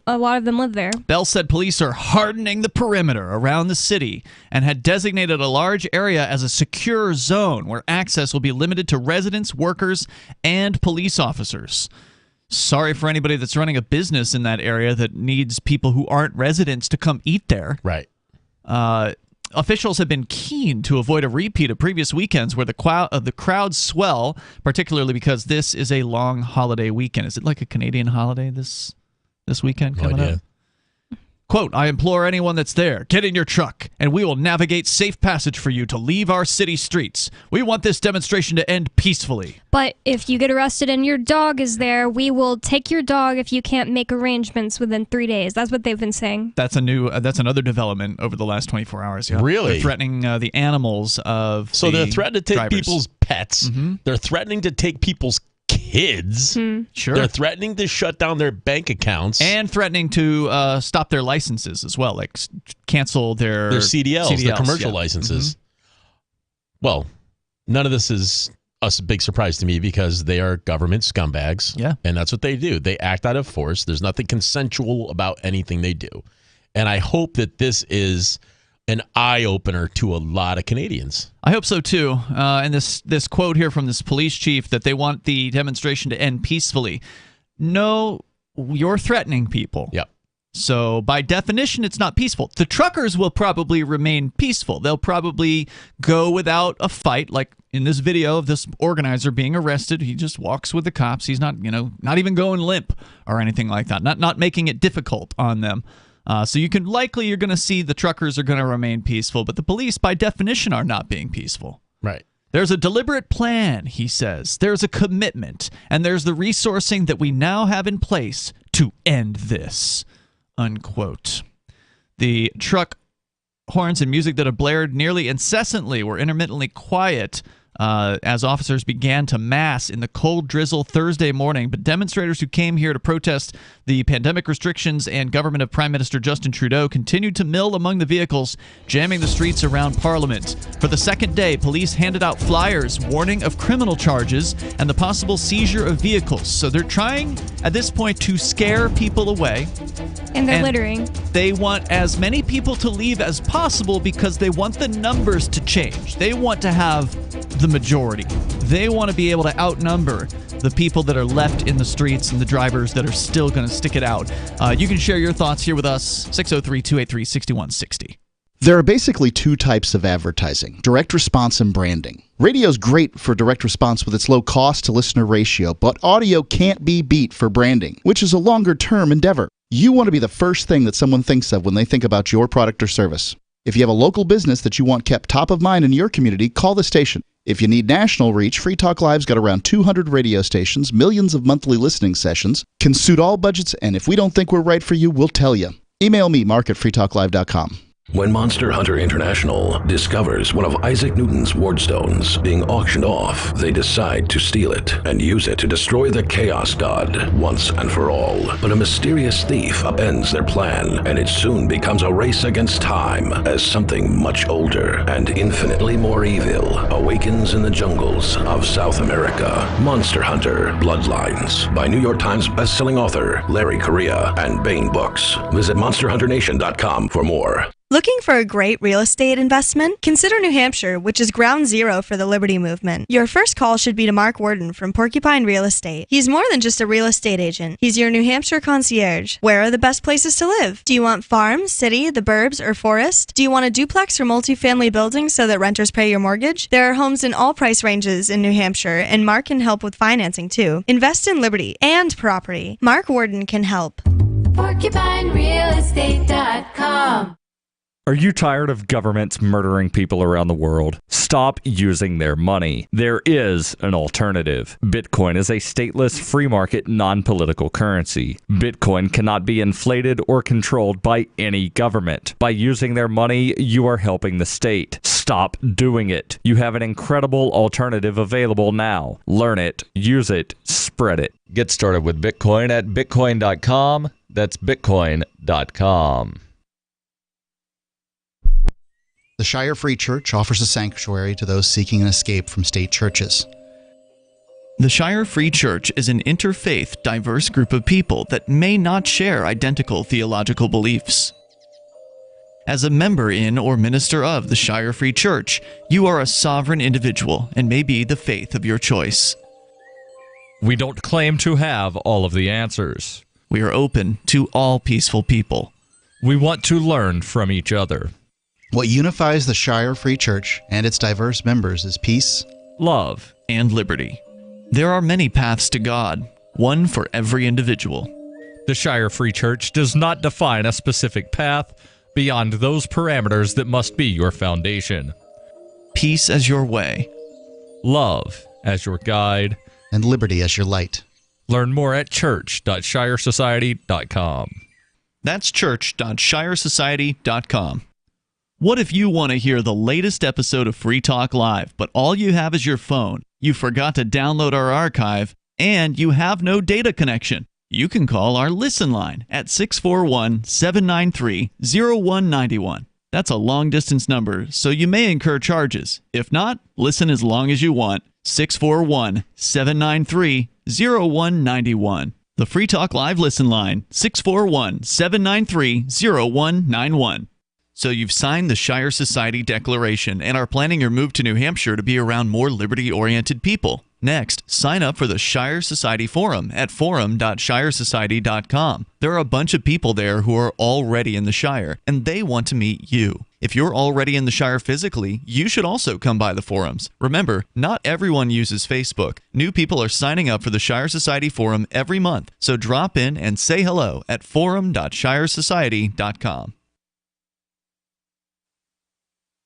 a lot of them live there. Bell said police are hardening the perimeter around the city and had designated a large area as a secure zone where access will be limited to residents, workers, and police officers. Sorry for anybody that's running a business in that area that needs people who aren't residents to come eat there. Right. Officials have been keen to avoid a repeat of previous weekends where the crowds swell, particularly because this is a long holiday weekend. Is it like a Canadian holiday this weekend coming up? Quote, I implore anyone that's there, get in your truck, and we will navigate safe passage for you to leave our city streets. We want this demonstration to end peacefully. But if you get arrested and your dog is there, we will take your dog if you can't make arrangements within 3 days. That's what they've been saying. That's another development over the last 24 hours. Yeah. Really? They're threatening the animals of they're threatening to take drivers. people's pets. They're threatening to take people's kids. Sure. They're threatening to shut down their bank accounts. And threatening to stop their licenses as well, like cancel their CDLs, their commercial licenses. Well, none of this is a big surprise to me because they are government scumbags. Yeah. And that's what they do. They act out of force. There's nothing consensual about anything they do. And I hope that this is an eye-opener to a lot of Canadians. I hope so, too. And this quote here from this police chief that they want the demonstration to end peacefully. No, you're threatening people. Yep. So by definition, it's not peaceful. The truckers will probably remain peaceful. They'll probably go without a fight, like in this video of this organizer being arrested. He just walks with the cops. He's not even going limp or anything like that. Not making it difficult on them. So you're going to see the truckers are going to remain peaceful, but the police, by definition, are not being peaceful. Right. There's a deliberate plan, he says. There's a commitment, and there's the resourcing that we now have in place to end this, unquote. The truck horns and music that have blared nearly incessantly were intermittently quiet as officers began to mass in the cold drizzle Thursday morning. But demonstrators who came here to protest the pandemic restrictions and government of Prime Minister Justin Trudeau continued to mill among the vehicles, jamming the streets around Parliament. For the second day, police handed out flyers warning of criminal charges and the possible seizure of vehicles. So they're trying, at this point, to scare people away. And they're littering. They want as many people to leave as possible because they want the numbers to change. They want to have the majority. They want to be able to outnumber the people that are left in the streets and the drivers that are still going to stick it out. You can share your thoughts here with us, 603-283-6160. There are basically two types of advertising, direct response and branding. Radio's great for direct response with its low cost to listener ratio, but audio can't be beat for branding, which is a longer-term endeavor. You want to be the first thing that someone thinks of when they think about your product or service. If you have a local business that you want kept top of mind in your community, call the station. If you need national reach, Free Talk Live's got around 200 radio stations, millions of monthly listening sessions, can suit all budgets, and if we don't think we're right for you, we'll tell you. Email me, mark@freetalklive.com. When Monster Hunter International discovers one of Isaac Newton's wardstones being auctioned off, they decide to steal it and use it to destroy the Chaos God once and for all. But a mysterious thief upends their plan, and it soon becomes a race against time as something much older and infinitely more evil awakens in the jungles of South America. Monster Hunter Bloodlines by New York Times bestselling author Larry Correia and Baen Books. Visit monsterhunternation.com for more. Looking for a great real estate investment? Consider New Hampshire, which is ground zero for the Liberty Movement. Your first call should be to Mark Worden from Porcupine Real Estate. He's more than just a real estate agent. He's your New Hampshire concierge. Where are the best places to live? Do you want farm, city, the burbs, or forest? Do you want a duplex or multifamily building so that renters pay your mortgage? There are homes in all price ranges in New Hampshire, and Mark can help with financing too. Invest in liberty and property. Mark Worden can help. PorcupineRealEstate.com. Are you tired of governments murdering people around the world? Stop using their money. There is an alternative. Bitcoin is a stateless, free market, non-political currency. Bitcoin cannot be inflated or controlled by any government. By using their money, you are helping the state. Stop doing it. You have an incredible alternative available now. Learn it, use it, spread it. Get started with Bitcoin at bitcoin.com. That's bitcoin.com. The Shire Free Church offers a sanctuary to those seeking an escape from state churches. The Shire Free Church is an interfaith, diverse group of people that may not share identical theological beliefs. As a member in or minister of the Shire Free Church, you are a sovereign individual and may be the faith of your choice. We don't claim to have all of the answers. We are open to all peaceful people. We want to learn from each other. What unifies the Shire Free Church and its diverse members is peace, love, and liberty. There are many paths to God, one for every individual. The Shire Free Church does not define a specific path beyond those parameters that must be your foundation. Peace as your way, love as your guide, and liberty as your light. Learn more at church.shiresociety.com. That's church.shiresociety.com. What if you want to hear the latest episode of Free Talk Live, but all you have is your phone, you forgot to download our archive, and you have no data connection? You can call our Listen line at 641-793-0191. That's a long-distance number, so you may incur charges. If not, listen as long as you want. 641-793-0191. The Free Talk Live Listen line, 641-793-0191. So you've signed the Shire Society Declaration and are planning your move to New Hampshire to be around more liberty-oriented people. Next, sign up for the Shire Society Forum at forum.shiresociety.com. There are a bunch of people there who are already in the Shire, and they want to meet you. If you're already in the Shire physically, you should also come by the forums. Remember, not everyone uses Facebook. New people are signing up for the Shire Society Forum every month, so drop in and say hello at forum.shiresociety.com.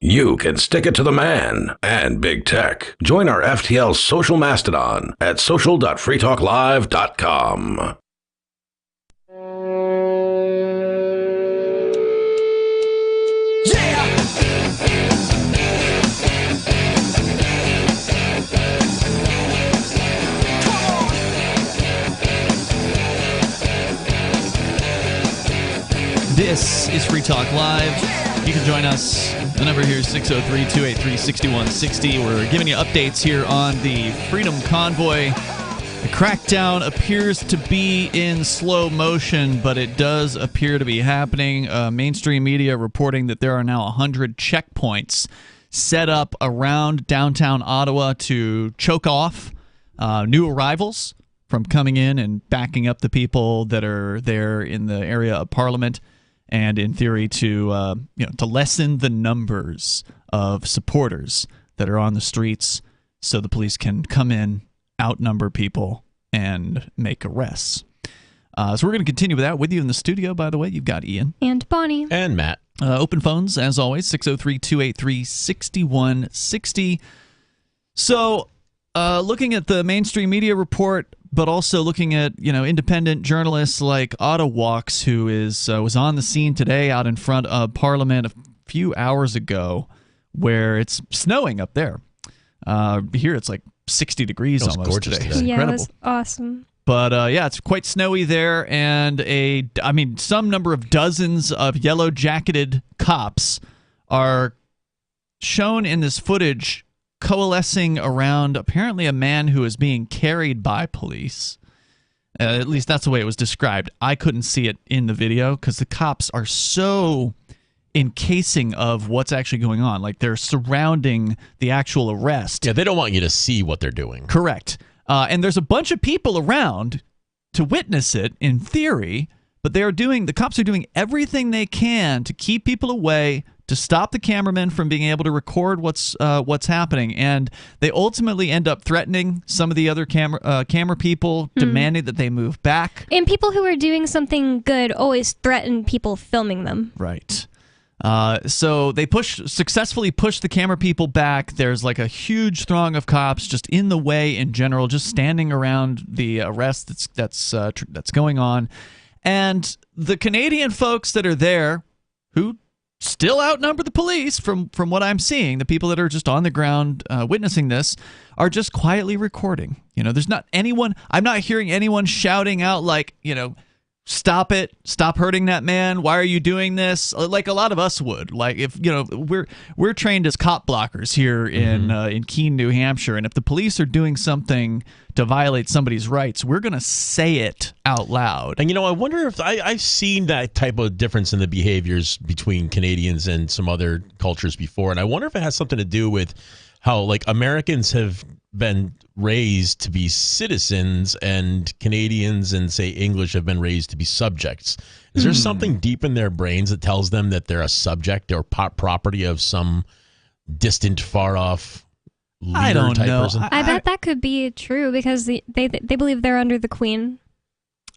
You can stick it to the man and big tech. Join our FTL social mastodon at social.freetalklive.com. This is Free Talk Live. You can join us. The number here is 603-283-6160. We're giving you updates here on the Freedom Convoy. The crackdown appears to be in slow motion, but it does appear to be happening. Mainstream media reporting that there are now 100 checkpoints set up around downtown Ottawa to choke off new arrivals from coming in and backing up the people that are there in the area of Parliament. And in theory, to lessen the numbers of supporters that are on the streets, so the police can come in, outnumber people, and make arrests. So we're going to continue with that with you in the studio. By the way, you've got Ian and Bonnie and Matt. Open phones as always, 603-283-6160. So, looking at the mainstream media report, but also looking at independent journalists like Ottawa Walks, who was on the scene today out in front of Parliament a few hours ago, where it's snowing up there. Here it's like 60 degrees almost today. It's yeah, incredible. it was awesome. But it's quite snowy there, and some number of dozens of yellow-jacketed cops are shown in this footage coalescing around apparently a man who is being carried by police. At least that's the way it was described. I couldn't see it in the video because the cops are so encasing of what's actually going on. Like they're surrounding the actual arrest. Yeah, they don't want you to see what they're doing. Correct. And there's a bunch of people around to witness it in theory, but the cops are doing everything they can to keep people away, to stop the cameramen from being able to record what's happening, and they ultimately end up threatening some of the other camera people, demanding that they move back. And people who are doing something good always threaten people filming them. Right. So they successfully push the camera people back. There's like a huge throng of cops just in the way in general, just standing around the arrest that's going on, and the Canadian folks that are there, who still outnumber the police from what I'm seeing, the people that are just on the ground witnessing this, are just quietly recording. There's not anyone. I'm not hearing anyone shouting out like, stop it, stop hurting that man, why are you doing this, like a lot of us would. Like if we're trained as cop blockers here in Keene, New Hampshire, and if the police are doing something to violate somebody's rights, we're gonna say it out loud. And I wonder if I've seen that type of difference in the behaviors between Canadians and some other cultures before, and I wonder if it has something to do with how like Americans have been raised to be citizens and Canadians and say English have been raised to be subjects. Is there something deep in their brains that tells them that they're a subject or property of some distant, far off leader I don't type know. person? I bet that could be true because they believe they're under the Queen.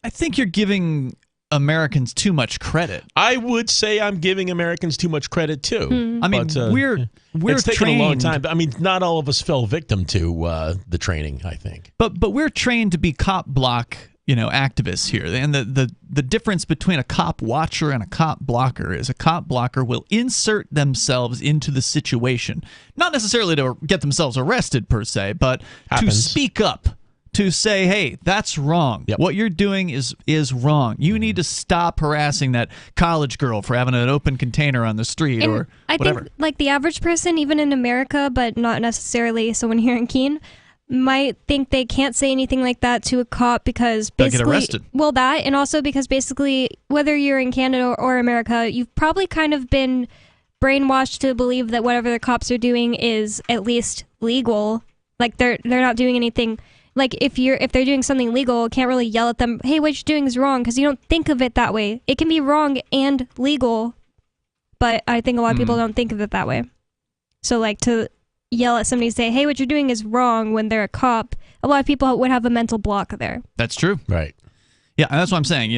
I think you're giving Americans too much credit. I would say I'm giving Americans too much credit too. I mean, we're it's taken trained, a long time. I mean, not all of us fell victim to the training, I think. But we're trained to be cop block, activists here. And the difference between a cop watcher and a cop blocker is a cop blocker will insert themselves into the situation, not necessarily to get themselves arrested per se, but to speak up. To say, hey, that's wrong. Yep. What you're doing is wrong. You need to stop harassing that college girl for having an open container on the street or whatever. I think like the average person, even in America, but not necessarily someone here in Keene, might think they can't say anything like that to a cop because basically they'll get arrested. Well, that, and also because basically whether you're in Canada or America, you've probably kind of been brainwashed to believe that whatever the cops are doing is at least legal. Like they're not doing anything. Like if they're doing something legal, can't really yell at them, hey, what you're doing is wrong, because you don't think of it that way. It can be wrong and legal, but I think a lot of people don't think of it that way. So like to yell at somebody and say, hey, what you're doing is wrong when they're a cop, a lot of people would have a mental block there. That's true. Right. Yeah, and that's what I'm saying.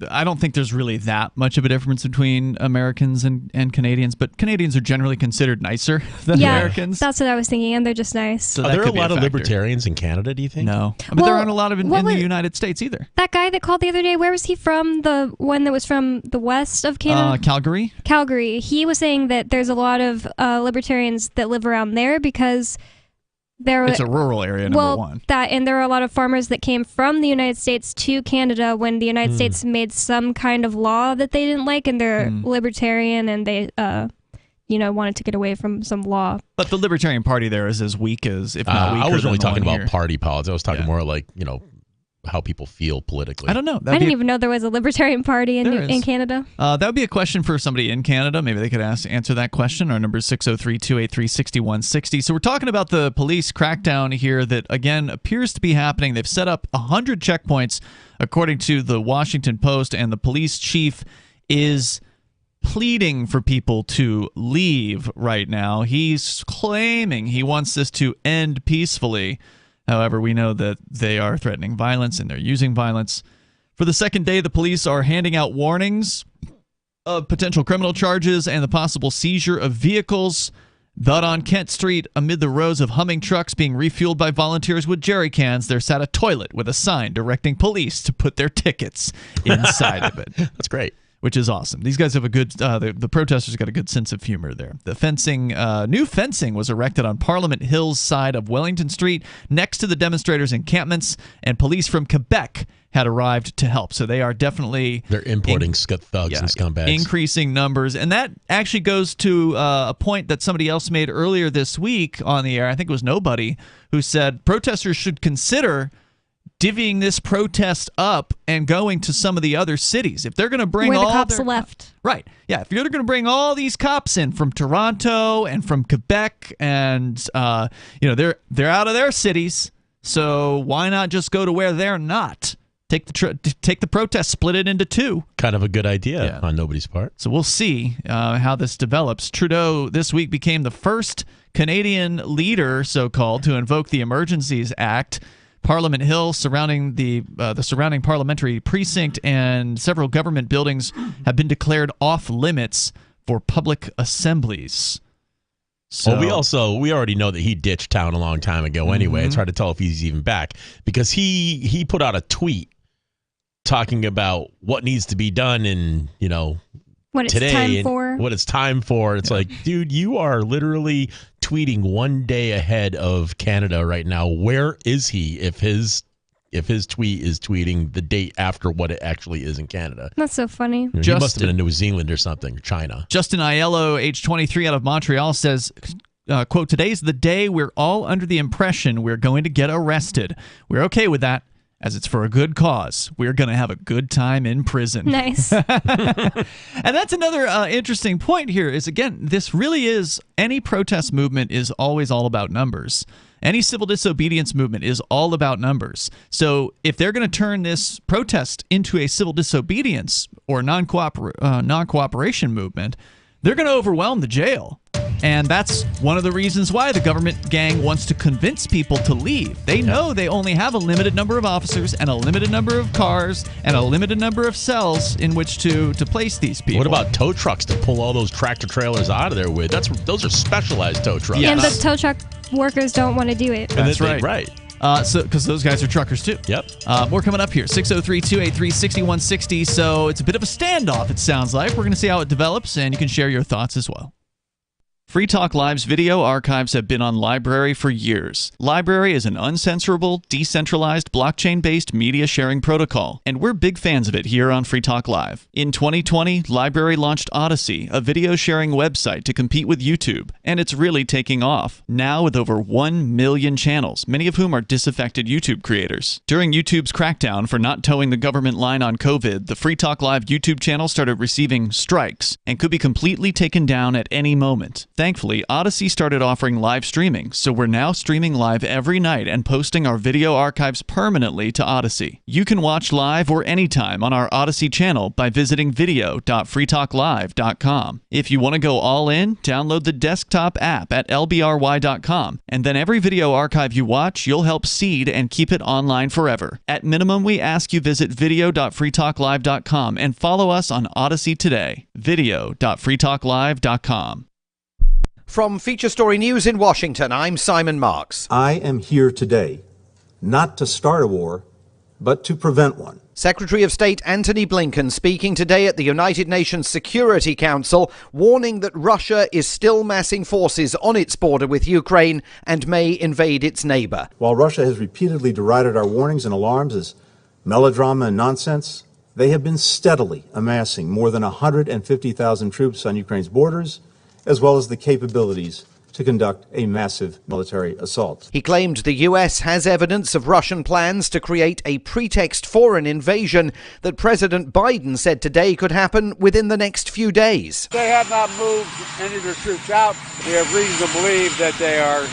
I don't think there's really that much of a difference between Americans and Canadians, but Canadians are generally considered nicer than Americans. That's what I was thinking, and they're just nice. So are there a lot of libertarians in Canada, do you think? No. But there aren't a lot of in the United States either. That guy that called the other day, where was he from? The one that was from the west of Canada? Calgary. Calgary. He was saying that there's a lot of libertarians that live around there because it's a rural area, number one. And there are a lot of farmers that came from the United States to Canada when the United States made some kind of law that they didn't like, and they're libertarian, and they wanted to get away from some law. But the Libertarian Party there is as weak as, if not weaker. I was really than talking about here. party politics. I was talking more like, how people feel politically. I don't know. I didn't even know there was a Libertarian Party in Canada. That would be a question for somebody in Canada. Maybe they could answer that question. Our number is 603-283-6160. So we're talking about the police crackdown here that, again, appears to be happening. They've set up 100 checkpoints, according to the Washington Post, and the police chief is pleading for people to leave right now. He's claiming he wants this to end peacefully. However, we know that they are threatening violence and they're using violence. For the second day, the police are handing out warnings of potential criminal charges and the possible seizure of vehicles. But on Kent Street, amid the rows of humming trucks being refueled by volunteers with jerry cans, there sat a toilet with a sign directing police to put their tickets inside of it. That's great. Which is awesome. These guys have a good, the protesters got a good sense of humor there. The fencing, new fencing was erected on Parliament Hill's side of Wellington Street next to the demonstrators' encampments, and police from Quebec had arrived to help. So they are definitely... They're importing thugs and scumbags. Increasing numbers. And that actually goes to a point that somebody else made earlier this week on the air. I think it was Nobody, who said protesters should consider divvying this protest up and going to some of the other cities. If they're going to bring where all the cops their left. Right. Yeah, if you're going to bring all these cops in from Toronto and from Quebec and they're out of their cities, so why not just go to where they're not? Take the protest, split it into two. Kind of a good idea on nobody's part. So we'll see how this develops. Trudeau this week became the first Canadian leader, so-called, to invoke the Emergencies Act. Parliament Hill, surrounding the surrounding parliamentary precinct, and several government buildings have been declared off limits for public assemblies. So we already know that he ditched town a long time ago. Anyway, it's hard to tell if he's even back because he put out a tweet talking about what needs to be done in what today it's time and for. what it's time for. It's like, dude, you are literally tweeting one day ahead of Canada right now. Where is he if his tweet is tweeting the date after what it actually is in Canada? That's so funny. He must have been in New Zealand or something, or China. Justin Aiello, age 23, out of Montreal, says, quote, "Today's the day we're all under the impression we're going to get arrested. We're okay with that, as it's for a good cause. We're going to have a good time in prison." Nice. And that's another interesting point here is, again, this really is, any protest movement is always all about numbers. Any civil disobedience movement is all about numbers. So if they're going to turn this protest into a civil disobedience or non-cooperation movement, they're going to overwhelm the jail. And that's one of the reasons why the government gang wants to convince people to leave. They know they only have a limited number of officers and a limited number of cars and a limited number of cells in which to place these people. What about tow trucks to pull all those tractor trailers out of there with? Those are specialized tow trucks. And the tow truck workers don't want to do it. That's right. Right. Because those guys are truckers too. Yep. More coming up here. 603-283-6160. So it's a bit of a standoff, it sounds like. We're going to see how it develops, and you can share your thoughts as well. Free Talk Live's video archives have been on LBRY for years. LBRY is an uncensorable, decentralized, blockchain-based media sharing protocol, and we're big fans of it here on Free Talk Live. In 2020, LBRY launched Odysee, a video sharing website to compete with YouTube, and it's really taking off, now with over 1 million channels, many of whom are disaffected YouTube creators. During YouTube's crackdown for not towing the government line on COVID, the Free Talk Live YouTube channel started receiving strikes and could be completely taken down at any moment. Thankfully, Odysee started offering live streaming, so we're now streaming live every night and posting our video archives permanently to Odysee. You can watch live or anytime on our Odysee channel by visiting video.freetalklive.com. If you want to go all in, download the desktop app at lbry.com, and then every video archive you watch, you'll help seed and keep it online forever. At minimum, we ask you visit video.freetalklive.com and follow us on Odysee today. video.freetalklive.com. From Feature Story News in Washington, I'm Simon Marks. I am here today, not to start a war, but to prevent one. Secretary of State Antony Blinken speaking today at the United Nations Security Council, warning that Russia is still massing forces on its border with Ukraine and may invade its neighbor. While Russia has repeatedly derided our warnings and alarms as melodrama and nonsense, they have been steadily amassing more than 150,000 troops on Ukraine's borders, as well as the capabilities to conduct a massive military assault. He claimed the U.S. has evidence of Russian plans to create a pretext for an invasion that President Biden said today could happen within the next few days. They have not moved any of their troops out. We have reason to believe that they are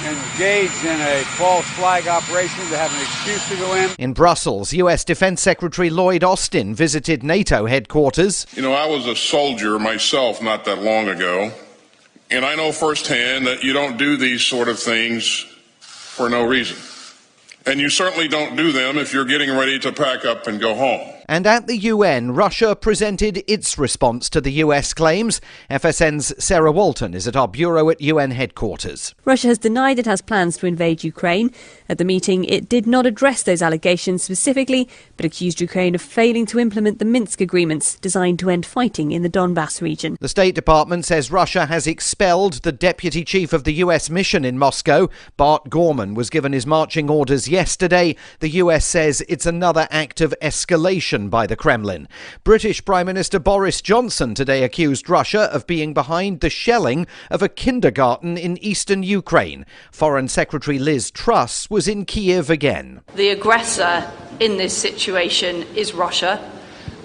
engaged in a false flag operation to have an excuse to go in. In Brussels, U.S. Defense Secretary Lloyd Austin visited NATO headquarters. You know, I was a soldier myself not that long ago, and I know firsthand that you don't do these sort of things for no reason. And you certainly don't do them if you're getting ready to pack up and go home. And at the UN, Russia presented its response to the US claims. FSN's Sarah Walton is at our bureau at UN headquarters. Russia has denied it has plans to invade Ukraine. At the meeting, it did not address those allegations specifically, but accused Ukraine of failing to implement the Minsk agreements designed to end fighting in the Donbass region. The State Department says Russia has expelled the deputy chief of the US mission in Moscow. Bart Gorman was given his marching orders yesterday. The US says it's another act of escalation action by the Kremlin. British Prime Minister Boris Johnson today accused Russia of being behind the shelling of a kindergarten in eastern Ukraine. Foreign Secretary Liz Truss was in Kiev again. The aggressor in this situation is Russia.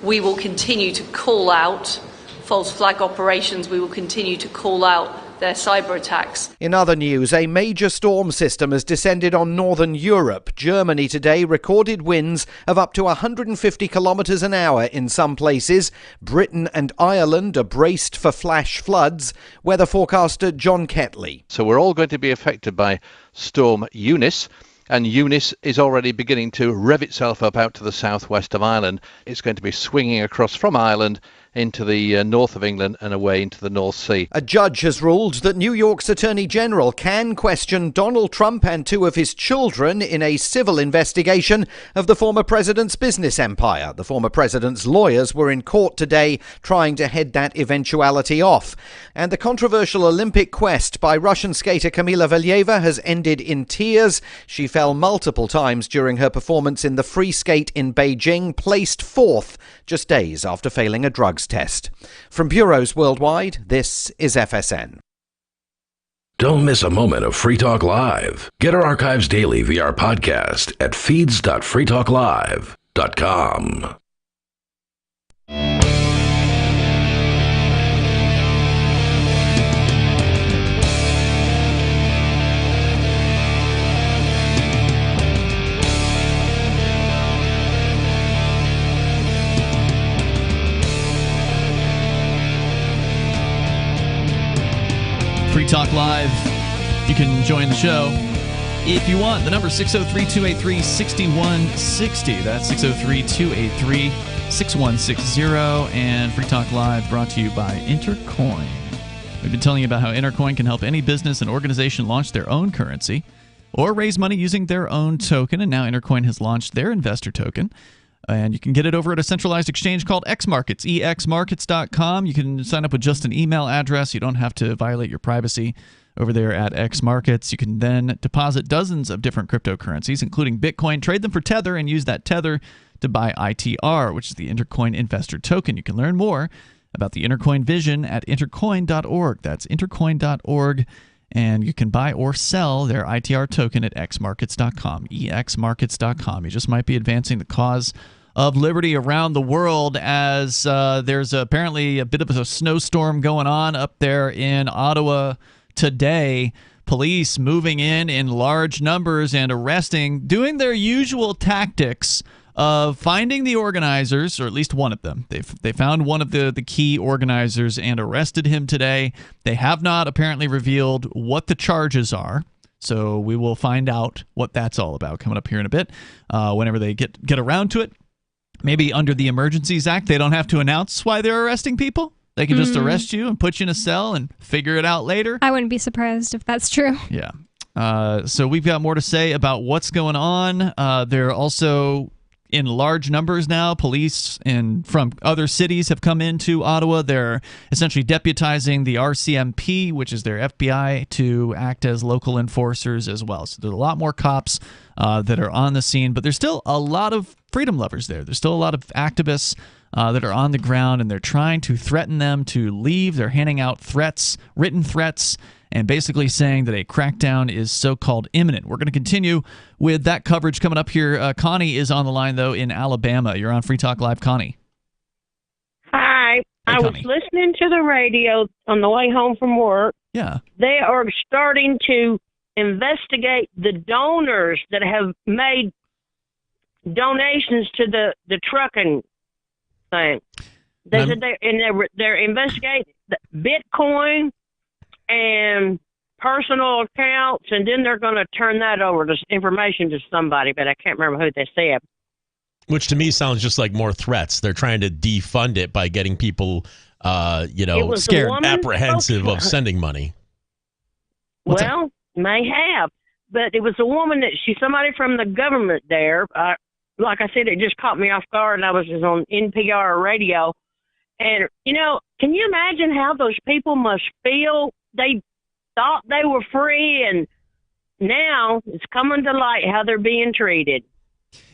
We will continue to call out false flag operations. We will continue to call out their cyber attacks. In other news, a major storm system has descended on northern Europe. Germany today recorded winds of up to 150 kilometres an hour in some places. Britain and Ireland are braced for flash floods. Weather forecaster John Ketley. So we're all going to be affected by Storm Eunice. And Eunice is already beginning to rev itself up out to the southwest of Ireland. It's going to be swinging across from Ireland into the north of England and away into the North Sea. A judge has ruled that New York's Attorney General can question Donald Trump and two of his children in a civil investigation of the former president's business empire. The former president's lawyers were in court today trying to head that eventuality off. And the controversial Olympic quest by Russian skater Kamila Valieva has ended in tears. She fell multiple times during her performance in the free skate in Beijing, placed fourth just days after failing a drugs test. From bureaus worldwide, this is FSN. Don't miss a moment of Free Talk Live. Get our archives daily via our podcast at feeds.freetalklive.com. Free Talk Live. You can join the show if you want. The number is 603-283-6160. That's 603-283-6160. And Free Talk Live brought to you by Intercoin. We've been telling you about how Intercoin can help any business and organization launch their own currency or raise money using their own token. And now Intercoin has launched their investor token. And you can get it over at a centralized exchange called XMarkets, exmarkets.com. You can sign up with just an email address. You don't have to violate your privacy over there at XMarkets. You can then deposit dozens of different cryptocurrencies, including Bitcoin, trade them for Tether, and use that Tether to buy ITR, which is the Intercoin Investor Token. You can learn more about the Intercoin vision at intercoin.org. That's intercoin.org. And you can buy or sell their ITR token at xmarkets.com, exmarkets.com. You just might be advancing the cause of liberty around the world as there's apparently a bit of a snowstorm going on up there in Ottawa today. Police moving in large numbers and arresting, doing their usual tactics of finding the organizers, or at least one of them. They found one of the key organizers and arrested him today. They have not apparently revealed what the charges are, so we will find out what that's all about coming up here in a bit whenever they get around to it. Maybe under the Emergencies Act, they don't have to announce why they're arresting people. They can just arrest you and put you in a cell and figure it out later. I wouldn't be surprised if that's true. Yeah. So we've got more to say about what's going on. They're also in large numbers now. Police from other cities have come into Ottawa. They're essentially deputizing the RCMP, which is their FBI, to act as local enforcers as well. So there's a lot more cops that are on the scene, but there's still a lot of freedom lovers there. There's still a lot of activists that are on the ground, and they're trying to threaten them to leave. They're handing out threats, written threats, and basically saying that a crackdown is so-called imminent. We're going to continue with that coverage coming up here. Connie is on the line, though, in Alabama. You're on Free Talk Live, Connie. Hi. I was listening to the radio on the way home from work. Yeah. They are starting to investigate the donors that have made donations to the trucking thing. They said they're investigating Bitcoin and personal accounts, and then they're going to turn that over to information to somebody, but I can't remember who they said. Which to me sounds just like more threats. They're trying to defund it by getting people, scared, apprehensive of sending money. May have, but it was a woman she's somebody from the government there. Like I said, it just caught me off guard, and I was just on NPR radio. And, can you imagine how those people must feel? They thought they were free, and now it's coming to light how they're being treated.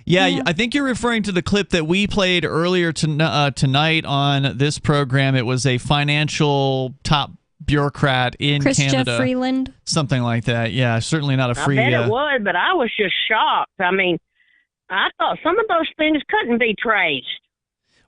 Yeah, I think you're referring to the clip that we played earlier tonight on this program. It was a financial top bureaucrat in Canada. Jeff Freeland. Something like that. Yeah, certainly not a free... I bet it was, but I was just shocked. I mean, I thought some of those things couldn't be traced.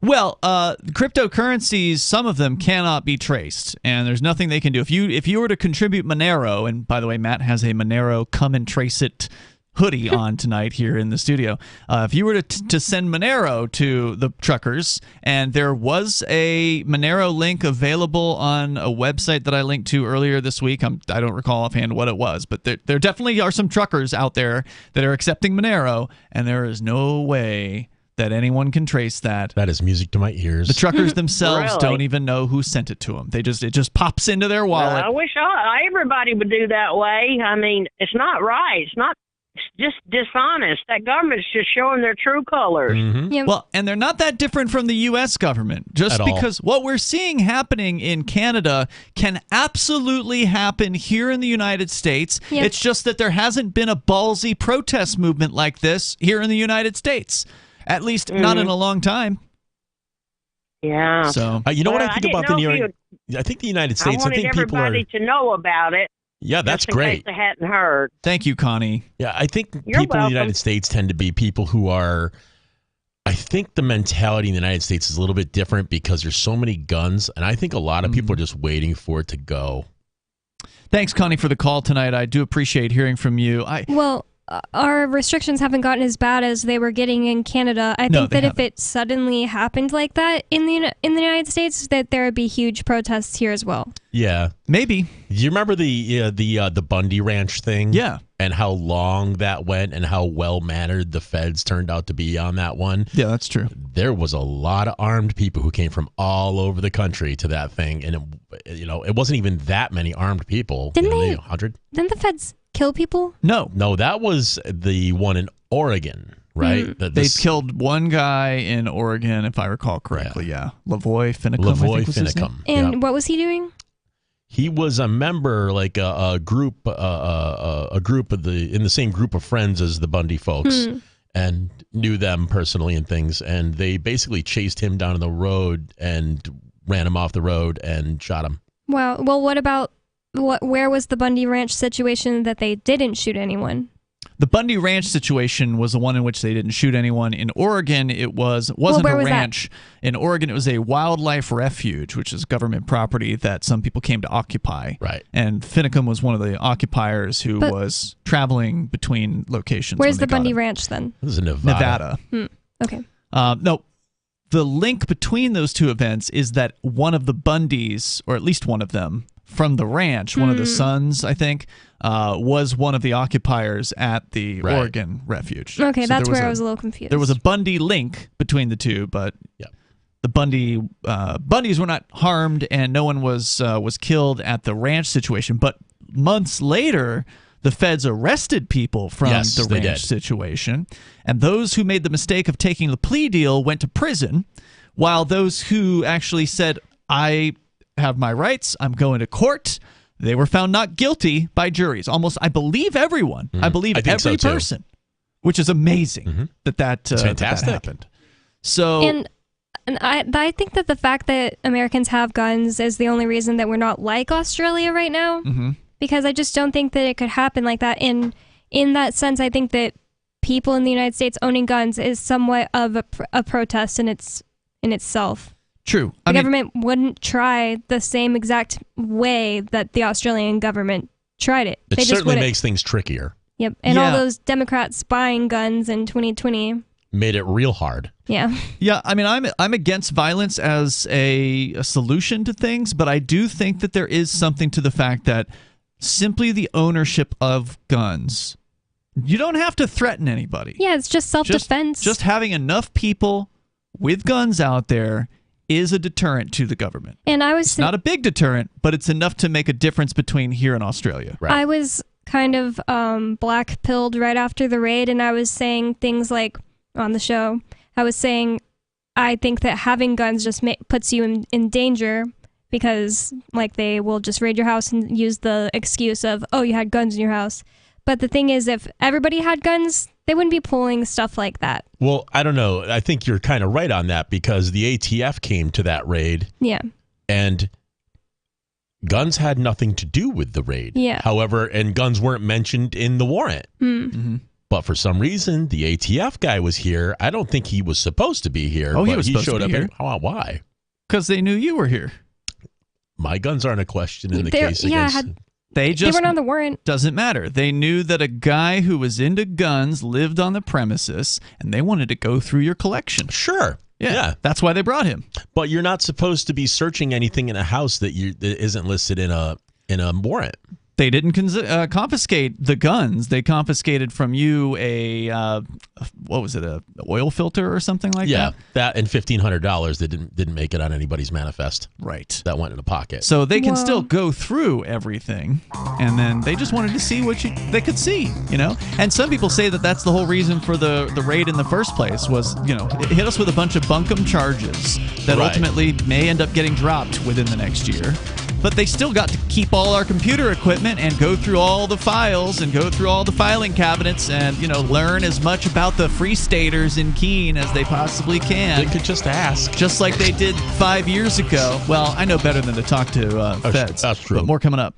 Well, cryptocurrencies, some of them cannot be traced, and there's nothing they can do. If you were to contribute Monero, and by the way, Matt has a Monero Come and Trace It hoodie on tonight here in the studio. If you were to send Monero to the truckers, and there was a Monero link available on a website that I linked to earlier this week, I don't recall offhand what it was, but there definitely are some truckers out there that are accepting Monero, and there is no way that anyone can trace that. That is music to my ears. The truckers themselves Really? don't even know who sent it to them. It just pops into their wallet. I wish everybody would do that way. I mean, it's not right. It's just dishonest. That government's just showing their true colors. Mm-hmm. Well, and they're not that different from the U.S. government. Just because what we're seeing happening in Canada can absolutely happen here in the United States. Yep. It's just that there hasn't been a ballsy protest movement like this here in the United States. At least not in a long time. Yeah. So you know what I I think didn't about the know New if York? I think the United I States. wanted think people are. everybody to know about it. Yeah, that's just in great. case they hadn't heard. Thank you, Connie. Yeah, I think You're people in welcome. the United States tend to be people who are. I think the mentality in the United States is a little bit different because there's so many guns, and I think a lot of people are just waiting for it to go. Thanks, Connie, for the call tonight. I do appreciate hearing from you. Our restrictions haven't gotten as bad as they were getting in Canada. I think that if it suddenly happened like that in the United States, that there would be huge protests here as well. Yeah, maybe. Do you remember the Bundy Ranch thing? Yeah, and how long that went, and how well mannered the feds turned out to be on that one. Yeah, that's true. There was a lot of armed people who came from all over the country to that thing, and it wasn't even that many armed people. Didn't they? 100? Didn't the feds kill people? No, that was the one in Oregon, right? They killed one guy in Oregon, if I recall correctly. Yeah, Lavoy Finicum. Lavoy Finicum. And what was he doing? He was a member, like a group in the same group of friends as the Bundy folks, and knew them personally and things. And they basically chased him down the road and ran him off the road and shot him. Wow. Well, what about where was the Bundy Ranch situation that they didn't shoot anyone? The Bundy Ranch situation was the one in which they didn't shoot anyone. In Oregon, it wasn't a ranch. In Oregon, it was a wildlife refuge, which is government property that some people came to occupy. Right. And Finicum was one of the occupiers who was traveling between locations. Where's the Bundy Ranch then? This is Nevada. Okay. No. The link between those two events is that one of the Bundys, or at least one of them, from the ranch, one of the sons, I think, was one of the occupiers at the Oregon refuge. Okay, So that's where I was a little confused. There was a Bundy link between the two, but the Bundys were not harmed, and no one was killed at the ranch situation. But months later, the feds arrested people from the ranch situation, and those who made the mistake of taking the plea deal went to prison, while those who actually said, I have my rights, I'm going to court, they were found not guilty by juries. Almost, I believe everyone. I believe every person, which is amazing that happened. So, and I think that the fact that Americans have guns is the only reason that we're not like Australia right now. Because I just don't think that it could happen like that. And in that sense, I think that people in the United States owning guns is somewhat of a protest in itself. True. The government wouldn't try the same exact way that the Australian government tried it. It certainly makes things trickier. Yep. And all those Democrats buying guns in 2020 made it real hard. Yeah. Yeah, I mean, I'm against violence as a solution to things, but I do think that there is something to the fact that simply the ownership of guns, you don't have to threaten anybody. Yeah, it's just self-defense. Just having enough people with guns out there is a deterrent to the government. And it's not a big deterrent, but it's enough to make a difference between here and Australia. Right. I was kind of black-pilled right after the raid, and I was saying things like, on the show, I was saying, I think that having guns just puts you in danger because, like, they will just raid your house and use the excuse of, oh, you had guns in your house. But the thing is, if everybody had guns, They wouldn't be pulling stuff like that. Well, I don't know. I think you're kind of right on that because the ATF came to that raid. Yeah. And guns had nothing to do with the raid. Yeah. However, and guns weren't mentioned in the warrant. Mm-hmm. But for some reason, the ATF guy was here. I don't think he was supposed to be here. Oh, but he was supposed showed to be up here. Why? Because they knew you were here. My guns aren't a question in the case against... They weren't on the warrant. Doesn't matter. They knew that a guy who was into guns lived on the premises, and they wanted to go through your collection. Sure. Yeah. That's why they brought him. But you're not supposed to be searching anything in a house that isn't listed in a warrant. They didn't confiscate the guns. They confiscated from you a what was it, a oil filter or something like that? Yeah, that and $1,500 that didn't make it on anybody's manifest. Right. That went in a pocket. So they can still go through everything, and then they just wanted to see what they could see, you know? And some people say that that's the whole reason for the raid in the first place was, you know, it hit us with a bunch of bunkum charges that ultimately may end up getting dropped within the next year. But they still got to keep all our computer equipment and go through all the files and go through all the filing cabinets and, you know, learn as much about the Free Staters in Keene as they possibly can. They could just ask. Just like they did 5 years ago. Well, I know better than to talk to feds. That's true. But more coming up.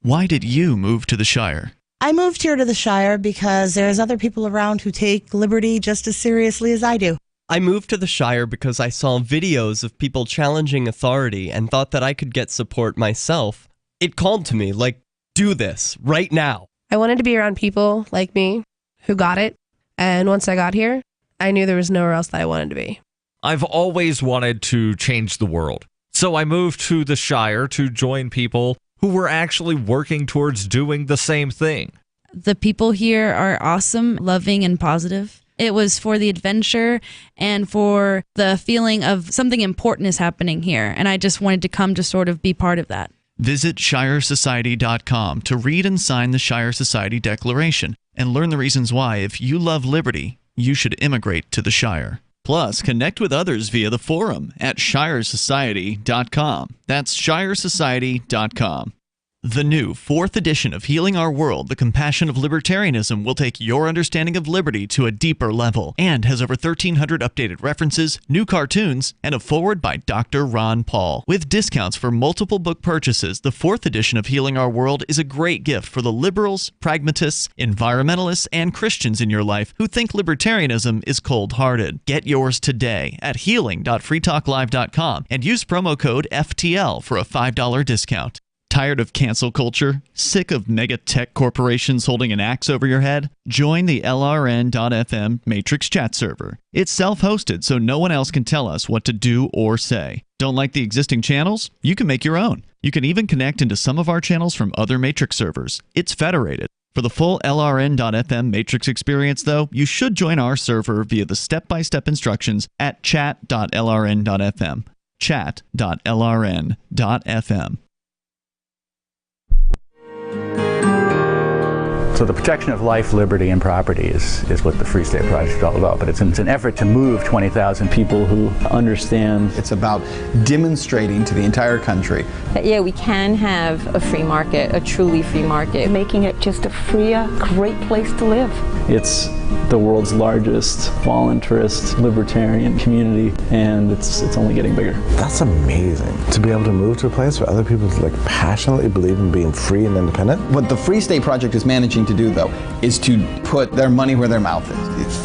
Why did you move to the Shire? I moved here to the Shire because there's other people around who take liberty just as seriously as I do. I moved to the Shire because I saw videos of people challenging authority and thought that I could get support myself. It called to me, like, do this, right now. I wanted to be around people like me who got it, and once I got here, I knew there was nowhere else that I wanted to be. I've always wanted to change the world, so I moved to the Shire to join people who were actually working towards doing the same thing. The people here are awesome, loving, and positive. It was for the adventure and for the feeling of something important is happening here. And I just wanted to come to sort of be part of that. Visit ShireSociety.com to read and sign the Shire Society Declaration and learn the reasons why, if you love liberty, you should immigrate to the Shire. Plus, connect with others via the forum at ShireSociety.com. That's ShireSociety.com. The new 4th edition of Healing Our World, The Compassion of Libertarianism will take your understanding of liberty to a deeper level and has over 1,300 updated references, new cartoons, and a foreword by Dr. Ron Paul. With discounts for multiple book purchases, the 4th edition of Healing Our World is a great gift for the liberals, pragmatists, environmentalists, and Christians in your life who think libertarianism is cold-hearted. Get yours today at healing.freetalklive.com and use promo code FTL for a $5 discount. Tired of cancel culture? Sick of mega tech corporations holding an axe over your head? Join the LRN.FM Matrix chat server. It's self-hosted, so no one else can tell us what to do or say. Don't like the existing channels? You can make your own. You can even connect into some of our channels from other Matrix servers. It's federated. For the full LRN.FM Matrix experience, though, you should join our server via the step-by-step instructions at chat.lrn.fm. Chat.lrn.fm. So the protection of life, liberty, and property is what the Free State Project is all about. But it's an effort to move 20,000 people who understand. It's about demonstrating to the entire country that, yeah, we can have a free market, a truly free market. Making it just a freer, great place to live. It's the world's largest voluntarist libertarian community, and it's only getting bigger. That's amazing, to be able to move to a place where other people passionately believe in being free and independent. What the Free State Project is managing to do, though, is to put their money where their mouth is.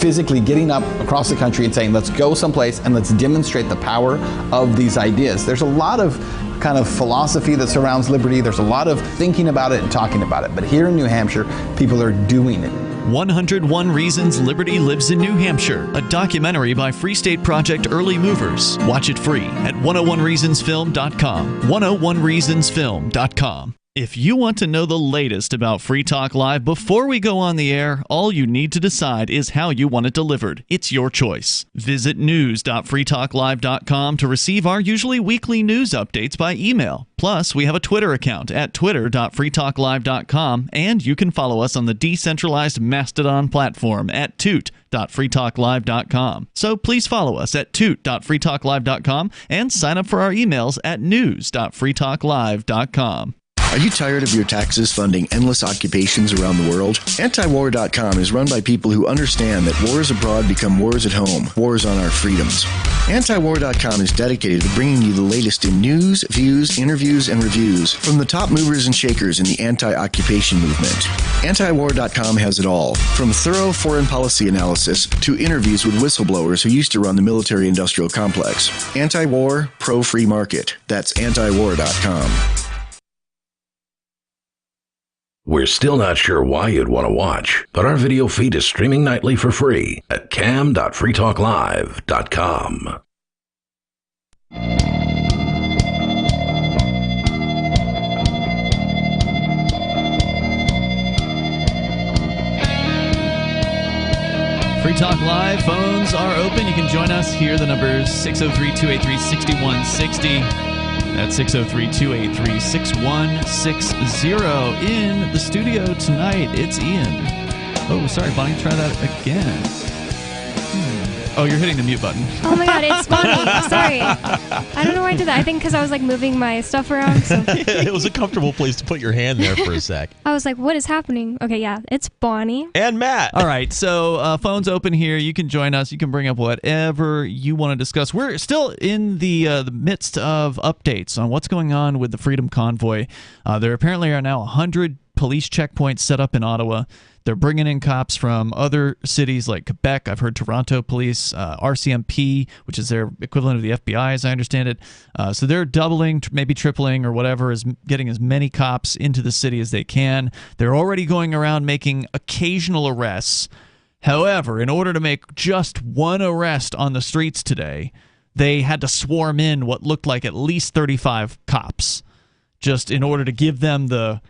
Physically getting up across the country and saying, let's go someplace and let's demonstrate the power of these ideas. There's a lot of kind of philosophy that surrounds liberty. There's a lot of thinking about it and talking about it. But here in New Hampshire, people are doing it. 101 Reasons Liberty Lives in New Hampshire, a documentary by Free State Project Early Movers. Watch it free at 101reasonsfilm.com. 101reasonsfilm.com. If you want to know the latest about Free Talk Live before we go on the air, all you need to decide is how you want it delivered. It's your choice. Visit news.freetalklive.com to receive our usually weekly news updates by email. Plus, we have a Twitter account at twitter.freetalklive.com, and you can follow us on the decentralized Mastodon platform at toot.freetalklive.com. So please follow us at toot.freetalklive.com and sign up for our emails at news.freetalklive.com. Are you tired of your taxes funding endless occupations around the world? Antiwar.com is run by people who understand that wars abroad become wars at home, wars on our freedoms. Antiwar.com is dedicated to bringing you the latest in news, views, interviews, and reviews from the top movers and shakers in the anti-occupation movement. Antiwar.com has it all, from thorough foreign policy analysis to interviews with whistleblowers who used to run the military-industrial complex. Anti-war, pro-free market. That's antiwar.com. We're still not sure why you'd want to watch, but our video feed is streaming nightly for free at cam.freetalklive.com. Free Talk Live phones are open. You can join us here. The number is 603-283-6160. That's 603-283-6160. In the studio tonight, it's Ian. Oh, sorry, Bonnie, try that again. Oh, you're hitting the mute button. Oh my God, it's Bonnie. Sorry. I don't know why I did that. I think because I was like moving my stuff around. So. It was a comfortable place to put your hand there for a sec. I was like, what is happening? Okay, yeah, it's Bonnie. And Matt. All right, so phone's open here. You can join us. You can bring up whatever you want to discuss. We're still in the midst of updates on what's going on with the Freedom Convoy. There apparently are now 100 police checkpoints set up in Ottawa. They're bringing in cops from other cities like Quebec. I've heard Toronto police, RCMP, which is their equivalent of the FBI, as I understand it. So they're doubling, maybe tripling or whatever, is getting as many cops into the city as they can. They're already going around making occasional arrests. However, in order to make just one arrest on the streets today, they had to swarm in what looked like at least 35 cops, just in order to give them the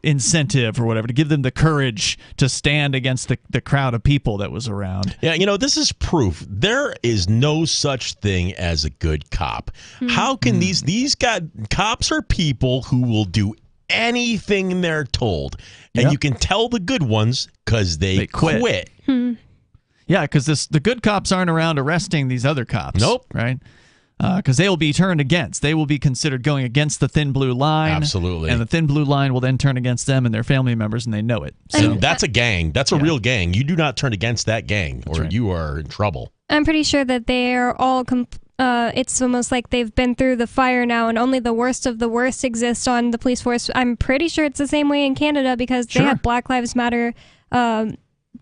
incentive or whatever, to give them the courage to stand against the crowd of people that was around. Yeah, this is proof. There is no such thing as a good cop. How can these guys, cops are people who will do anything they're told. And you can tell the good ones because they quit. Yeah, because the good cops aren't around arresting these other cops. Nope. Right? Because they will be turned against. They will be considered going against the thin blue line. Absolutely. And the thin blue line will then turn against them and their family members, and they know it. So that's a gang. That's a real gang. You do not turn against that gang, or you are in trouble. I'm pretty sure that they're all... it's almost like they've been through the fire now, and only the worst of the worst exists on the police force. I'm pretty sure it's the same way in Canada, because they had Black Lives Matter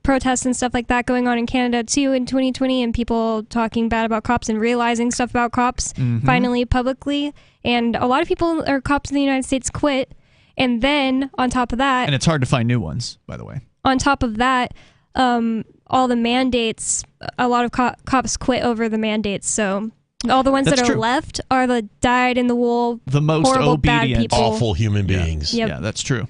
protests and stuff like that going on in Canada too in 2020, and people talking bad about cops and realizing stuff about cops finally publicly. And a lot of people or cops in the United States quit, and then on top of that, and it's hard to find new ones, by the way. On top of that, all the mandates, a lot of cops quit over the mandates. So all the ones that are left are the dyed-in-the-wool, the most horrible, obedient, bad people. Awful human beings. Yep. Yeah, that's true.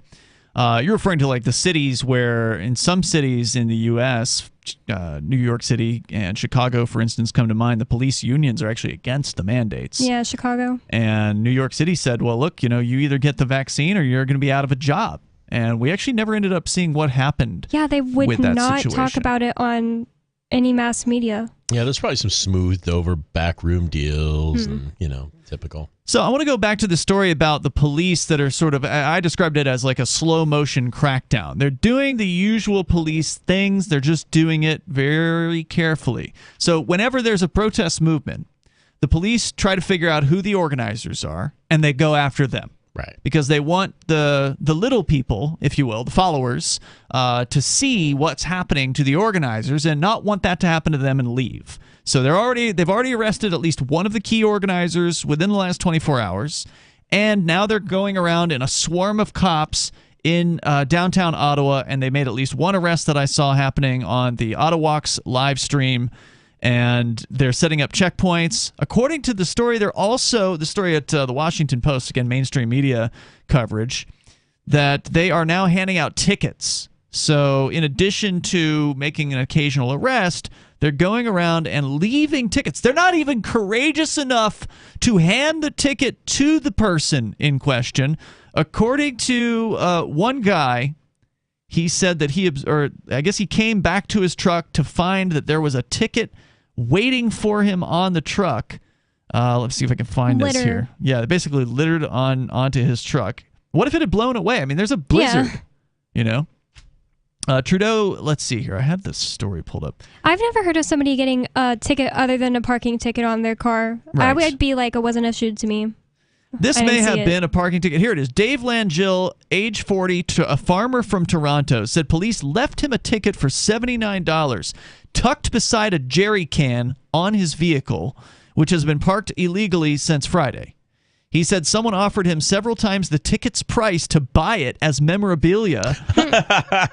You're referring to like the cities where, in some cities in the U.S., New York City and Chicago, for instance, come to mind. The police unions are actually against the mandates. Yeah, Chicago. And New York City said, well, look, you either get the vaccine or you're going to be out of a job. And we actually never ended up seeing what happened. Yeah, they would not talk about it on any mass media. Yeah, there's probably some smoothed over backroom deals and, typical. So I want to go back to the story about the police that are sort of, I described it as like a slow motion crackdown. They're doing the usual police things. They're just doing it very carefully. So whenever there's a protest movement, the police try to figure out who the organizers are, and they go after them. Right. Because they want the little people, if you will, the followers, to see what's happening to the organizers and not want that to happen to them and leave. So they've already arrested at least one of the key organizers within the last 24 hours, and now they're going around in a swarm of cops in downtown Ottawa, and they made at least one arrest that I saw happening on the Ottawalks live stream. And they're setting up checkpoints. According to the story, they're also, the story at the Washington Post, again, mainstream media coverage, that they are now handing out tickets. So in addition to making an occasional arrest, they're going around and leaving tickets. They're not even courageous enough to hand the ticket to the person in question. According to one guy, he said that he came back to his truck to find that there was a ticket waiting for him on the truck Let's see if I can find this Litter. here. Yeah, they basically littered onto his truck. What if it had blown away? I mean, there's a blizzard, you know? Trudeau, let's see here. I had this story pulled up. I've never heard of somebody getting a ticket other than a parking ticket on their car. Right. I would be like, it wasn't issued to me. This I may didn't see have it. been a parking ticket. Here it is. Dave Langill, age 40, to a farmer from Toronto, said police left him a ticket for $79 tucked beside a jerry can on his vehicle, which has been parked illegally since Friday. He said someone offered him several times the ticket's price to buy it as memorabilia.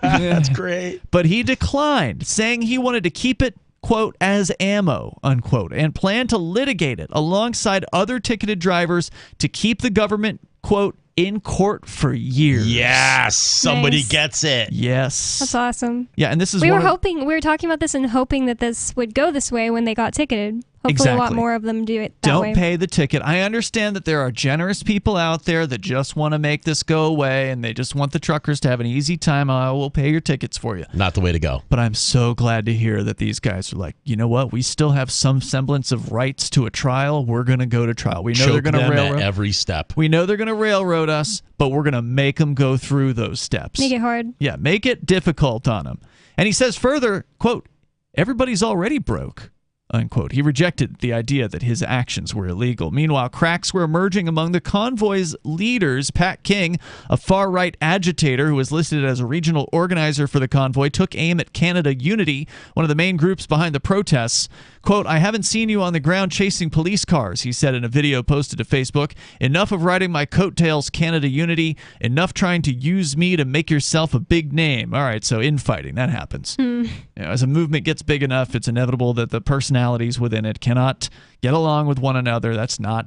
That's great. But he declined, saying he wanted to keep it, quote, as ammo, unquote, and planned to litigate it alongside other ticketed drivers to keep the government, quote, in court for years. Yes, somebody Nice. gets it. Yes. That's awesome. Yeah, and this is we one were of- hoping, we were talking about this and hoping that this would go this way when they got ticketed. Hopefully a lot Exactly. more of them do it that Don't way. pay the ticket. I understand that there are generous people out there that just want to make this go away and they just want the truckers to have an easy time. I will pay your tickets for you. Not the way to go. But I'm so glad to hear that these guys are like, you know what? We still have some semblance of rights to a trial. We're going to go to trial. We know they're Choke going to them railroad at every step. We know they're going to railroad us, but we're going to make them go through those steps. Make it hard. Yeah, make it difficult on them. And he says further, quote, everybody's already broke, unquote. He rejected the idea that his actions were illegal. Meanwhile, cracks were emerging among the convoy's leaders. Pat King, a far-right agitator who was listed as a regional organizer for the convoy, took aim at Canada Unity, one of the main groups behind the protests. Quote, I haven't seen you on the ground chasing police cars, he said in a video posted to Facebook. Enough of riding my coattails, Canada Unity. Enough trying to use me to make yourself a big name. All right, so infighting, that happens. You know, as a movement gets big enough, it's inevitable that the personalities within it cannot get along with one another. That's not,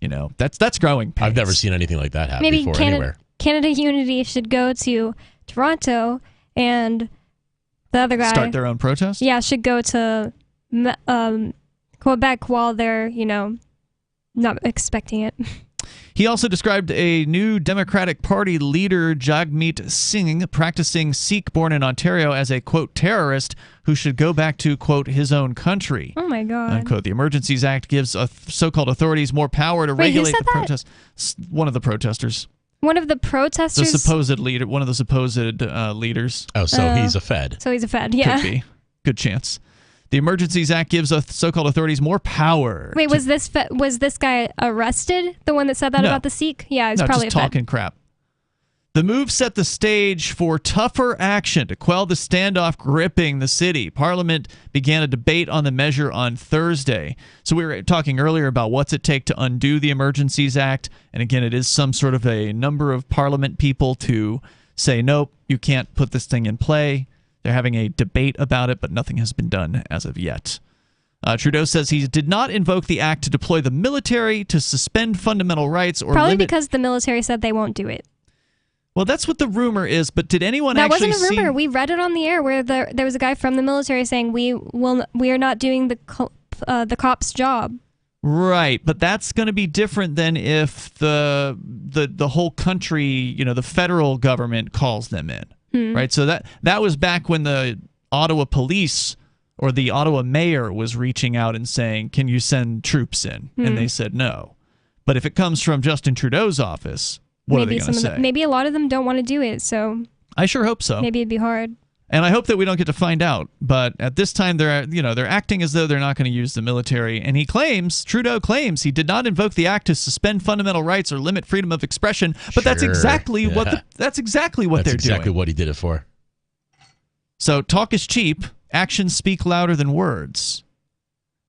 you know, that's growing pains. I've never seen anything like that happen Maybe before anywhere. Canada Unity should go to Toronto and the other guy Start their own protest? Yeah, should go to Quebec while they're, you know, not expecting it. He also described a new Democratic Party leader, Jagmeet Singh, practicing Sikh born in Ontario, as a, quote, terrorist who should go back to, quote, his own country. Oh, my God. Unquote. The Emergencies Act gives so-called authorities more power to Wait, who regulate said the that? protest. One of the protesters. One of the The protesters. supposed leader. One of the supposed leaders. Oh, so he's a Fed. So he's a Fed, yeah. Could be. Good chance. The Emergencies Act gives so-called authorities more power. Wait, was this guy arrested? The one that said that No. about the Sikh? Yeah, he's No, probably just a Fed. talking crap. The move set the stage for tougher action to quell the standoff gripping the city. Parliament began a debate on the measure on Thursday. So we were talking earlier about what's it take to undo the Emergencies Act. And again, it is some sort of a number of Parliament people to say, nope, you can't put this thing in play. They're having a debate about it, but nothing has been done as of yet. Trudeau says he did not invoke the act to deploy the military, to suspend fundamental rights, or Probably limit... because the military said they won't do it. Well, that's what the rumor is, but did anyone That actually wasn't a rumor. see... We read it on the air where there was a guy from the military saying we are not doing the cop's job. Right, but that's going to be different than if the whole country, you know, the federal government calls them in. Right, so that was back when the Ottawa police or the Ottawa mayor was reaching out and saying, can you send troops in? And they said no. But if it comes from Justin Trudeau's office, what are they going to say? Maybe a lot of them don't want to do it, so I sure hope so. maybe it'd be hard. And I hope that we don't get to find out. But at this time, they're acting as though they're not going to use the military. And Trudeau claims, he did not invoke the act to suspend fundamental rights or limit freedom of expression. But that's exactly what they're doing. That's exactly what he did it for. So talk is cheap. Actions speak louder than words.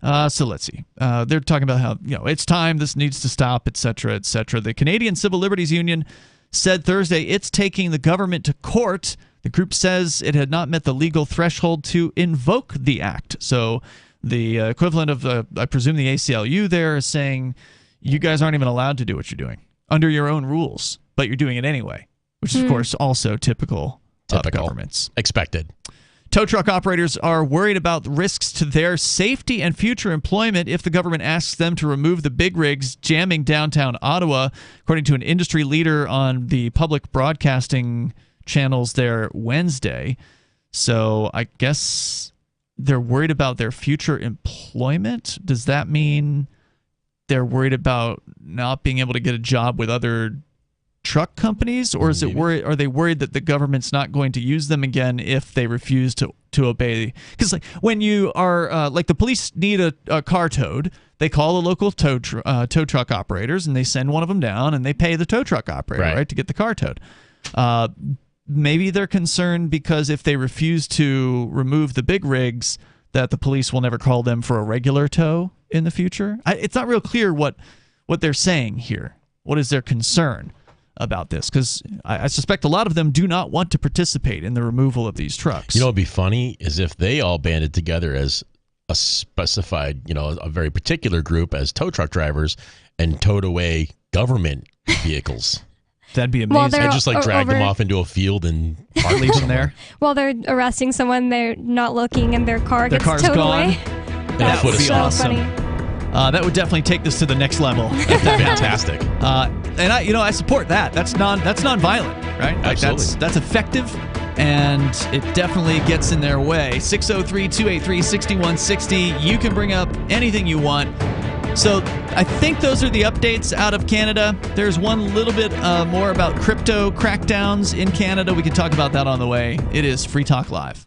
So let's see. They're talking about how it's time. This needs to stop, etc., etc. The Canadian Civil Liberties Union said Thursday it's taking the government to court. The group says it had not met the legal threshold to invoke the act. So the equivalent of, I presume, the ACLU there is saying you guys aren't even allowed to do what you're doing under your own rules, but you're doing it anyway, which is, of course, also typical of governments. Expected. Tow truck operators are worried about risks to their safety and future employment if the government asks them to remove the big rigs jamming downtown Ottawa, according to an industry leader on the public broadcasting channels there Wednesday. So I guess they're worried about their future employment. Does that mean they're worried about not being able to get a job with other truck companies, or is it are they worried that the government's not going to use them again if they refuse to obey? Because like when you are like the police need a car towed, they call the local tow truck operators and they send one of them down and they pay the tow truck operator right to get the car towed. Maybe they're concerned because if they refuse to remove the big rigs, that the police will never call them for a regular tow in the future. It's not real clear what they're saying here. What is their concern about this? Because I suspect a lot of them do not want to participate in the removal of these trucks. You know what would be funny is if they all banded together as a specified, a very particular group as tow truck drivers and towed away government vehicles. That'd be amazing. And just like drag them off into a field and leave them there. While they're arresting someone, they're not looking and their car gets towed away. That would be so awesome. Funny. That would definitely take this to the next level. Fantastic. And I support that. That's non-violent, right? Like Absolutely. that's effective, and it definitely gets in their way. 603-283-6160. You can bring up anything you want. So I think those are the updates out of Canada. There's one little bit more about crypto crackdowns in Canada. We can talk about that on the way. It is Free Talk Live.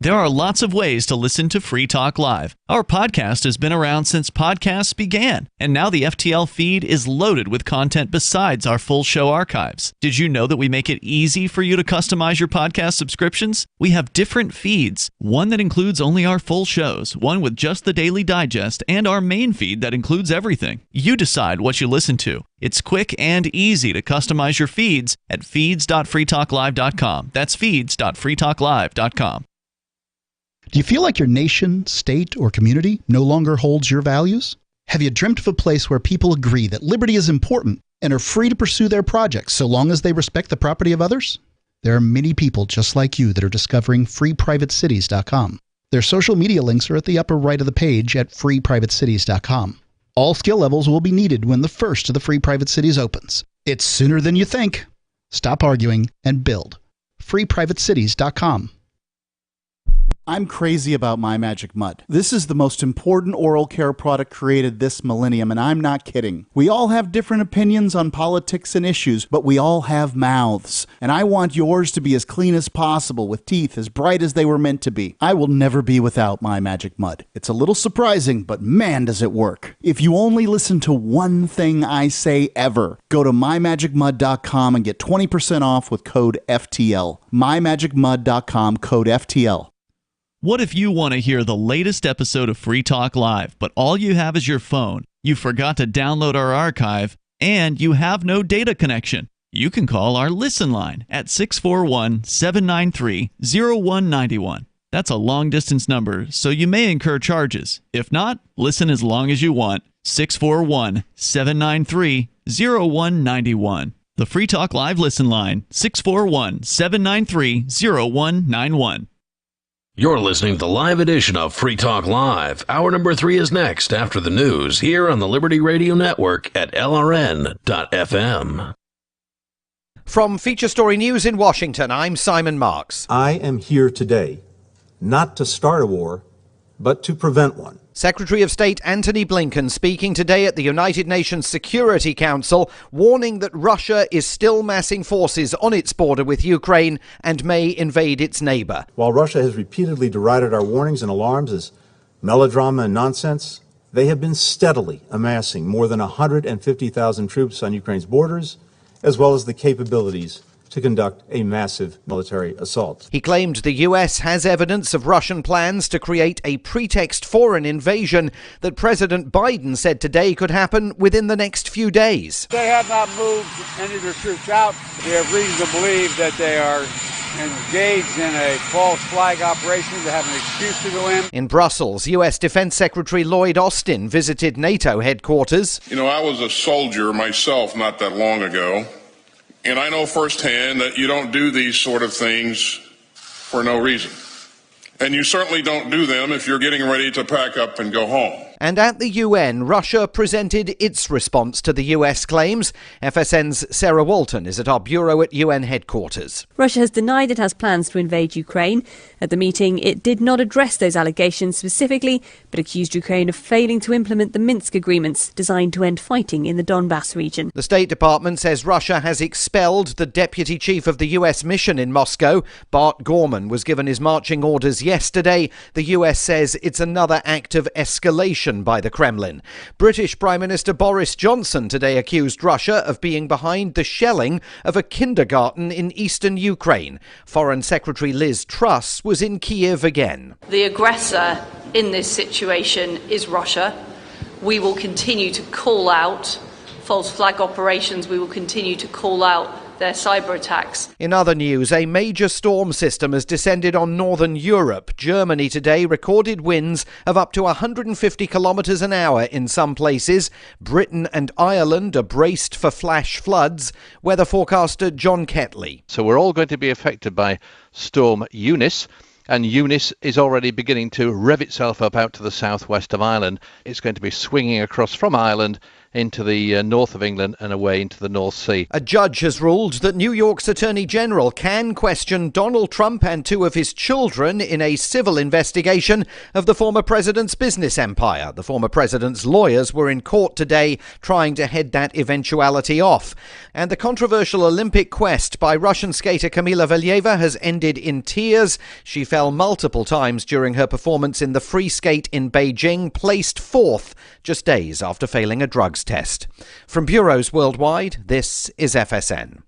There are lots of ways to listen to Free Talk Live. Our podcast has been around since podcasts began, and now the FTL feed is loaded with content besides our full show archives. Did you know that we make it easy for you to customize your podcast subscriptions? We have different feeds, one that includes only our full shows, one with just the Daily Digest, and our main feed that includes everything. You decide what you listen to. It's quick and easy to customize your feeds at feeds.freetalklive.com. That's feeds.freetalklive.com. Do you feel like your nation, state, or community no longer holds your values? Have you dreamt of a place where people agree that liberty is important and are free to pursue their projects so long as they respect the property of others? There are many people just like you that are discovering freeprivatecities.com. Their social media links are at the upper right of the page at freeprivatecities.com. All skill levels will be needed when the first of the Free Private Cities opens. It's sooner than you think. Stop arguing and build. freeprivatecities.com. I'm crazy about My Magic Mud. This is the most important oral care product created this millennium, and I'm not kidding. We all have different opinions on politics and issues, but we all have mouths. And I want yours to be as clean as possible, with teeth as bright as they were meant to be. I will never be without My Magic Mud. It's a little surprising, but man, does it work. If you only listen to one thing I say ever, go to mymagicmud.com and get 20% off with code FTL. mymagicmud.com, code FTL. What if you want to hear the latest episode of Free Talk Live, but all you have is your phone, you forgot to download our archive, and you have no data connection? You can call our Listen line at 641-793-0191. That's a long-distance number, so you may incur charges. If not, listen as long as you want. 641-793-0191. The Free Talk Live Listen line, 641-793-0191. You're listening to the live edition of Free Talk Live. Hour number 3 is next after the news here on the Liberty Radio Network at LRN.FM. From Feature Story News in Washington, I'm Simon Marks. I am here today not to start a war, but to prevent one. Secretary of State Antony Blinken speaking today at the United Nations Security Council, warning that Russia is still massing forces on its border with Ukraine and may invade its neighbor. While Russia has repeatedly derided our warnings and alarms as melodrama and nonsense, they have been steadily amassing more than 150,000 troops on Ukraine's borders, as well as the capabilities to conduct a massive military assault. He claimed the U.S. has evidence of Russian plans to create a pretext for an invasion that President Biden said today could happen within the next few days. They have not moved any of their troops out. We have reason to believe that they are engaged in a false flag operation to have an excuse to go in. In Brussels, U.S. Defense Secretary Lloyd Austin visited NATO headquarters. You know, I was a soldier myself not that long ago. And I know firsthand that you don't do these sort of things for no reason. And you certainly don't do them if you're getting ready to pack up and go home. And at the UN, Russia presented its response to the US claims. FSN's Sarah Walton is at our bureau at UN headquarters. Russia has denied it has plans to invade Ukraine. At the meeting, it did not address those allegations specifically, but accused Ukraine of failing to implement the Minsk agreements designed to end fighting in the Donbass region. The State Department says Russia has expelled the deputy chief of the US mission in Moscow. Bart Gorman was given his marching orders yesterday. The US says it's another act of escalation by the Kremlin. British Prime Minister Boris Johnson today accused Russia of being behind the shelling of a kindergarten in eastern Ukraine. Foreign Secretary Liz Truss was in Kiev again. The aggressor in this situation is Russia. We will continue to call out false flag operations. We will continue to call out their cyber attacks. In other news, a major storm system has descended on northern Europe. Germany today recorded winds of up to 150 kilometres an hour in some places. Britain and Ireland are braced for flash floods. Weather forecaster John Ketley. So we're all going to be affected by Storm Eunice. And Eunice is already beginning to rev itself up out to the southwest of Ireland. It's going to be swinging across from Ireland into the north of England and away into the North Sea. A judge has ruled that New York's Attorney General can question Donald Trump and two of his children in a civil investigation of the former president's business empire. The former president's lawyers were in court today trying to head that eventuality off. And the controversial Olympic quest by Russian skater Kamila Valieva has ended in tears. She fell multiple times during her performance in the free skate in Beijing, placed fourth just days after failing a drugs test. From bureaus worldwide, this is FSN.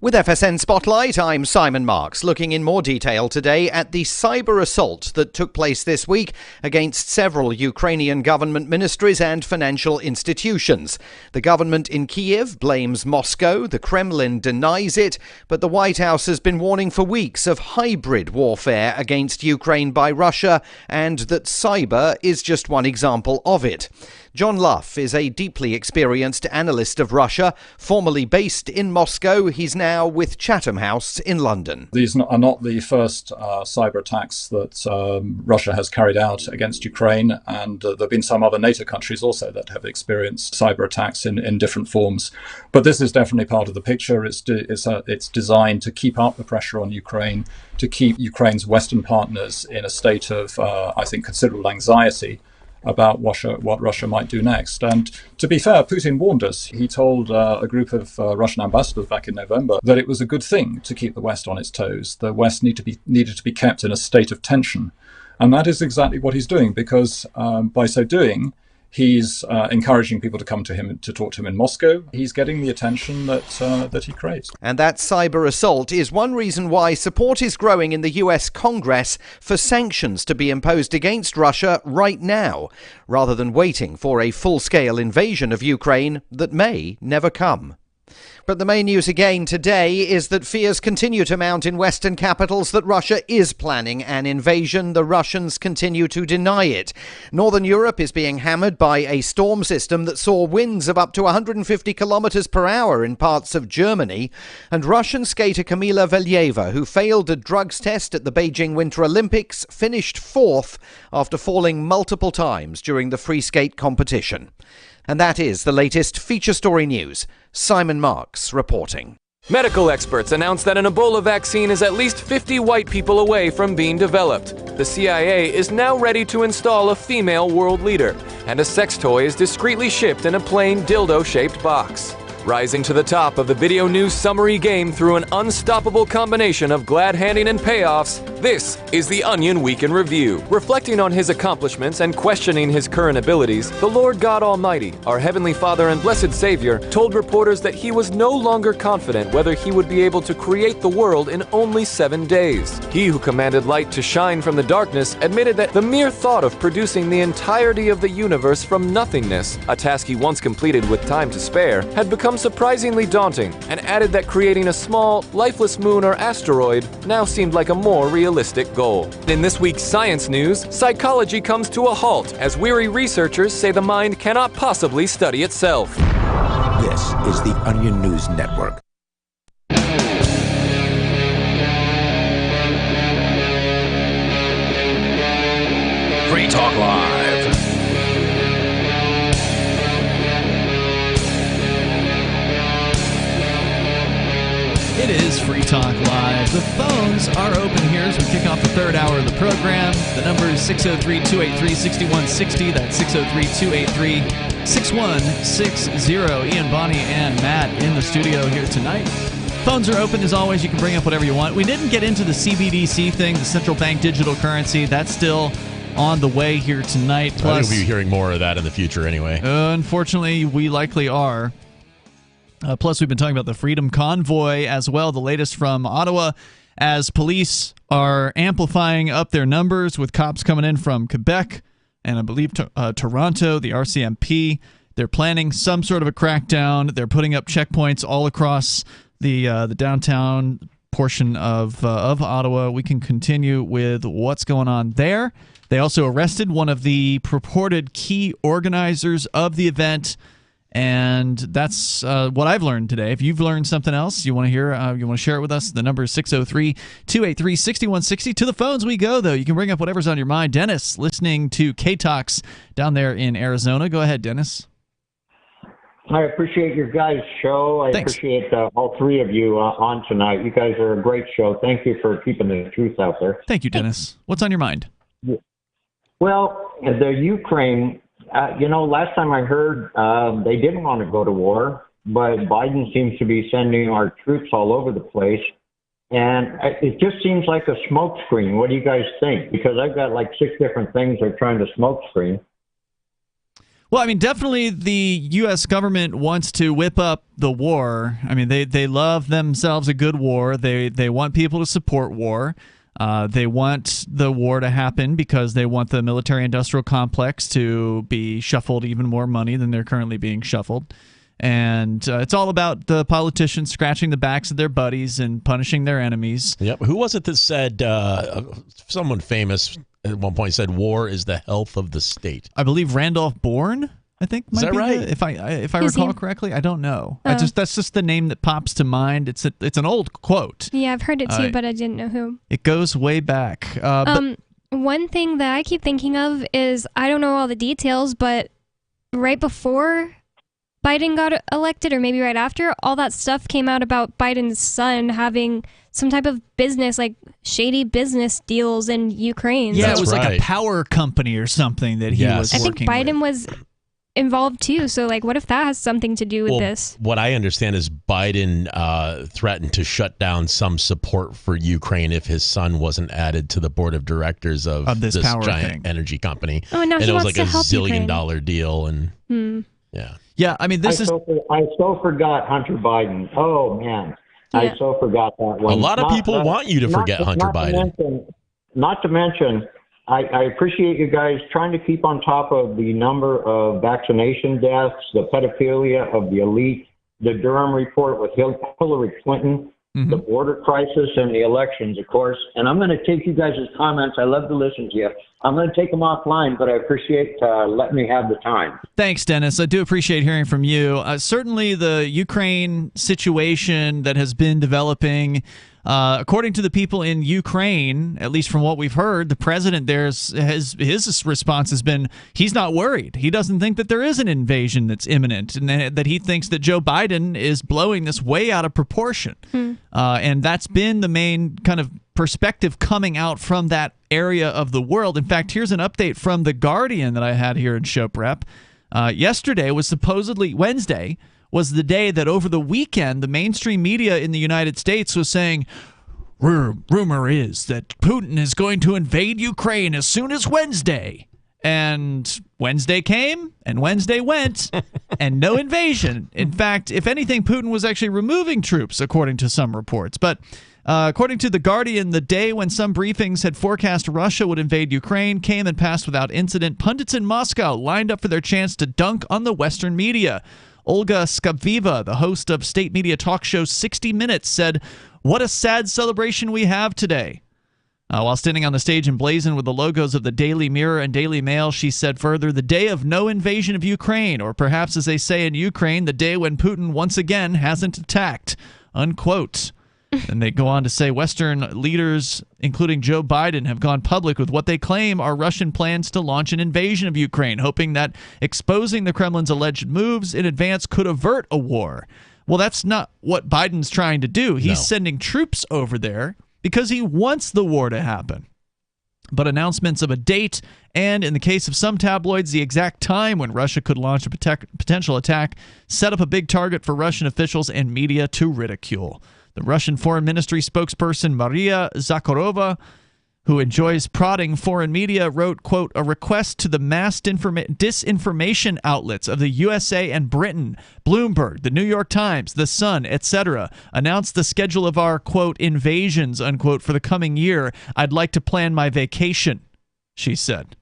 With FSN Spotlight, I'm Simon Marks, looking in more detail today at the cyber assault that took place this week against several Ukrainian government ministries and financial institutions. The government in Kiev blames Moscow, the Kremlin denies it, but the White House has been warning for weeks of hybrid warfare against Ukraine by Russia, and that cyber is just one example of it. John Luff is a deeply experienced analyst of Russia, formerly based in Moscow. He's now with Chatham House in London. These are not the first cyber attacks that Russia has carried out against Ukraine, and there have been some other NATO countries also that have experienced cyber attacks in different forms. But this is definitely part of the picture. It's designed to keep up the pressure on Ukraine, to keep Ukraine's Western partners in a state of, I think, considerable anxiety about what Russia might do next. And to be fair, Putin warned us. He told a group of Russian ambassadors back in November that it was a good thing to keep the West on its toes. The West needed to be kept in a state of tension. And that is exactly what he's doing, because by so doing, he's encouraging people to come to him to talk to him in Moscow. He's getting the attention that he craves. And that cyber assault is one reason why support is growing in the US Congress for sanctions to be imposed against Russia right now, rather than waiting for a full-scale invasion of Ukraine that may never come. But the main news again today is that fears continue to mount in Western capitals that Russia is planning an invasion. The Russians continue to deny it. Northern Europe is being hammered by a storm system that saw winds of up to 150 kilometers per hour in parts of Germany. And Russian skater Kamila Valieva, who failed a drugs test at the Beijing Winter Olympics, finished fourth after falling multiple times during the free skate competition. And that is the latest feature story news. Simon Marks reporting. Medical experts announced that an Ebola vaccine is at least 50 white people away from being developed. The CIA is now ready to install a female world leader, and a sex toy is discreetly shipped in a plain dildo-shaped box. Rising to the top of the video news summary game through an unstoppable combination of glad-handing and payoffs, this is the Onion Week in Review. Reflecting on his accomplishments and questioning his current abilities, the Lord God Almighty, our Heavenly Father and Blessed Savior, told reporters that he was no longer confident whether he would be able to create the world in only 7 days. He who commanded light to shine from the darkness admitted that the mere thought of producing the entirety of the universe from nothingness, a task he once completed with time to spare, had become surprisingly daunting, and added that creating a small, lifeless moon or asteroid now seemed like a more realistic goal. In this week's science news, psychology comes to a halt as weary researchers say the mind cannot possibly study itself. This is the Onion News Network. Free Talk Live. Talk Live. The phones are open here as we kick off the third hour of the program. The number is 603-283-6160. That's 603-283-6160. Ian, Bonnie, and Matt in the studio here tonight. Phones are open as always. You can bring up whatever you want. We didn't get into the CBDC thing, the central bank digital currency. That's still on the way here tonight. Plus, I think we'll be hearing more of that in the future anyway. Unfortunately, we likely are. Plus, we've been talking about the Freedom Convoy as well, the latest from Ottawa, as police are amplifying up their numbers with cops coming in from Quebec and I believe Toronto, the RCMP. They're planning some sort of a crackdown. They're putting up checkpoints all across the downtown portion of Ottawa. We can continue with what's going on there. They also arrested one of the purported key organizers of the event. And that's what I've learned today. If you've learned something else you want to hear, you want to share it with us, the number is 603-283-6160. To the phones we go, though. You can bring up whatever's on your mind. Dennis, listening to K-Talks down there in Arizona. Go ahead, Dennis. I appreciate your guys' show. I appreciate all three of you on tonight. You guys are a great show. Thank you for keeping the truth out there. Thank you, Dennis. What's on your mind? Well, the Ukraine... last time I heard, they didn't want to go to war, but Biden seems to be sending our troops all over the place. And it just seems like a smokescreen. What do you guys think? Because I've got like 6 different things they're trying to smokescreen. Well, I mean, definitely the U.S. government wants to whip up the war. I mean, they love themselves a good war. They want people to support war. They want the war to happen because they want the military-industrial complex to be shuffled even more money than they're currently being shuffled. And it's all about the politicians scratching the backs of their buddies and punishing their enemies. Yep. Who was it that said, someone famous at one point said, war is the health of the state? I believe Randolph Bourne, I think, is that right? If I recall correctly, I don't know. That's just the name that pops to mind. It's an old quote. Yeah, I've heard it too, but I didn't know who. It goes way back. One thing that I keep thinking of is, I don't know all the details, but right before Biden got elected, or maybe right after, all that stuff came out about Biden's son having some type of business, like shady business deals in Ukraine. Yeah, it was like a power company or something that he was working with. I think Biden was involved too, so like, what if that has something to do with this? What I understand is Biden threatened to shut down some support for Ukraine if his son wasn't added to the board of directors of this giant energy company. Oh, and now he it was wants like to a help $1 zillion Ukraine. deal, and yeah. I mean, I so forgot Hunter Biden. Oh man, I so forgot that one. A lot of people want you to forget Hunter Biden. Not to mention. I appreciate you guys trying to keep on top of the number of vaccination deaths, the pedophilia of the elite, the Durham report with Hillary Clinton, the border crisis, and the elections, of course. And I'm going to take you guys' comments. I love to listen to you. I'm going to take them offline, but I appreciate letting me have the time. Thanks, Dennis. I do appreciate hearing from you. Certainly the Ukraine situation that has been developing, according to the people in Ukraine, at least from what we've heard, the president there, his response has been he's not worried. He doesn't think that there is an invasion that's imminent, and that he thinks that Joe Biden is blowing this way out of proportion. And that's been the main kind of perspective coming out from that area of the world. In fact, here's an update from The Guardian that I had here in show prep. Yesterday was supposedly Wednesday, was the day that over the weekend, the mainstream media in the United States was saying, rumor is that Putin is going to invade Ukraine as soon as Wednesday. And Wednesday came, and Wednesday went, and no invasion. In fact, if anything, Putin was actually removing troops, according to some reports. But according to The Guardian, the day when some briefings had forecast Russia would invade Ukraine came and passed without incident. Pundits in Moscow lined up for their chance to dunk on the Western media. Olga Skabviva, the host of state media talk show 60 Minutes, said, "What a sad celebration we have today." While standing on the stage emblazoned with the logos of the Daily Mirror and Daily Mail, she said further, "The day of no invasion of Ukraine, or perhaps as they say in Ukraine, the day when Putin once again hasn't attacked," unquote. And they go on to say Western leaders, including Joe Biden, have gone public with what they claim are Russian plans to launch an invasion of Ukraine, hoping that exposing the Kremlin's alleged moves in advance could avert a war. Well, that's not what Biden's trying to do. He's sending troops over there because he wants the war to happen. But announcements of a date and, in the case of some tabloids, the exact time when Russia could launch a potential attack set up a big target for Russian officials and media to ridicule. The Russian Foreign Ministry spokesperson Maria Zakharova, who enjoys prodding foreign media, wrote, quote, a request to the mass disinformation outlets of the USA and Britain, Bloomberg, the New York Times, The Sun, etc., announced the schedule of our, quote, invasions, unquote, for the coming year. I'd like to plan my vacation, she said.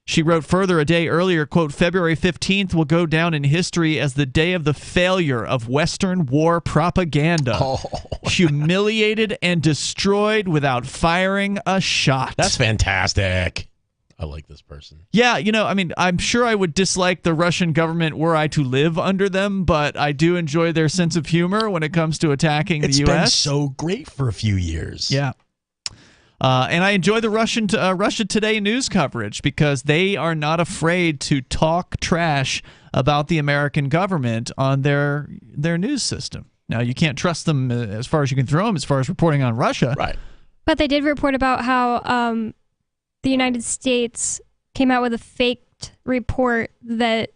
She wrote further a day earlier, quote, February 15th will go down in history as the day of the failure of Western war propaganda. Humiliated and destroyed without firing a shot. That's fantastic. I like this person. Yeah, I mean, I'm sure I would dislike the Russian government were I to live under them, but I do enjoy their sense of humor when it comes to attacking the U.S. It's been so great for a few years. Yeah. And I enjoy the Russia Today news coverage because they are not afraid to talk trash about the American government on their news system. Now, you can't trust them as far as you can throw them as far as reporting on Russia. Right. But they did report about how the United States came out with a faked report that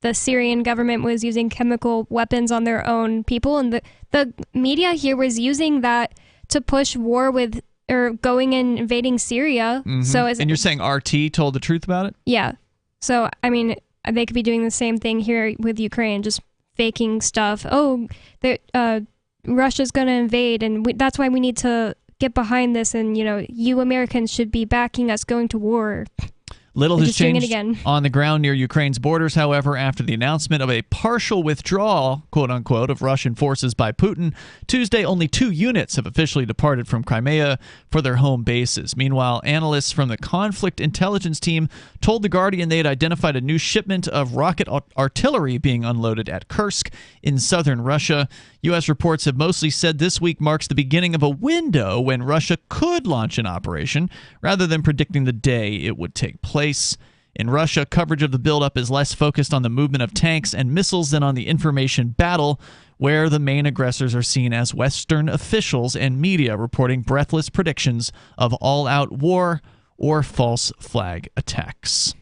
the Syrian government was using chemical weapons on their own people. And the media here was using that to push war with or going and invading Syria. Mm-hmm. So and you're saying RT told the truth about it? Yeah. So, I mean, they could be doing the same thing here with Ukraine, just faking stuff. Oh, Russia's going to invade, and that's why we need to get behind this, and, you Americans should be backing us going to war. Little has changed on the ground near Ukraine's borders, however, after the announcement of a partial withdrawal, quote-unquote, of Russian forces by Putin. Tuesday, only 2 units have officially departed from Crimea for their home bases. Meanwhile, analysts from the Conflict Intelligence Team told The Guardian they had identified a new shipment of rocket artillery being unloaded at Kursk in southern Russia. U.S. reports have mostly said this week marks the beginning of a window when Russia could launch an operation, rather than predicting the day it would take place. In Russia, coverage of the buildup is less focused on the movement of tanks and missiles than on the information battle, where the main aggressors are seen as Western officials and media reporting breathless predictions of all-out war or false flag attacks.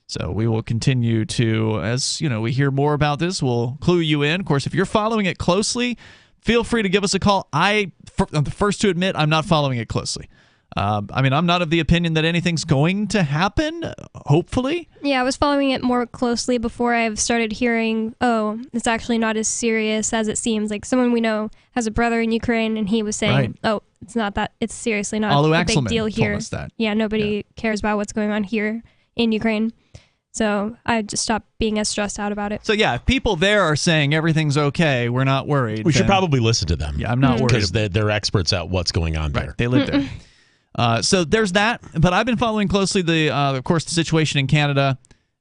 So we will continue to, as we hear more about this, we'll clue you in. Of course, if you're following it closely, feel free to give us a call. I'm the first to admit I'm not following it closely. I'm not of the opinion that anything's going to happen, hopefully. Yeah, I was following it more closely before I've started hearing, it's actually not as serious as it seems. Like, someone we know has a brother in Ukraine, and he was saying, it's not that, it's seriously not a big deal here. Told us that. Yeah, nobody cares about what's going on here in Ukraine. So I just stopped being as stressed out about it. So yeah, if people there are saying everything's okay, we're not worried. We should probably listen to them. Yeah, I'm not worried. Because they're experts at what's going on there. Right, they live there. So there's that. But I've been following closely of course, the situation in Canada.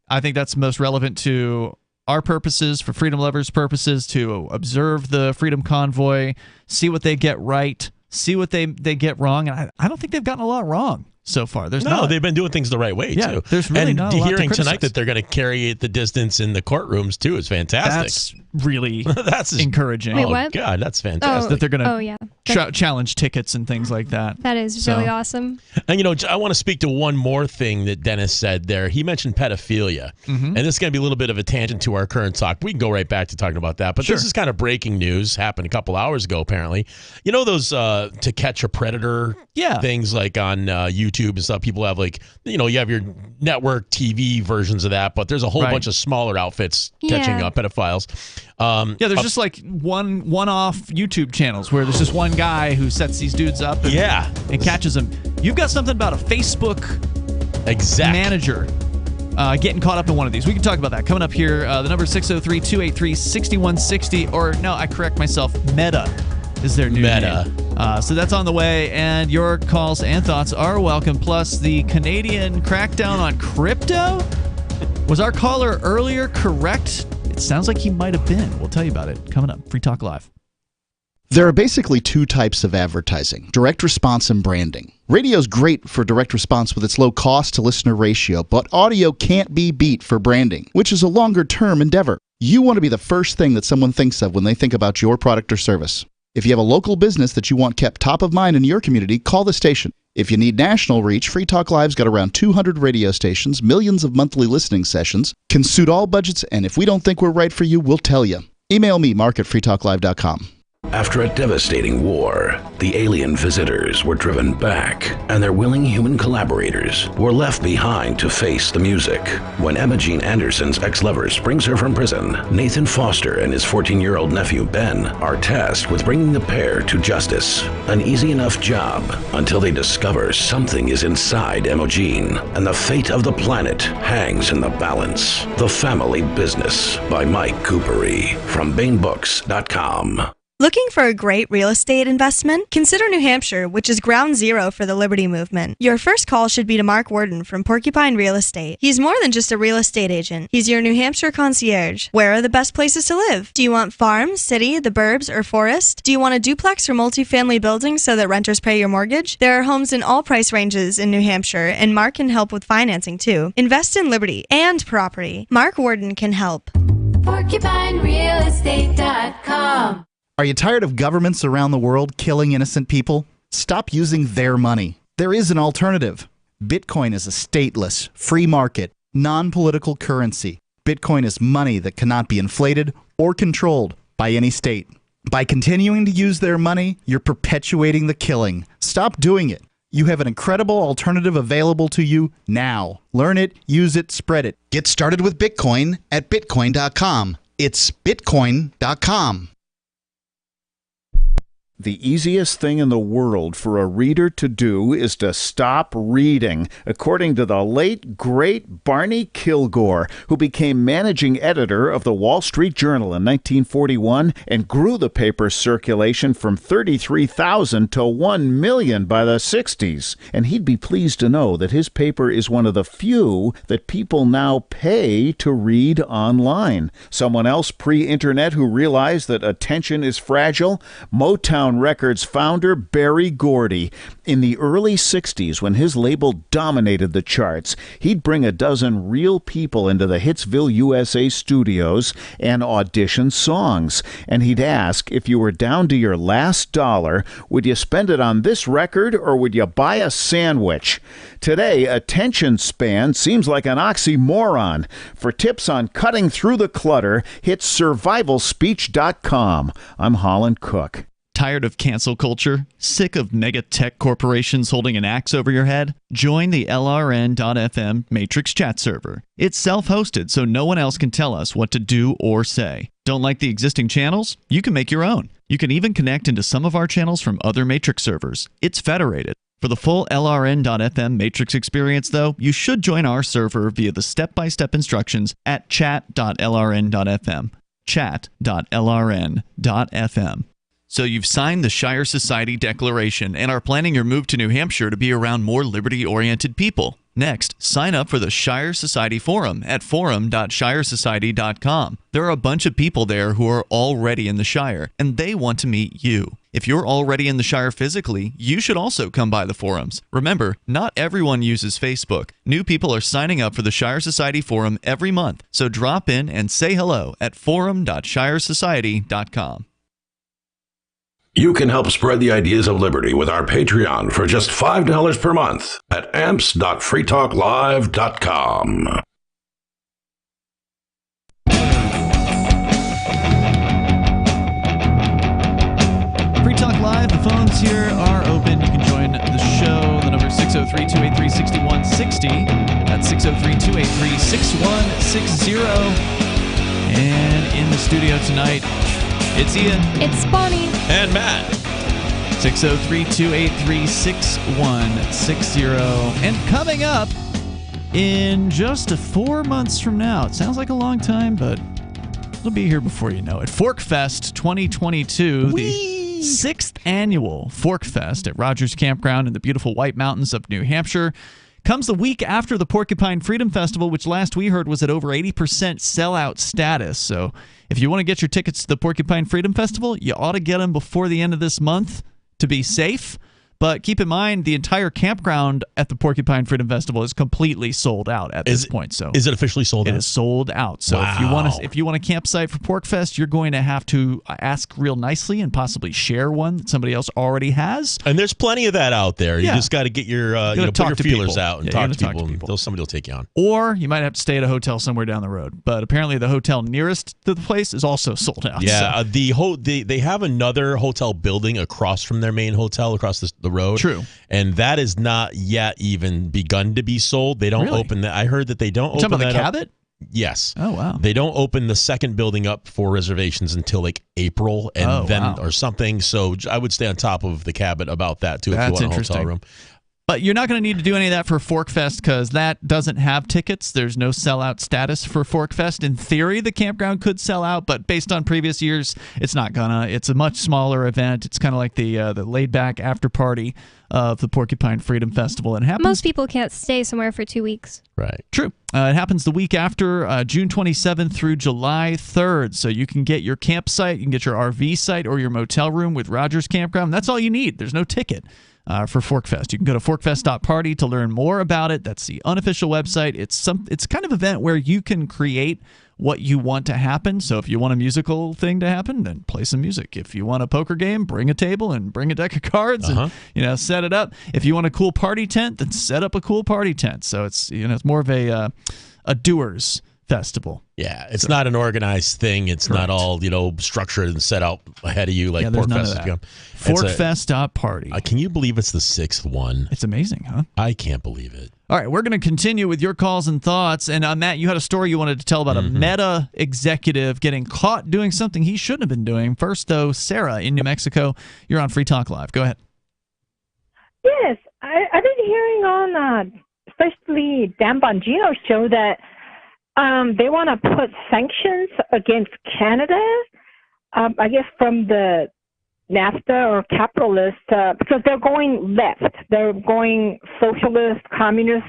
I think that's most relevant to our purposes, for freedom lovers' purposes, to observe the Freedom Convoy, see what they get right, see what they get wrong. And I don't think they've gotten a lot wrong so far. They've been doing things the right way, too. There's really not a lot to hearing criticize. tonight that they're going to carry it the distance in the courtrooms, too, is fantastic. That's really encouraging. Wait, what? God, that's fantastic. That they're going to challenge tickets and things like that. That is really awesome. And, I want to speak to one more thing that Dennis said there. He mentioned pedophilia. Mm-hmm. And this is going to be a little bit of a tangent to our current talk. We can go right back to talking about that. But this is kind of breaking news. Happened a couple hours ago, apparently. Those To Catch a Predator things like on YouTube and stuff. People have you have your network TV versions of that, but there's a whole bunch of smaller outfits catching pedophiles. There's just like one-off YouTube channels where there's just one guy who sets these dudes up and catches them. You've got something about a Facebook manager getting caught up in one of these. We can talk about that coming up here. The number is 603-283-6160, or no, I correct myself, Meta is their new name. So that's on the way, and your calls and thoughts are welcome. Plus, the Canadian crackdown on crypto. Was our caller earlier correct? It sounds like he might have been. We'll tell you about it coming up. Free Talk Live. There are basically 2 types of advertising: direct response and branding. Radio's great for direct response with its low cost to listener ratio, but audio can't be beat for branding, which is a longer-term endeavor. You want to be the first thing that someone thinks of when they think about your product or service. If you have a local business that you want kept top of mind in your community, call the station. If you need national reach, Free Talk Live's got around 200 radio stations, millions of monthly listening sessions, can suit all budgets, and if we don't think we're right for you, we'll tell you. Email me, mark@freetalklive.com. After a devastating war, the alien visitors were driven back, and their willing human collaborators were left behind to face the music. When Emma Jean Anderson's ex-lover brings her from prison, Nathan Foster and his 14-year-old nephew Ben are tasked with bringing the pair to justice. An easy enough job until they discover something is inside Emma Jean, and the fate of the planet hangs in the balance. The Family Business by Mike Coopery from BaneBooks.com. Looking for a great real estate investment? Consider New Hampshire, which is ground zero for the Liberty Movement. Your first call should be to Mark Worden from Porcupine Real Estate. He's more than just a real estate agent. He's your New Hampshire concierge. Where are the best places to live? Do you want farm, city, the burbs, or forest? Do you want a duplex or multifamily building so that renters pay your mortgage? There are homes in all price ranges in New Hampshire, and Mark can help with financing too. Invest in liberty and property. Mark Worden can help. PorcupineRealEstate.com. Are you tired of governments around the world killing innocent people? Stop using their money. There is an alternative. Bitcoin is a stateless, free market, non-political currency. Bitcoin is money that cannot be inflated or controlled by any state. By continuing to use their money, you're perpetuating the killing. Stop doing it. You have an incredible alternative available to you now. Learn it, use it, spread it. Get started with Bitcoin at Bitcoin.com. It's Bitcoin.com. The easiest thing in the world for a reader to do is to stop reading, according to the late, great Barney Kilgore, who became managing editor of the Wall Street Journal in 1941 and grew the paper's circulation from 33,000 to 1 million by the 60s. And he'd be pleased to know that his paper is one of the few that people now pay to read online. Someone else pre-internet who realized that attention is fragile? Motown Records founder Berry Gordy. In the early 60s, when his label dominated the charts, he'd bring a dozen real people into the Hitsville, USA studios and audition songs. And he'd ask, if you were down to your last dollar, would you spend it on this record or would you buy a sandwich? Today, attention span seems like an oxymoron. For tips on cutting through the clutter, hit survivalspeech.com. I'm Holland Cook. Tired of cancel culture? Sick of mega tech corporations holding an axe over your head? Join the LRN.FM Matrix chat server. It's self-hosted, so no one else can tell us what to do or say. Don't like the existing channels? You can make your own. You can even connect into some of our channels from other Matrix servers. It's federated. For the full LRN.FM Matrix experience, though, you should join our server via the step-by-step instructions at chat.lrn.fm. Chat.lrn.fm. So you've signed the Shire Society Declaration and are planning your move to New Hampshire to be around more liberty-oriented people. Next, sign up for the Shire Society Forum at forum.shiresociety.com. There are a bunch of people there who are already in the Shire, and they want to meet you. If you're already in the Shire physically, you should also come by the forums. Remember, not everyone uses Facebook. New people are signing up for the Shire Society Forum every month, so drop in and say hello at forum.shiresociety.com. You can help spread the ideas of liberty with our Patreon for just $5 per month at amps.freetalklive.com. Free Talk Live, the phones here are open. You can join the show. The number is 603-283-6160. That's 603-283-6160. And in the studio tonight, it's Ian. It's Bonnie. And Matt. 603-283-6160. And coming up in just 4 months from now, it sounds like a long time, but it'll be here before you know it. Forkfest 2022, the 6th annual Forkfest at Rogers Campground in the beautiful White Mountains of New Hampshire, comes the week after the Porcupine Freedom Festival, which last we heard was at over 80% sellout status. So if you want to get your tickets to the Porcupine Freedom Festival, you ought to get them before the end of this month to be safe. But keep in mind, the entire campground at the Porcupine Freedom Festival is completely sold out at this point. So is it officially sold out? It is sold out. So if you want a campsite for PorcFest, you're going to have to ask real nicely and possibly share one that somebody else already has. And there's plenty of that out there. You just got to get your put your feelers out and talk to people. And somebody will take you on. Or you might have to stay at a hotel somewhere down the road. But apparently, the hotel nearest to the place is also sold out. Yeah, they have another hotel building across from their main hotel across the road. True. And that is not yet even begun to be sold. They don't open that. I heard that they don't open that. The Cabot? Yes. Oh, wow. They don't open the second building up for reservations until like April or something. So I would stay on top of the Cabot about that too. That's if you want a interesting. hotel room. But you're not going to need to do any of that for ForkFest because that doesn't have tickets. There's no sellout status for ForkFest. In theory, the campground could sell out, but based on previous years, it's not gonna. It's a much smaller event. It's kind of like the laid-back after party of the Porcupine Freedom Festival. It happens. Most people can't stay somewhere for 2 weeks. Right. True. It happens the week after, June 27th through July 3rd. So you can get your campsite, you can get your RV site or your motel room with Rogers Campground. That's all you need. There's no ticket. For ForkFest. You can go to forkfest.party to learn more about it. That's the unofficial website. It's kind of event where you can create what you want to happen. So if you want a musical thing to happen, then play some music. If you want a poker game, bring a table and bring a deck of cards and set it up. If you want a cool party tent, then set up a cool party tent. So it's it's more of a doers festival. Yeah, it's not an organized thing. It's not all structured and set out ahead of you like PorcFest has. Forkfest.party. Can you believe it's the 6th one? It's amazing, huh? I can't believe it. All right, we're going to continue with your calls and thoughts. And Matt, you had a story you wanted to tell about a Meta executive getting caught doing something he shouldn't have been doing. First, though, Sarah in New Mexico, you're on Free Talk Live. Go ahead. Yes, I've been hearing on, especially Dan Bongino's show that they want to put sanctions against Canada, I guess from the NAFTA or capitalist, because they're going left. They're going socialist, communist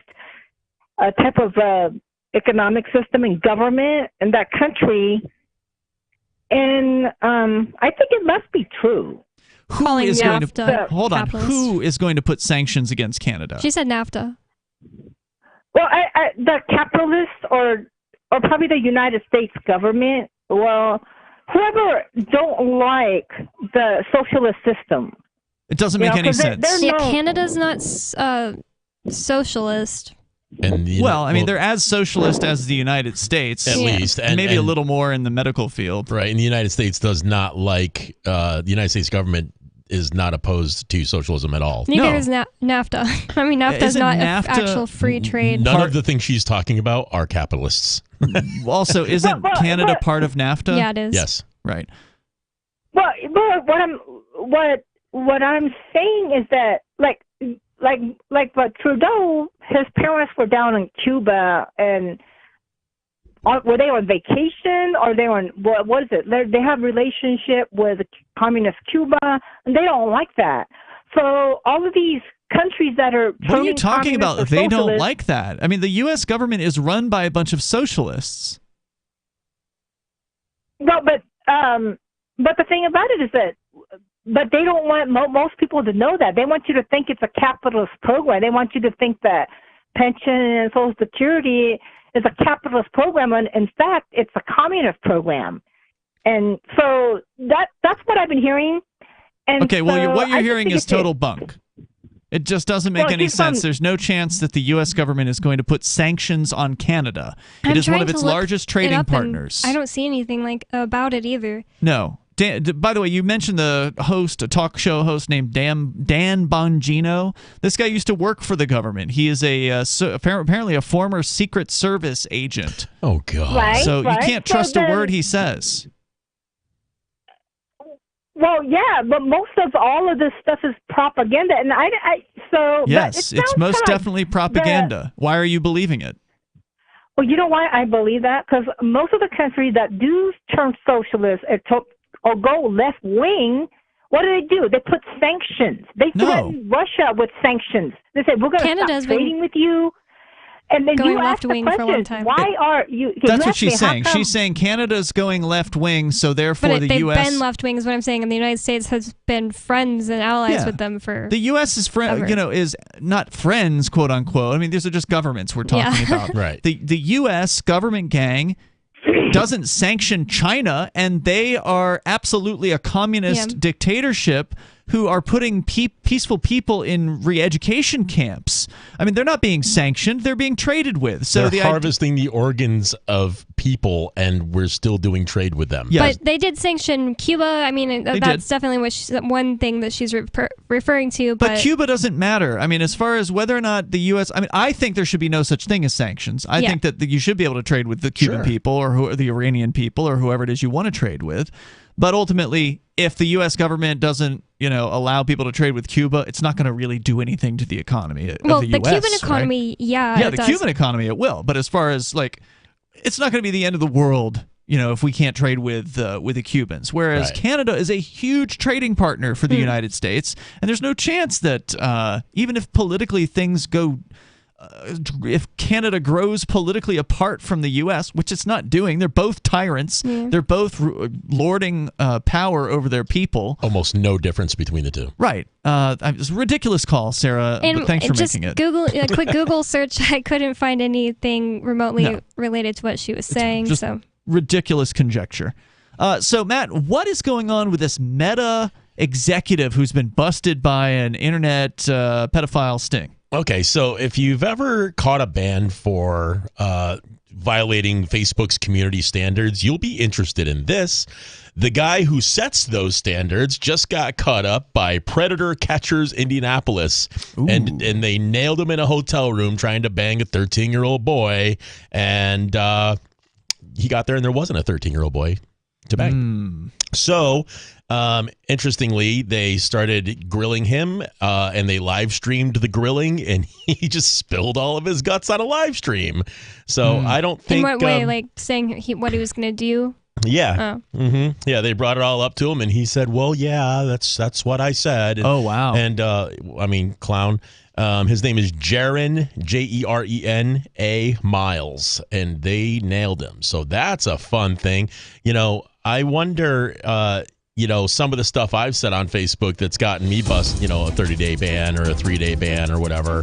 type of economic system and government in that country. And I think it must be true. Who is going to hold on? Who is going to put sanctions against Canada? She said NAFTA. Well, the capitalists or probably the United States government. Well, whoever don't like the socialist system. It doesn't make any sense. Canada's not socialist. And they're as socialist as the United States, at least, and maybe a little more in the medical field. Right, and the United States does not like the United States government is not opposed to socialism at all. Neither is NAFTA. I mean, NAFTA is not actual free trade. None of the things she's talking about are capitalists. Also, isn't Canada part of NAFTA? Yeah, it is. Yes. Right. Well, what I'm saying is that but Trudeau, his parents were down in Cuba, and were they on vacation or they on what is it? They have relationship with communist Cuba, and they don't like that. So all of these countries that are what are you talking about? They don't like that. I mean, the U.S. government is run by a bunch of socialists. Well, but the thing about it is that, but they don't want most people to know that. They want you to think it's a capitalist program. They want you to think that pension and Social Security is a capitalist program, and in fact, it's a communist program. And so that's what I've been hearing. And okay, well, what you're hearing is total bunk. It just doesn't make any sense. There's no chance that the U.S. government is going to put sanctions on Canada. It is one of its largest trading partners. I don't see anything about it either. No. By the way, you mentioned a talk show host named Dan Bongino. This guy used to work for the government. He is apparently a former Secret Service agent. Oh, God. Right, so you can't trust a word he says. Well, yeah, but most of all of this stuff is propaganda, and yes, it's most definitely propaganda. Why are you believing it? Well, you know why I believe that? Because most of the countries that do turn socialist or go left wing, what do? They put sanctions. They threaten Russia with sanctions. They say we're going to stop trading with you. And then going you asked left wing for a long time. Why are you? That's what she's saying. She's saying Canada's going left wing, so therefore But the they've U.S. been left wing is what I'm saying, and the United States has been friends and allies with them for. The U.S. is is not friends, quote unquote. I mean, these are just governments we're talking about. Right. The U.S. government gang doesn't sanction China, and they are absolutely a communist dictatorship who are putting peaceful people in re-education camps. I mean, they're not being sanctioned; they're being traded with. So they're harvesting the organs of people, and we're still doing trade with them. But they did sanction Cuba. I mean, that's definitely one thing that she's referring to. But Cuba doesn't matter. I mean, as far as whether or not the U.S. I mean, I think there should be no such thing as sanctions. I think that you should be able to trade with the Cuban people or the Iranian people or whoever it is you want to trade with. But ultimately, if the U.S. government doesn't, allow people to trade with Cuba, it's not going to really do anything to the economy of the U.S. The Cuban economy, right? yeah, the Cuban economy, it will. But as far as it's not going to be the end of the world, if we can't trade with the Cubans. Whereas Canada is a huge trading partner for the United States, and there's no chance that even if politically things go. If Canada grows politically apart from the U.S., which it's not doing, they're both tyrants. Yeah. They're both lording power over their people. Almost no difference between the two. Right. It's a ridiculous call, Sarah, but thanks for making it. A quick Google search, I couldn't find anything remotely related to what she was saying. Just ridiculous conjecture. So, Matt, what is going on with this Meta executive who's been busted by an internet pedophile sting? Okay, so if you've ever caught a ban for violating Facebook's community standards, you'll be interested in this. The guy who sets those standards just got caught up by Predator Catchers Indianapolis, and they nailed him in a hotel room trying to bang a 13-year-old boy, and he got there and there wasn't a 13-year-old boy to bang. So, interestingly, they started grilling him, and they live streamed the grilling, and he just spilled all of his guts on a live stream. So I don't think. In what way, saying what he was going to do? Yeah. Yeah, they brought it all up to him, and he said, "Well, yeah, that's what I said." And, oh wow! And clown. His name is Jeren, Jerena Miles, and they nailed him. So that's a fun thing. I wonder, some of the stuff I've said on Facebook that's gotten me bust, a 30-day ban or a 3-day ban or whatever,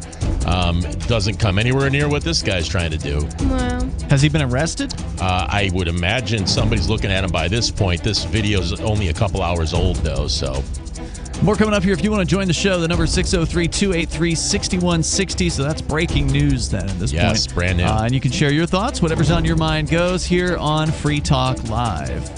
doesn't come anywhere near what this guy's trying to do. Wow. Has he been arrested? I would imagine somebody's looking at him by this point. This video is only a couple hours old, though, so... More coming up here. If you want to join the show, the number is 603-283-6160. So that's breaking news then at this point. Yes, brand new. And you can share your thoughts. Whatever's on your mind goes here on Free Talk Live.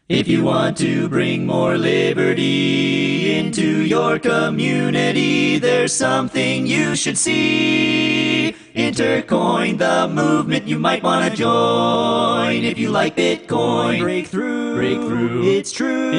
If you want to bring more liberty into your community, there's something you should see. Intercoin, the movement you might want to join. If you like Bitcoin, break through. It's true.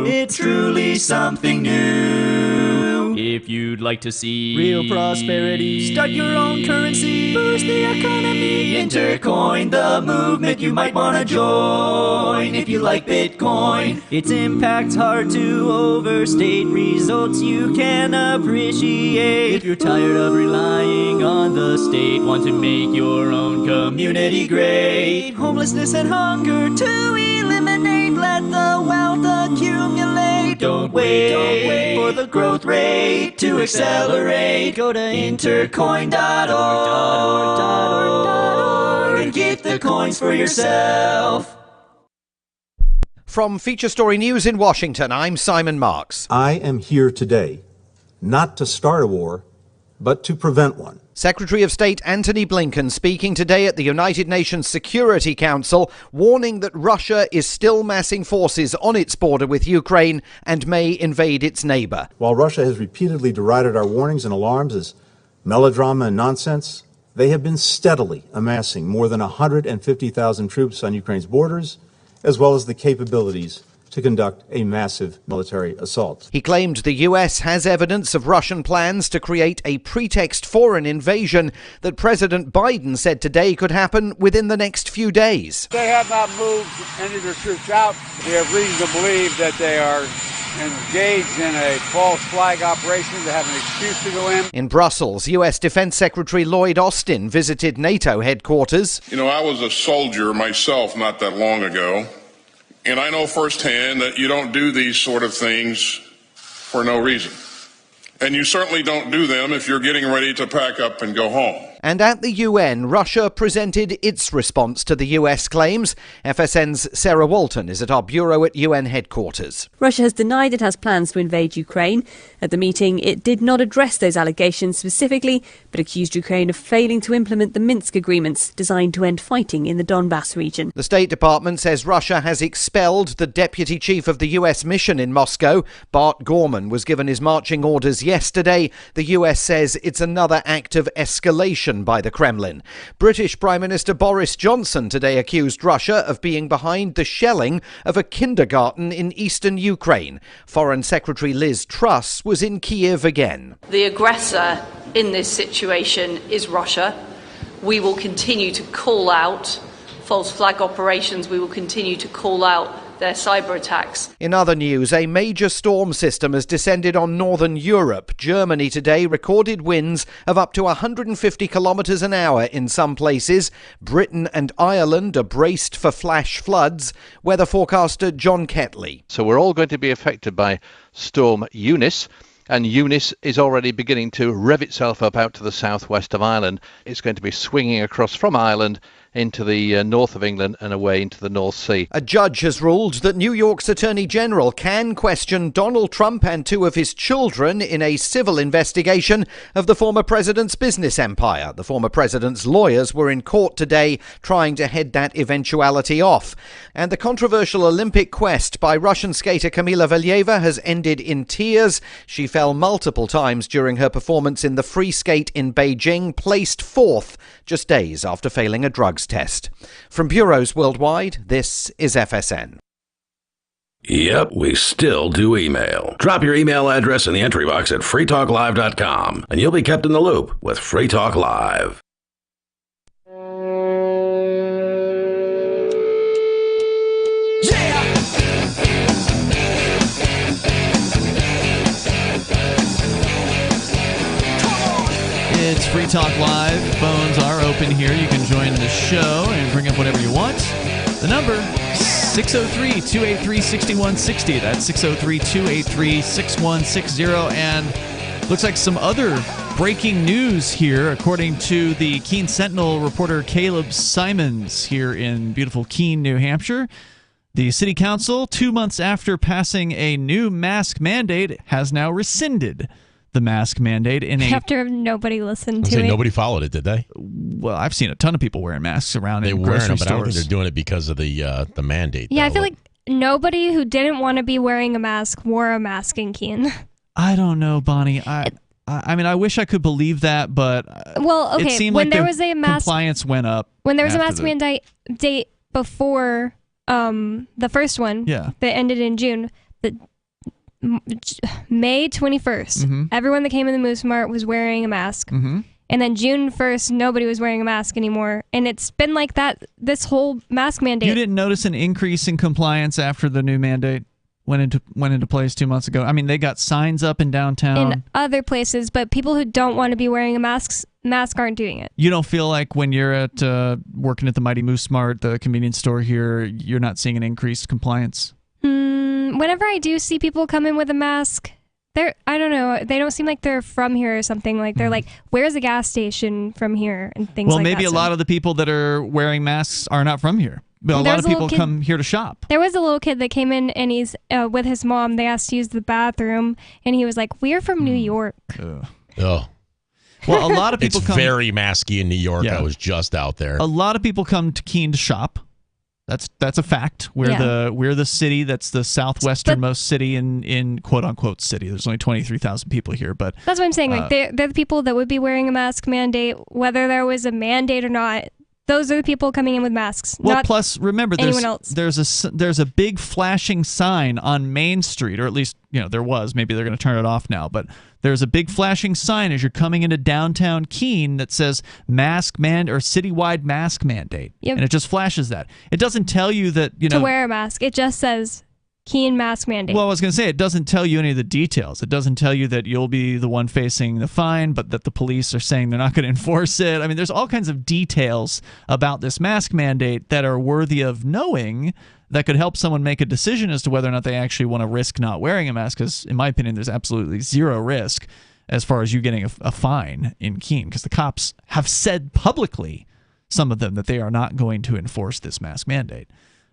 It's truly something new. If you'd like to see real prosperity, start your own currency, boost the economy. Intercoin, the movement you might want to join. If you like Bitcoin, its impact's hard to overstate, results you can appreciate. If you're tired of relying on the state, want to make your own community great, homelessness and hunger to eliminate, let the wealth accumulate. Don't wait for the growth rate to accelerate. Go to intercoin.org and get the coins for yourself. From Feature Story News in Washington, I'm Simon Marks. I am here today not to start a war, but to prevent one. Secretary of State Antony Blinken speaking today at the United Nations Security Council, warning that Russia is still massing forces on its border with Ukraine and may invade its neighbor. While Russia has repeatedly derided our warnings and alarms as melodrama and nonsense, they have been steadily amassing more than 150,000 troops on Ukraine's borders, as well as the capabilities to conduct a massive military assault. He claimed the U.S. has evidence of Russian plans to create a pretext for an invasion that President Biden said today could happen within the next few days. They have not moved any of their troops out. We have reason to believe that they are engaged in a false flag operation to have an excuse to go in. In Brussels, U.S. Defense Secretary Lloyd Austin visited NATO headquarters. You know, I was a soldier myself not that long ago, and I know firsthand that you don't do these sort of things for no reason. And you certainly don't do them if you're getting ready to pack up and go home. And at the UN, Russia presented its response to the US claims. FSN's Sarah Walton is at our bureau at UN headquarters. Russia has denied it has plans to invade Ukraine. At the meeting, it did not address those allegations specifically, but accused Ukraine of failing to implement the Minsk agreements designed to end fighting in the Donbas region. The State Department says Russia has expelled the deputy chief of the US mission in Moscow. Bart Gorman was given his marching orders yesterday. The US says it's another act of escalation by the Kremlin. British Prime Minister Boris Johnson today accused Russia of being behind the shelling of a kindergarten in eastern Ukraine. Foreign Secretary Liz Truss was in Kiev again. The aggressor in this situation is Russia. We will continue to call out false flag operations. We will continue to call out their cyber attacks. In other news, a major storm system has descended on northern Europe. Germany today recorded winds of up to 150 kilometres an hour in some places. Britain and Ireland are braced for flash floods. Weather forecaster John Ketley. So we're all going to be affected by Storm Eunice. And Eunice is already beginning to rev itself up out to the southwest of Ireland. It's going to be swinging across from Ireland into the north of England and away into the North Sea. A judge has ruled that New York's Attorney General can question Donald Trump and two of his children in a civil investigation of the former president's business empire. The former president's lawyers were in court today trying to head that eventuality off. And the controversial Olympic quest by Russian skater Kamila Valieva has ended in tears. She fell multiple times during her performance in the free skate in Beijing, placed fourth just days after failing a drugs test. From bureaus worldwide, this is FSN. Yep, we still do email. Drop your email address in the entry box at freetalklive.com, and you'll be kept in the loop with Free Talk Live. It's Free Talk Live. Phones are open here. You can join the show and bring up whatever you want. The number, 603-283-6160. That's 603-283-6160. And looks like some other breaking news here, according to the Keene Sentinel reporter Caleb Simons here in beautiful Keene, New Hampshire. The city council, 2 months after passing a new mask mandate, has now rescinded the mask mandate after nobody listened to it. Nobody followed it, did they? Well, I've seen a ton of people wearing masks around in grocery wearing them, but stores. I don't think they're doing it because of the mandate. Yeah, I feel like nobody who didn't want to be wearing a mask wore a mask in Keene. I don't know, Bonnie. I mean, I wish I could believe that, but well, okay. It seemed when like there the was a mask compliance went up. When there was a mask mandate date before the first one, that ended in June. May 21st, everyone that came in the Moose Mart was wearing a mask. And then June 1st, nobody was wearing a mask anymore. And it's been like that this whole mask mandate. You didn't notice an increase in compliance after the new mandate went into place 2 months ago? I mean, they got signs up in downtown. In other places, but people who don't want to be wearing a mask aren't doing it. You don't feel like when you're at working at the Mighty Moose Mart, the convenience store here, you're not seeing an increased compliance? Whenever I do see people come in with a mask, I don't know, they don't seem like they're from here or something. Like they're like, where's the gas station from here and things like that. Well, maybe a lot of the people that are wearing masks are not from here. But a lot of people come here to shop. There was a little kid that came in and he's with his mom. They asked to use the bathroom and he was like, we're from New York. Oh. Well, a lot of people it's very masky in New York. Yeah. I was just out there. A lot of people come to Keene to shop. That's a fact. We're the city that's the southwesternmost city in quote unquote city. There's only 23,000 people here, but that's what I'm saying. Like they're the people that would be wearing a mask mandate, whether there was a mandate or not. Those are the people coming in with masks. Well, not plus remember, there's a big flashing sign on Main Street, or at least there was. Maybe they're going to turn it off now, but there's a big flashing sign as you're coming into downtown Keene that says citywide mask mandate, and it just flashes that. It doesn't tell you that to wear a mask. It just says Keen mask mandate. Well, I was going to say, it doesn't tell you any of the details. It doesn't tell you that you'll be the one facing the fine, but that the police are saying they're not going to enforce it. I mean, there's all kinds of details about this mask mandate that are worthy of knowing, that could help someone make a decision as to whether or not they actually want to risk not wearing a mask, because in my opinion, there's absolutely zero risk as far as you getting a fine in Keene, because the cops have said publicly, some of them, that they are not going to enforce this mask mandate.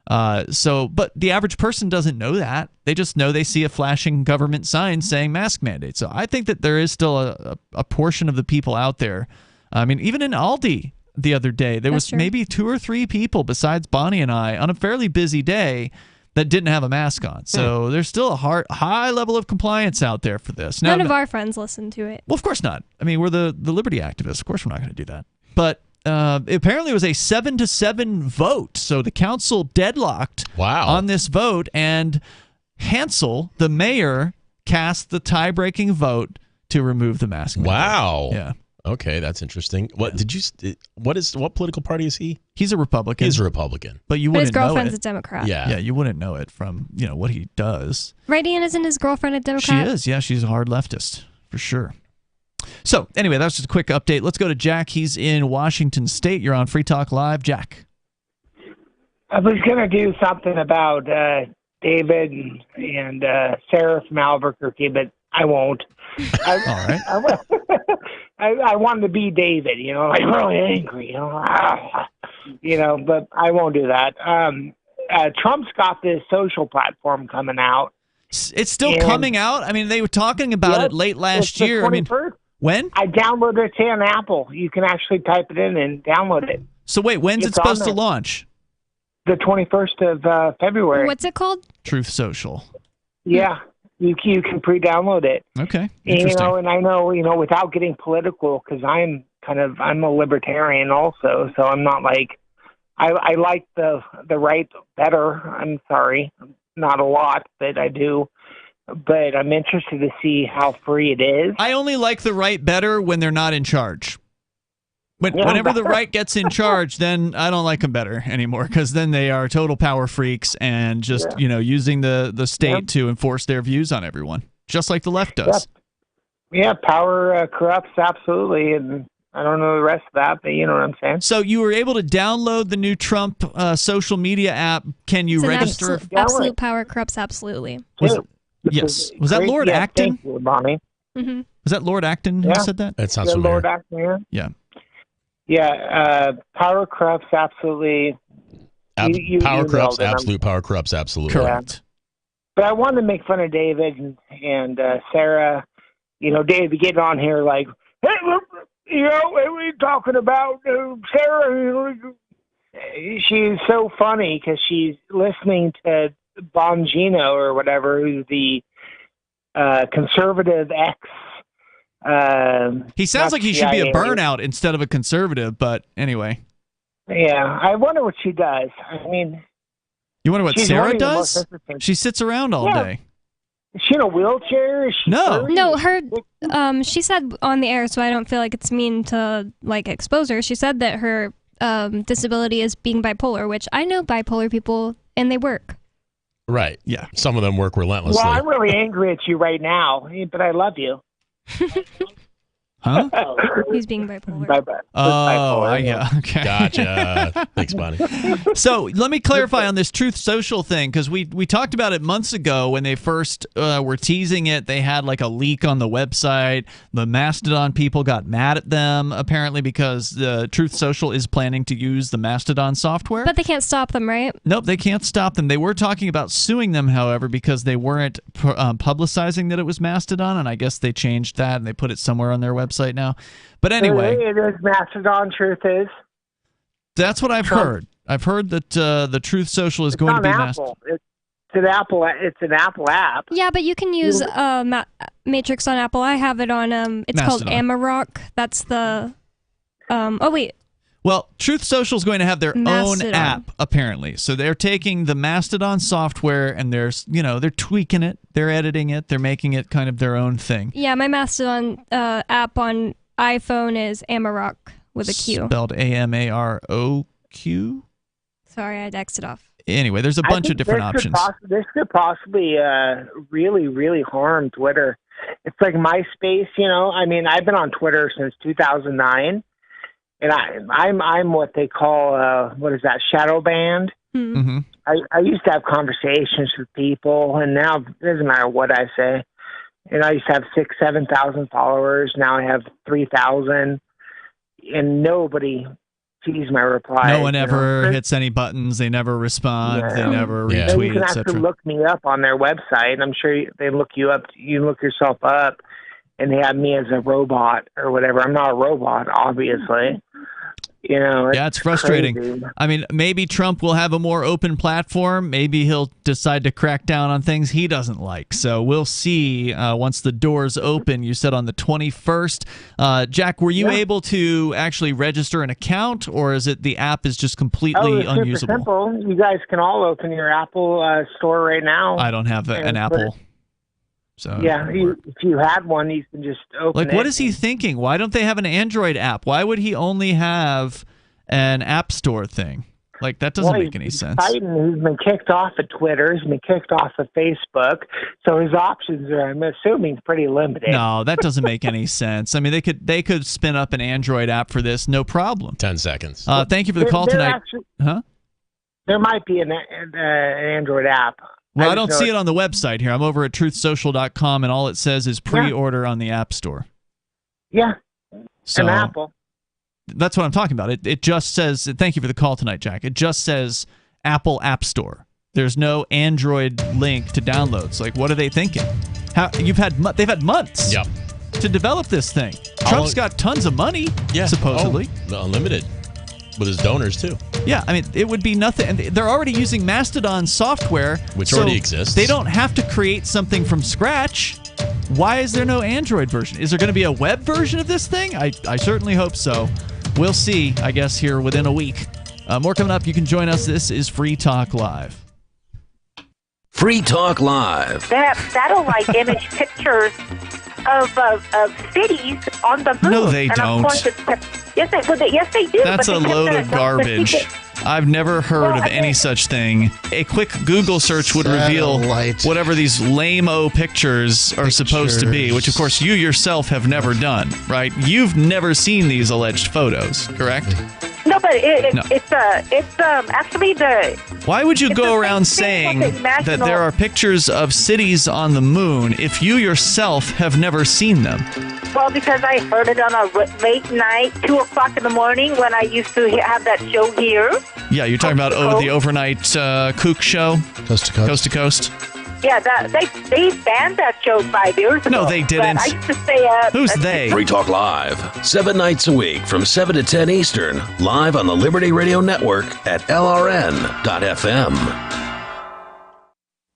But the average person doesn't know that. They just know they see a flashing government sign saying mask mandate. So I think that there is still a portion of the people out there. I mean, even in Aldi the other day, there was maybe 2 or 3 people besides Bonnie and I on a fairly busy day that didn't have a mask on. So there's still a high level of compliance out there for this. None of our friends listen to it. Well, of course not. I mean, we're the liberty activists. Of course we're not going to do that. But apparently it was a 7-7 vote, so the council deadlocked on this vote, and Hansel, the mayor, cast the tie-breaking vote to remove the mask mandate. Wow. Yeah. Okay, that's interesting. What political party is he? He's a Republican. He's a Republican. But you But his wouldn't know girlfriend's it. a Democrat. Yeah, you wouldn't know it from, what he does. Right, Ian? Isn't his girlfriend a Democrat? She is. Yeah, she's a hard leftist for sure. So, anyway, that's just a quick update. Let's go to Jack. He's in Washington State. You're on Free Talk Live. Jack. I was going to do something about David and Sarah from Albuquerque, but I won't. All right. I wanted to be David, like really angry, but I won't do that. Trump's got this social platform coming out. It's still coming out? I mean, they were talking about it late last year. I mean, when? I downloaded it on Apple. You can actually type it in and download it. So wait, when's it supposed to launch? The 21st of February. What's it called? Truth Social. Yeah, you can pre-download it. Okay, interesting. And I know, without getting political, because I'm a libertarian also, so I'm not like, I like the right better. I'm sorry, not a lot, but I do. But I'm interested to see how free it is. I only like the right better when they're not in charge. Whenever the right gets in charge, then I don't like them better anymore, because then they are total power freaks and just using the state to enforce their views on everyone, just like the left does. Yeah, power corrupts, absolutely, and I don't know the rest of that, but you know what I'm saying. So you were able to download the new Trump social media app. Can you register? Absolute power corrupts, absolutely. Yes. Was that Lord Acton? Thank you, Bonnie. Mm-hmm. Was that Lord Acton who said that? That sounds familiar. Lord Acton, yeah. Yeah, power corrupts, absolutely. Power corrupts, absolute. Power corrupts, absolutely. Correct. But I wanted to make fun of David and Sarah. David getting on here like, hey, look, what are we talking about? Sarah, she's so funny because she's listening to Bongino or whatever, who's the conservative ex. He sounds like he should be a burnout instead of a conservative, but anyway. Yeah, I wonder what she does. I mean, you wonder what Sarah does? She sits around all day. Is she in a wheelchair? Is she No, her. She said on the air, so I don't feel like it's mean to expose her. She said that her disability is being bipolar, which I know bipolar people, and they work. Right. Yeah. Some of them work relentlessly. Well, I'm really angry at you right now, but I love you. Huh? He's being bipolar. Bipolar. Yeah. Okay. Gotcha. Thanks, Bonnie. So let me clarify on this Truth Social thing, because we talked about it months ago when they first were teasing it. They had a leak on the website. The Mastodon people got mad at them, apparently, because the Truth Social is planning to use the Mastodon software. But they can't stop them, right? Nope, they can't stop them. They were talking about suing them, however, because they weren't publicizing that it was Mastodon, and I guess they changed that and they put it somewhere on their website now. But anyway, it is Mastodon. Truth is. That's what I've heard. I've heard that the Truth Social is going to be Apple. It's an Apple. It's an Apple app. Yeah, but you can use Matrix on Apple. I have it on. It's called Amarok. That's the. Oh wait. Well, Truth Social is going to have their Mastodon. own app, apparently. So they're taking the Mastodon software and they're tweaking it, they're editing it, they're making it kind of their own thing. Yeah, my Mastodon app on iPhone is Amarok with a Q. Spelled AMAROQ. Sorry, I X'd it off. Anyway, there's a bunch of different options. This could possibly really, really harm Twitter. It's like MySpace, you know. I mean, I've been on Twitter since 2009, and I'm what they call what is that, shadow banned. Mm-hmm. I used to have conversations with people, and now it doesn't matter what I say. And I used to have 6,000-7,000 followers. Now I have 3,000, and nobody sees my reply. No one ever hits any buttons. They never respond. They never retweet, You can etc. actually look me up on their website. I'm sure they look you up. You look yourself up, and they have me as a robot or whatever. I'm not a robot, obviously. You know, it's frustrating. Crazy. I mean, maybe Trump will have a more open platform. Maybe he'll decide to crack down on things he doesn't like. So we'll see once the doors open. You said on the 21st. Jack, were you able to actually register an account, or is it the app is just completely unusable? Super simple. You guys can all open your Apple store right now. I don't have an Apple. So yeah, if you had one, you can just open it. What is he thinking? Why don't they have an Android app? Why would he only have an App Store thing? Like, that doesn't make any sense. Biden, he's been kicked off of Twitter. He's been kicked off of Facebook. So his options are, I'm assuming, pretty limited. No, that doesn't make any sense. I mean, they could spin up an Android app for this, no problem. 10 seconds. Thank you for the call tonight. There might be an Android app. Well, I don't see it on the website here. I'm over at truthsocial.com, and all it says is pre-order on the App Store. Yeah, so, an Apple. That's what I'm talking about. It just says, thank you for the call tonight, Jack. It just says Apple App Store. There's no Android link to downloads. Like, what are they thinking? They've had months to develop this thing. Trump's got tons of money, supposedly. Unlimited. With his donors, too. Yeah, I mean, it would be nothing. And they're already using Mastodon software. Which already exists. They don't have to create something from scratch. Why is there no Android version? Is there going to be a web version of this thing? I certainly hope so. We'll see, I guess, here within a week. More coming up. You can join us. This is Free Talk Live. Free Talk Live. They have satellite image pictures of cities on the moon. No, they don't. Yes, they do. That's a load of garbage. I've never heard of any such thing. A quick Google search would reveal whatever these lame-o pictures are supposed to be, which, of course, you yourself have never done, right? You've never seen these alleged photos, correct? No, but it's actually the... Why would you go around saying that there are pictures of cities on the moon if you yourself have never seen them? Well, because I heard it on a late night, 2 o'clock in the morning when I used to have that show here. Yeah, you're talking about the overnight kook show? Coast to Coast. Coast to Coast? Yeah, they banned that show 5 years ago. No, they didn't. I used to stay Who's they? Free Talk Live, 7 nights a week from 7 to 10 Eastern, live on the Liberty Radio Network at LRN.FM.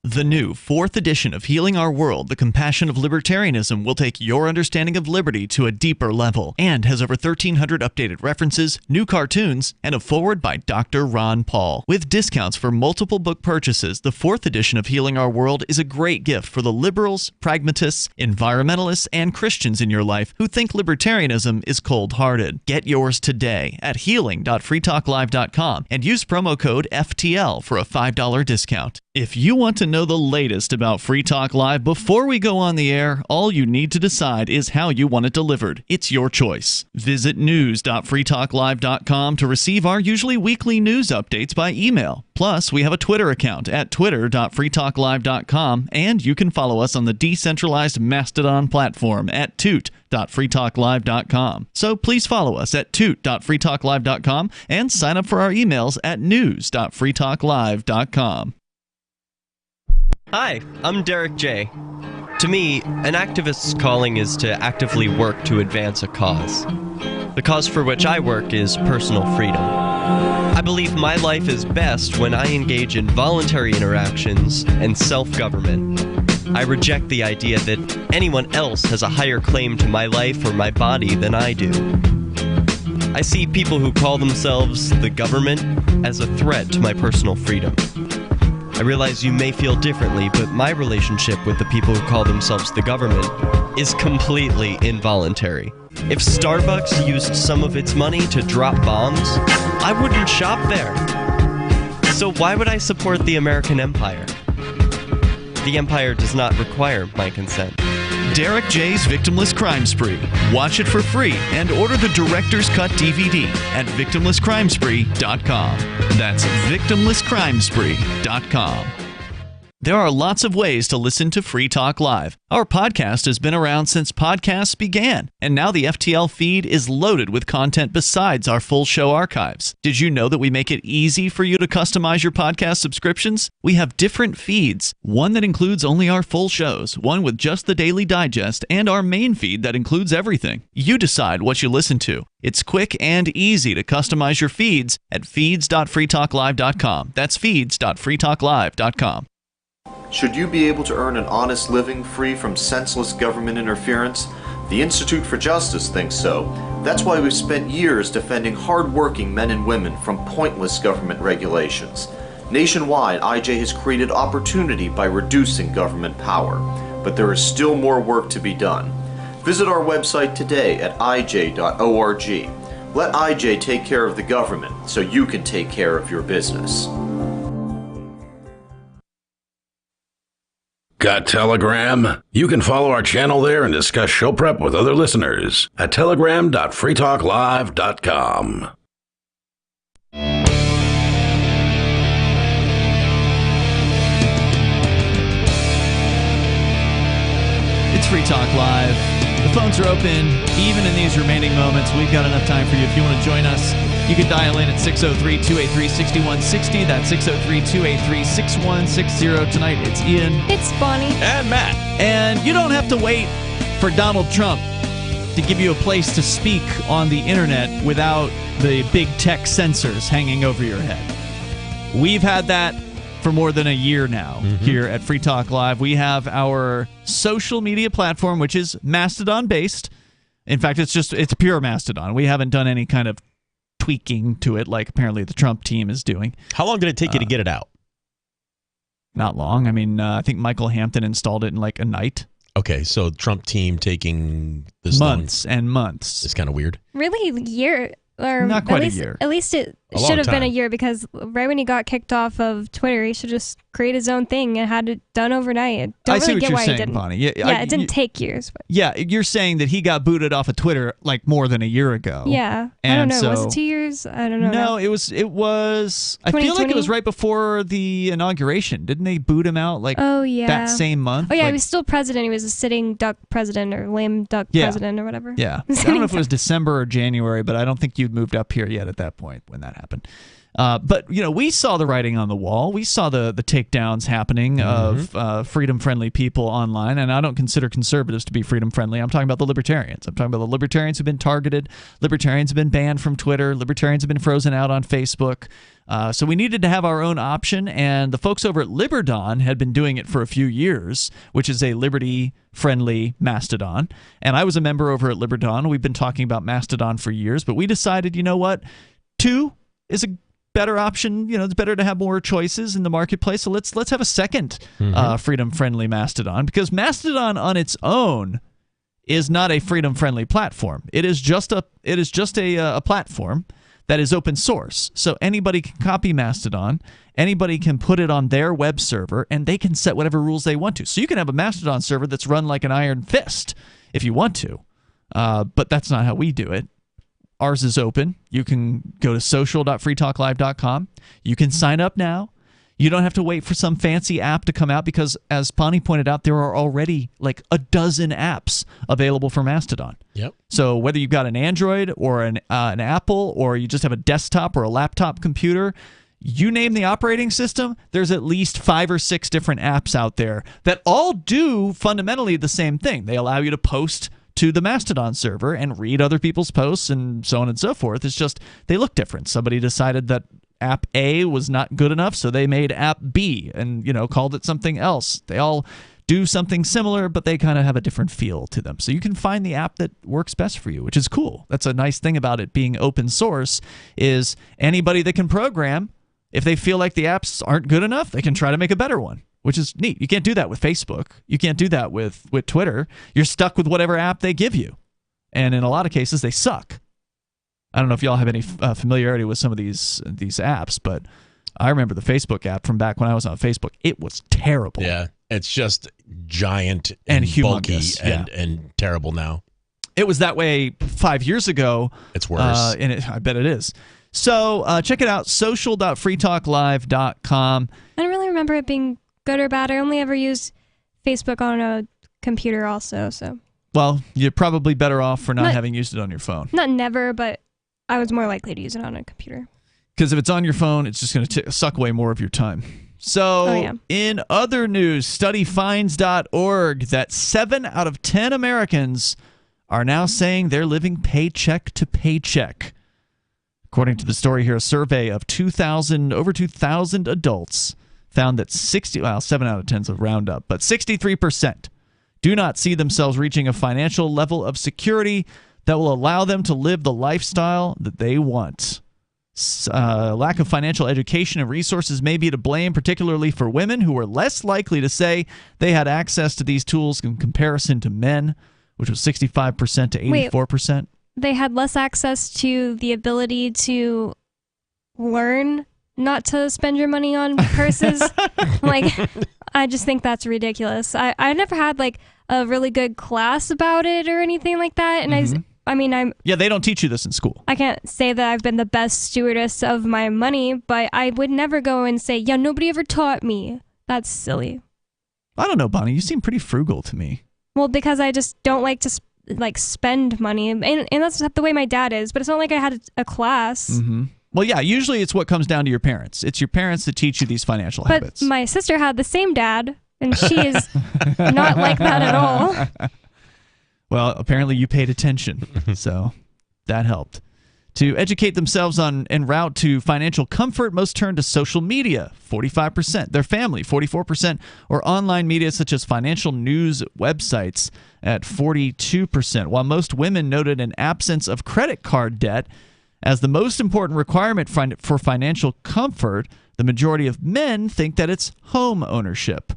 The new 4th edition of Healing Our World, The Compassion of Libertarianism, will take your understanding of liberty to a deeper level and has over 1,300 updated references, new cartoons, and a foreword by Dr. Ron Paul. With discounts for multiple book purchases, the 4th edition of Healing Our World is a great gift for the liberals, pragmatists, environmentalists, and Christians in your life who think libertarianism is cold-hearted. Get yours today at healing.freetalklive.com and use promo code FTL for a $5 discount. If you want to know the latest about Free Talk Live before we go on the air, all you need to decide is how you want it delivered. It's your choice. Visit news.freetalklive.com to receive our usually weekly news updates by email. Plus, we have a Twitter account at twitter.freetalklive.com, and you can follow us on the decentralized Mastodon platform at toot.freetalklive.com. So please follow us at toot.freetalklive.com and sign up for our emails at news.freetalklive.com. Hi, I'm Derek J. To me, an activist's calling is to actively work to advance a cause. The cause for which I work is personal freedom. I believe my life is best when I engage in voluntary interactions and self-government. I reject the idea that anyone else has a higher claim to my life or my body than I do. I see people who call themselves the government as a threat to my personal freedom. I realize you may feel differently, but my relationship with the people who call themselves the government is completely involuntary. If Starbucks used some of its money to drop bombs, I wouldn't shop there. So why would I support the American empire? The empire does not require my consent. Derek J's Victimless Crime Spree. Watch it for free and order the Director's Cut DVD at victimlesscrimespree.com. That's victimlesscrimespree.com. There are lots of ways to listen to Free Talk Live. Our podcast has been around since podcasts began, and now the FTL feed is loaded with content besides our full show archives. Did you know that we make it easy for you to customize your podcast subscriptions? We have different feeds, one that includes only our full shows, one with just the Daily Digest, and our main feed that includes everything. You decide what you listen to. It's quick and easy to customize your feeds at feeds.freetalklive.com. That's feeds.freetalklive.com. Should you be able to earn an honest living free from senseless government interference? The Institute for Justice thinks so. That's why we've spent years defending hard-working men and women from pointless government regulations. Nationwide, IJ has created opportunity by reducing government power. But there is still more work to be done. Visit our website today at ij.org. Let IJ take care of the government so you can take care of your business. Got Telegram? You can follow our channel there and discuss show prep with other listeners at telegram.freetalklive.com. It's Free Talk Live. The phones are open even in these remaining moments. We've got enough time for you. If you want to join us, you can dial in at 603-283-6160. That's 603-283-6160. Tonight, it's Ian. It's Bonnie. And Matt. And you don't have to wait for Donald Trump to give you a place to speak on the internet without the big tech censors hanging over your head. We've had that for more than a year now here at Free Talk Live. We have our social media platform, which is Mastodon-based. In fact, it's pure Mastodon. We haven't done any kind of tweaking to it like apparently the Trump team is doing. How long did it take you to get it out? Not long. I mean, I think Michael Hampton installed it in like a night. Okay, so Trump team taking this months and months. It's kind of weird. Really, year or not quite at least, a year. At least it should have been a year, because right when he got kicked off of Twitter, he should just create his own thing and had it done overnight. I don't really get why he didn't. Bonnie. Yeah, it didn't take years. But. Yeah, you're saying that he got booted off of Twitter like more than a year ago. Yeah, and I don't know. So, was it 2 years? I don't know. No, it was. I feel like it was right before the inauguration. Didn't they boot him out like that same month? Oh yeah, like, he was still president. He was a sitting duck president or lame duck president or whatever. Yeah, I don't know if it was December or January, but I don't think you'd moved up here yet at that point when that happened. But, we saw the writing on the wall. We saw the takedowns happening of freedom-friendly people online, and I don't consider conservatives to be freedom-friendly. I'm talking about the libertarians. I'm talking about the libertarians who've been targeted. Libertarians have been banned from Twitter. Libertarians have been frozen out on Facebook. So we needed to have our own option, and the folks over at Liberdon had been doing it for a few years, which is a liberty-friendly Mastodon. And I was a member over at Liberdon. We've been talking about Mastodon for years, but we decided, you know what? 2 is a better option. It's better to have more choices in the marketplace. So let's have a second freedom-friendly Mastodon, because Mastodon on its own is not a freedom-friendly platform. It is just a platform that is open source. So anybody can copy Mastodon, anybody can put it on their web server, and they can set whatever rules they want to. So you can have a Mastodon server that's run like an iron fist if you want to, but that's not how we do it. Ours is open. You can go to social.freetalklive.com. You can sign up now. You don't have to wait for some fancy app to come out, because, as Bonnie pointed out, there are already like a dozen apps available for Mastodon. Yep. So whether you've got an Android or an Apple, or you just have a desktop or a laptop computer, you name the operating system, there's at least 5 or 6 different apps out there that all do fundamentally the same thing. They allow you to post to the Mastodon server and read other people's posts and so on and so forth. It's just they look different. Somebody decided that app A was not good enough, so they made app B and called it something else. They all do something similar, but they kind of have a different feel to them. So you can find the app that works best for you, which is cool. That's a nice thing about it being open source, is anybody that can program, if they feel like the apps aren't good enough, they can try to make a better one, which is neat. You can't do that with Facebook. You can't do that with Twitter. You're stuck with whatever app they give you. And in a lot of cases, they suck. I don't know if y'all have any familiarity with some of these apps, but I remember the Facebook app from back when I was on Facebook. It was terrible. Yeah, it's just giant and bulky humongous, and terrible now. It was that way 5 years ago. It's worse. I bet it is. So check it out, social.freetalklive.com. I don't really remember it being good or bad. I only ever used Facebook on a computer also. So. Well, you're probably better off for not having used it on your phone. Not never, but I was more likely to use it on a computer. Because if it's on your phone, it's just going to suck away more of your time. So, in other news, studyfinds.org that 7 out of 10 Americans are now saying they're living paycheck to paycheck. According to the story here, a survey of over 2,000 adults found that 7 out of 10 is a roundup, but 63% do not see themselves reaching a financial level of security that will allow them to live the lifestyle that they want. Lack of financial education and resources may be to blame, particularly for women who are less likely to say they had access to these tools in comparison to men, which was 65% to 84%. Wait, they had less access to the ability to learn not to spend your money on purses. I just think that's ridiculous. I never had a really good class about it or anything like that, and I'm they don't teach you this in school. I can't say that I've been the best stewardess of my money, but I would never go and say, yeah, nobody ever taught me. That's silly. I don't know, Bonnie. You seem pretty frugal to me. Well, because I just don't like to spend money, and that's the way my dad is. But it's not like I had a class. Mm-hmm. Well, yeah. Usually, it's what comes down to your parents. It's your parents that teach you these financial habits. But my sister had the same dad, and she is not like that at all. Well, apparently you paid attention, so that helped. To educate themselves en route to financial comfort, most turn to social media, 45%, their family, 44%, or online media such as financial news websites at 42%, while most women noted an absence of credit card debt as the most important requirement for financial comfort. The majority of men think that it's home ownership.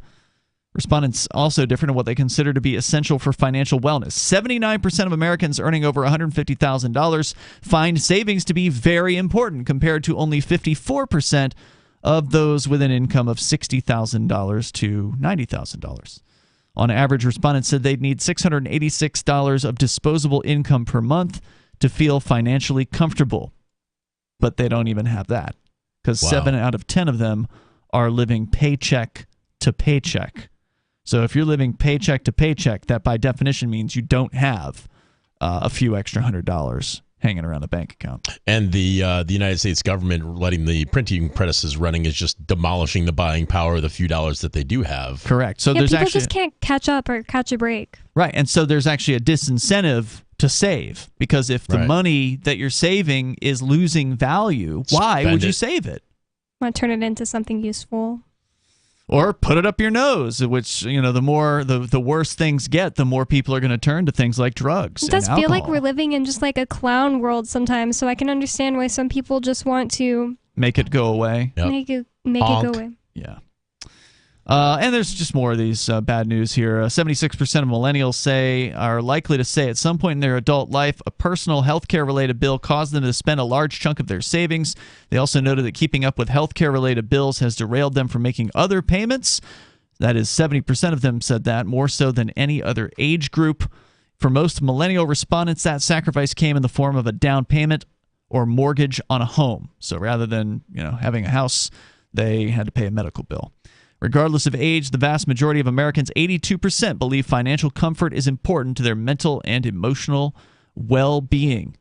Respondents also differ in what they consider to be essential for financial wellness. 79% of Americans earning over $150,000 find savings to be very important, compared to only 54% of those with an income of $60,000 to $90,000. On average, respondents said they'd need $686 of disposable income per month to feel financially comfortable. But they don't even have that, because 7 out of 10 of them are living paycheck to paycheck. So if you're living paycheck to paycheck, that by definition means you don't have a few extra $100 hanging around a bank account. And the United States government letting the printing presses running is just demolishing the buying power of the few dollars that they do have. Correct. So people just can't catch up or catch a break. Right. And so there's actually a disincentive to save, because if the money that you're saving is losing value, why would you save it? Want to turn it into something useful. Or put it up your nose, which, the worse things get, the more people are going to turn to things like drugs. It does feel like we're living in just like a clown world sometimes, so I can understand why some people just want to make it go away. Make it go away. Yeah. And there's just more of these bad news here. 76% of millennials are likely to say at some point in their adult life a personal healthcare-related bill caused them to spend a large chunk of their savings. They also noted that keeping up with healthcare-related bills has derailed them from making other payments. That is, 70% of them said that, more so than any other age group. For most millennial respondents, that sacrifice came in the form of a down payment or mortgage on a home. So rather than having a house, they had to pay a medical bill. Regardless of age, the vast majority of Americans, 82%, believe financial comfort is important to their mental and emotional well-being.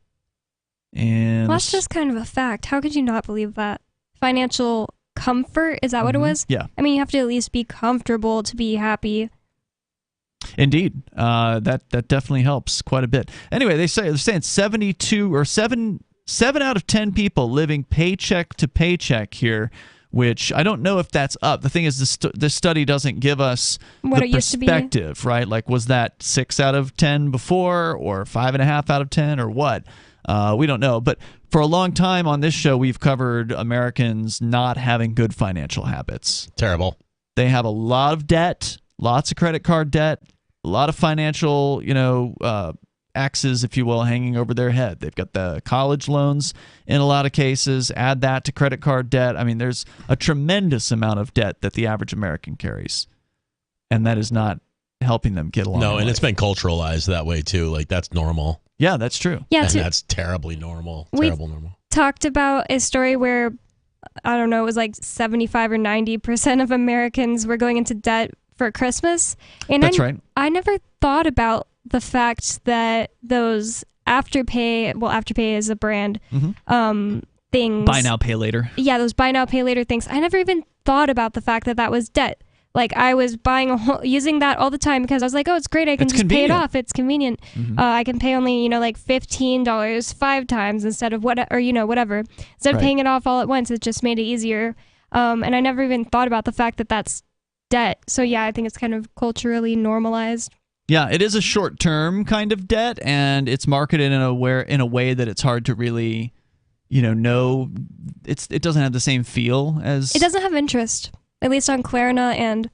And well, that's just kind of a fact. How could you not believe that? Financial comfort, is that what it was? Yeah. I mean, you have to at least be comfortable to be happy. Indeed. That definitely helps quite a bit. Anyway, they're saying 7 out of 10 people living paycheck to paycheck here, which I don't know if that's up. The thing is, this study doesn't give us what the perspective, right? Like, was that 6 out of 10 before, or 5.5 out of 10, or what? We don't know. But for a long time on this show, we've covered Americans not having good financial habits. Terrible. They have a lot of debt, lots of credit card debt, a lot of financial, axes, if you will, hanging over their head. They've got the college loans in a lot of cases. Add that to credit card debt. I mean, there's a tremendous amount of debt that the average American carries, and that is not helping them get along. No, and it's been culturalized that way too. Like, that's normal. Yeah, that's true. Yeah, and that's terribly normal. Normal. Talked about a story where, I don't know, it was like 75 or 90% of Americans were going into debt for Christmas. And that's right. I never thought about the fact that those Afterpay is a brand, things. Buy now, pay later. Yeah, those buy now, pay later things. I never even thought about the fact that that was debt. Like, I was using that all the time because I was like, oh, it's great. I can just pay it off. It's convenient. I can pay only, like $15 5 times instead of whatever. Instead of paying it off all at once, it just made it easier. And I never even thought about the fact that that's debt. So, yeah, I think it's kind of culturally normalized. Yeah, it is a short-term kind of debt, and it's marketed in a way that it's hard to really, know. It doesn't have the same feel as... It doesn't have interest. At least on Klarna and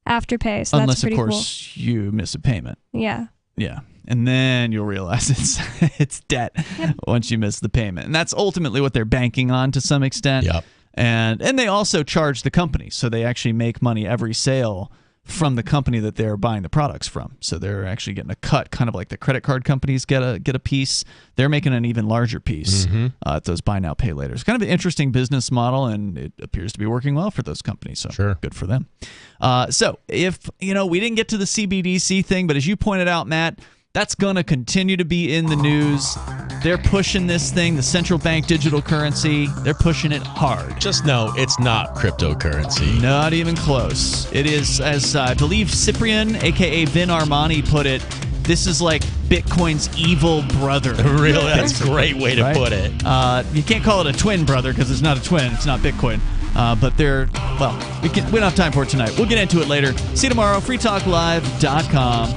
Afterpay, so unless, that's pretty cool. Unless, of course, you miss a payment. Yeah. Yeah. And then you'll realize it's debt once you miss the payment. And that's ultimately what they're banking on to some extent. Yep. And they also charge the company, so they actually make money every sale from the company that they're buying the products from. So they're actually getting a cut, kind of like the credit card companies get a piece. They're making an even larger piece at those buy now, pay later. It's kind of an interesting business model, and it appears to be working well for those companies. So good for them. So if, we didn't get to the CBDC thing, but as you pointed out, Matt, that's going to continue to be in the news. They're pushing this thing, the central bank digital currency. They're pushing it hard. Just know it's not cryptocurrency. Not even close. It is, as I believe Cyprian, a.k.a. Vin Armani, put it, this is like Bitcoin's evil brother. Really? That's a great way to put it. You can't call it a twin brother because it's not a twin. It's not Bitcoin. But they're, we don't have time for it tonight. We'll get into it later. See you tomorrow. freetalklive.com.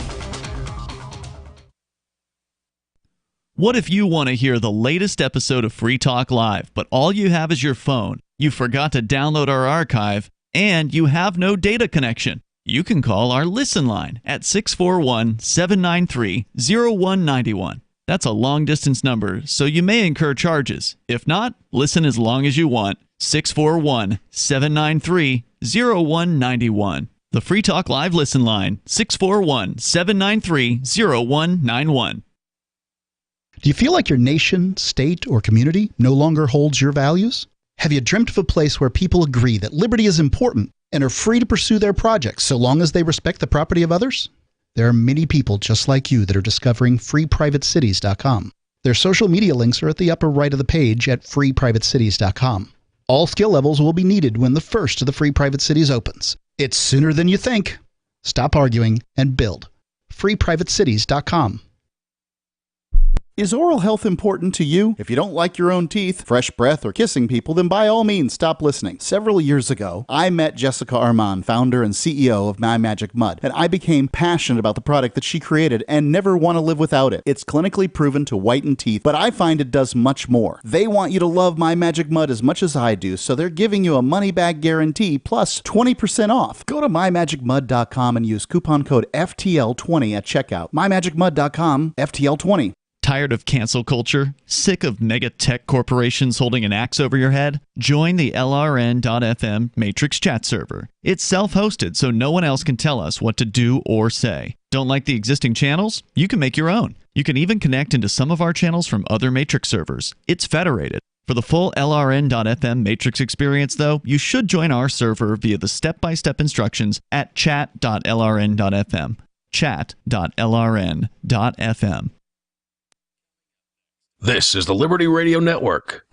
What if you want to hear the latest episode of Free Talk Live, but all you have is your phone, you forgot to download our archive, and you have no data connection? You can call our Listen line at 641-793-0191. That's a long-distance number, so you may incur charges. If not, listen as long as you want. 641-793-0191. The Free Talk Live Listen line, 641-793-0191. Do you feel like your nation, state, or community no longer holds your values? Have you dreamt of a place where people agree that liberty is important and are free to pursue their projects so long as they respect the property of others? There are many people just like you that are discovering freeprivatecities.com. Their social media links are at the upper right of the page at freeprivatecities.com. All skill levels will be needed when the first of the Free Private Cities opens. It's sooner than you think. Stop arguing and build. freeprivatecities.com. Is oral health important to you? If you don't like your own teeth, fresh breath, or kissing people, then by all means stop listening. Several years ago, I met Jessica Armand, founder and CEO of My Magic Mud, and I became passionate about the product that she created and never want to live without it. It's clinically proven to whiten teeth, but I find it does much more. They want you to love My Magic Mud as much as I do, so they're giving you a money-back guarantee plus 20% off. Go to mymagicmud.com and use coupon code FTL20 at checkout. mymagicmud.com, FTL20. Tired of cancel culture? Sick of mega tech corporations holding an axe over your head? Join the LRN.FM Matrix chat server. It's self-hosted, so no one else can tell us what to do or say. Don't like the existing channels? You can make your own. You can even connect into some of our channels from other Matrix servers. It's federated. For the full LRN.FM Matrix experience, though, you should join our server via the step-by-step instructions at chat.lrn.fm. Chat.lrn.fm. This is the Liberty Radio Network.